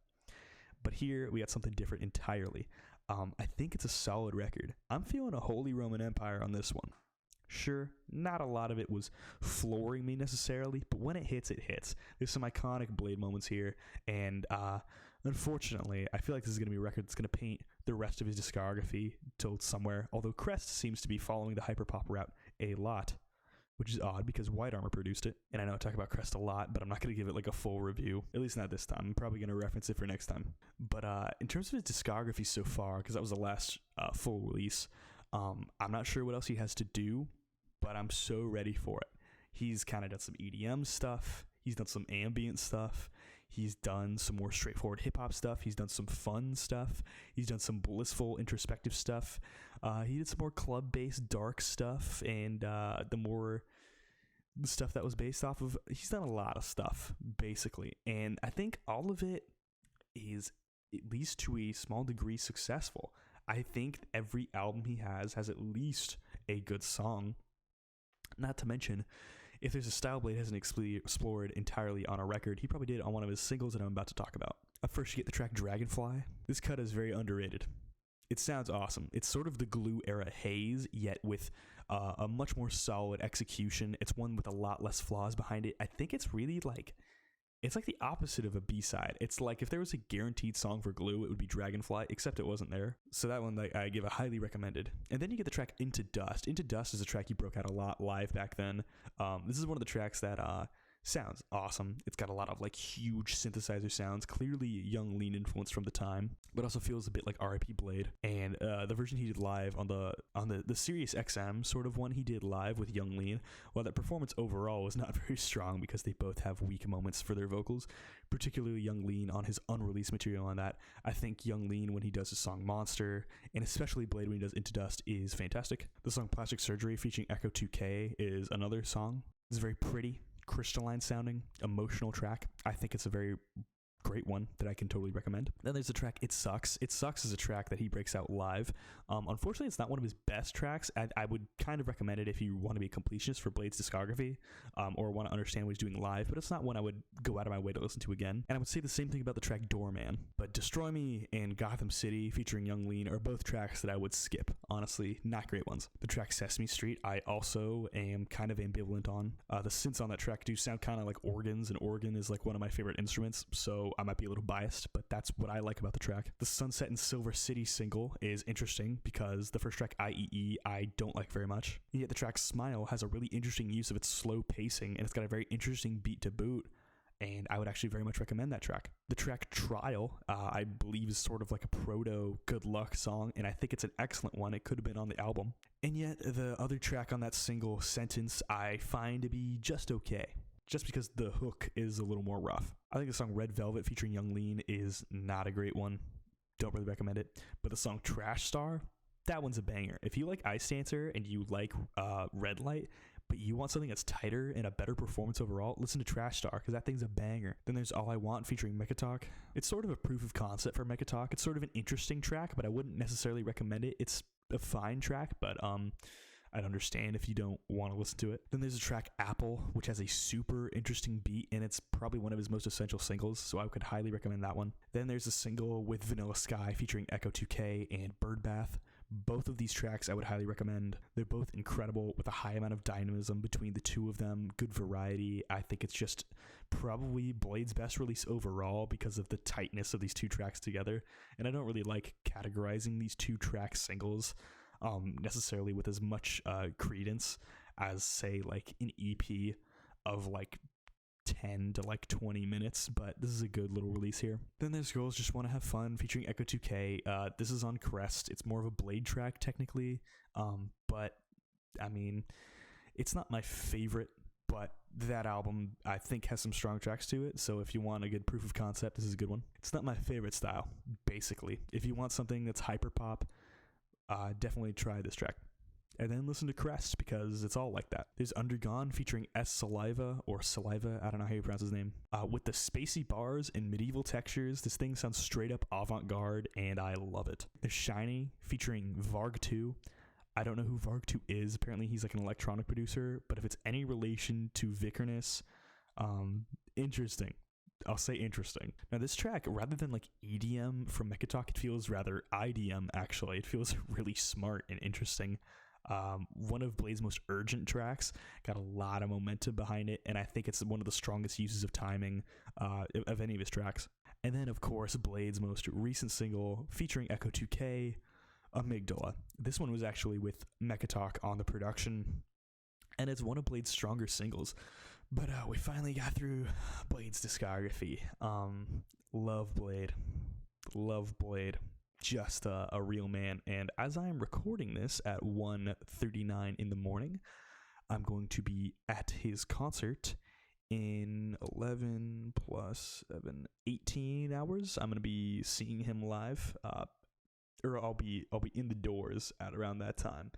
But here we got something different entirely. I think it's a solid record. I'm feeling a Holy Roman Empire on this one. Sure, not a lot of it was flooring me necessarily, but when it hits, it hits. There's some iconic Blade moments here, and unfortunately, I feel like this is going to be a record that's going to paint the rest of his discography to somewhere, although Crest seems to be following the hyperpop route a lot, which is odd because White Armor produced it, and I know I talk about Crest a lot, but I'm not going to give it like a full review, at least not this time. I'm probably going to reference it for next time. But in terms of his discography so far, because that was the last full release, I'm not sure what else he has to do, but I'm so ready for it. He's kind of done some EDM stuff. He's done some ambient stuff. He's done some more straightforward hip-hop stuff. He's done some fun stuff. He's done some blissful, introspective stuff. He did some more club-based, dark stuff, and the stuff that was based off of... He's done a lot of stuff, basically. And I think all of it is, at least to a small degree, successful. I think every album he has at least a good song. Not to mention, if there's a style Blade hasn't explored entirely on a record, he probably did on one of his singles that I'm about to talk about. Up first, you get the track Dragonfly. This cut is very underrated. It sounds awesome. It's sort of the Glue era haze, yet with a much more solid execution. It's one with a lot less flaws behind it. I think it's really like... It's like the opposite of a B-side. It's like if there was a guaranteed song for Glue, it would be Dragonfly, except it wasn't there. So that one I give a highly recommended. And then you get the track Into Dust. Into Dust is a track he broke out a lot live back then. This is one of the tracks that sounds awesome. It's got a lot of like huge synthesizer sounds, clearly Young Lean influence from the time, but also feels a bit like R.I.P. Blade. And the version he did live on the Sirius XM sort of one he did live with Young Lean, while that performance overall was not very strong because they both have weak moments for their vocals, particularly Young Lean on his unreleased material on that. I think Young Lean when he does his song Monster, and especially Blade when he does Into Dust, is fantastic. The song Plastic Surgery featuring Echo 2K is another song. It's very pretty, crystalline sounding, emotional track. I think it's a very great one that I can totally recommend. Then there's the track It Sucks. It Sucks is a track that he breaks out live. Unfortunately, it's not one of his best tracks. I would kind of recommend it if you want to be a completionist for Blade's discography, or want to understand what he's doing live, but it's not one I would go out of my way to listen to again. And I would say the same thing about the track Doorman. But Destroy Me and Gotham City featuring Young Lean are both tracks that I would skip. Honestly, not great ones. The track Sesame Street, I also am kind of ambivalent on. The synths on that track do sound kind of like organs, and organ is like one of my favorite instruments, so I might be a little biased, but that's what I like about the track. The Sunset and Silver City single is interesting because the first track, IEE, I don't like very much. And yet the track Smile has a really interesting use of its slow pacing, and it's got a very interesting beat to boot, and I would actually very much recommend that track. The track Trial, I believe is sort of like a proto Good Luck song, and I think it's an excellent one. It could have been on the album. And yet the other track on that single, Sentence, I find to be just okay, just because the hook is a little more rough. I think the song Red Velvet featuring Young Lean is not a great one. Don't really recommend it. But the song Trash Star, that one's a banger. If you like Ice Dancer and you like Red Light, but you want something that's tighter and a better performance overall, listen to Trash Star, because that thing's a banger. Then there's All I Want featuring Mechatalk. It's sort of a proof of concept for Mechatalk. It's sort of an interesting track, but I wouldn't necessarily recommend it. It's a fine track, but I'd understand if you don't want to listen to it. Then there's a track Apple, which has a super interesting beat, and it's probably one of his most essential singles, so I could highly recommend that one. Then there's a single with Vanilla Sky featuring Echo 2K and Birdbath. Both of these tracks I would highly recommend. They're both incredible with a high amount of dynamism between the two of them, good variety. I think it's just probably Blade's best release overall because of the tightness of these two tracks together, and I don't really like categorizing these two track singles necessarily with as much credence as, say, like an EP of like 10 to like 20 minutes, but this is a good little release here. Then there's Girls Just Want to Have Fun featuring Echo 2K. This is on Crest. It's more of a Blade track technically, but I mean, it's not my favorite, but that album I think has some strong tracks to it, so if you want a good proof of concept, this is a good one. It's not my favorite style, basically. If you want something that's hyper pop, definitely try this track. And then listen to Crest, because it's all like that. There's Undergone featuring S. Saliva, or Saliva, I don't know how you pronounce his name. With the spacey bars and medieval textures, this thing sounds straight up avant-garde, and I love it. There's Shiny featuring Varg 2. I don't know who Varg2 is. Apparently he's like an electronic producer, but if it's any relation to Vikernes, interesting. I'll say interesting. Now this track, rather than like EDM from Mechatalk, it feels rather IDM actually. It feels really smart and interesting. One of Blade's most urgent tracks, got a lot of momentum behind it, and I think it's one of the strongest uses of timing of any of his tracks. And then of course Blade's most recent single featuring Echo 2K, Amygdala. This one was actually with Mechatalk on the production, and it's one of Blade's stronger singles. But we finally got through Blade's discography. Love Blade. Love Blade. Just a real man. And as I am recording this at 1:39 in the morning, I'm going to be at his concert in 11 plus 7, 18 hours. I'm going to be seeing him live. Or I'll be in the doors at around that time.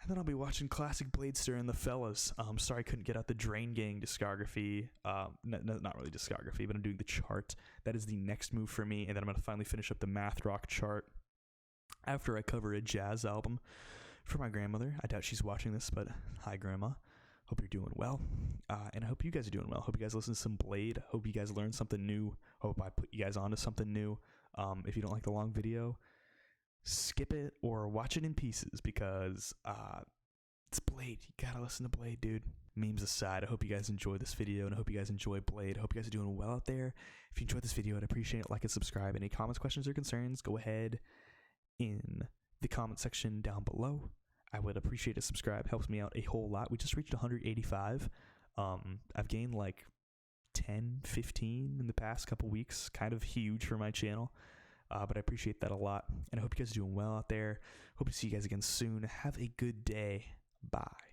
And then I'll be watching classic Bladeester and the fellas. Sorry I couldn't get out the Drain Gang discography. Not really discography, but I'm doing the chart. That is the next move for me. And then I'm going to finally finish up the math rock chart after I cover a jazz album for my grandmother. I doubt she's watching this, but hi, Grandma. Hope you're doing well. And I hope you guys are doing well. Hope you guys listen to some Blade. Hope you guys learned something new. Hope I put you guys onto something new. If you don't like the long video, skip it or watch it in pieces because it's Blade. You gotta listen to Blade, dude. Memes aside, I hope you guys enjoy this video and I hope you guys enjoy Blade. I hope you guys are doing well out there. If you enjoyed this video, I'd appreciate it. Like and subscribe. Any comments, questions, or concerns, go ahead in the comment section down below. I would appreciate a subscribe. Helps me out a whole lot. We just reached 185. I've gained like 10, 15 in the past couple weeks. Kind of huge for my channel. But I appreciate that a lot. And I hope you guys are doing well out there. Hope to see you guys again soon. Have a good day. Bye.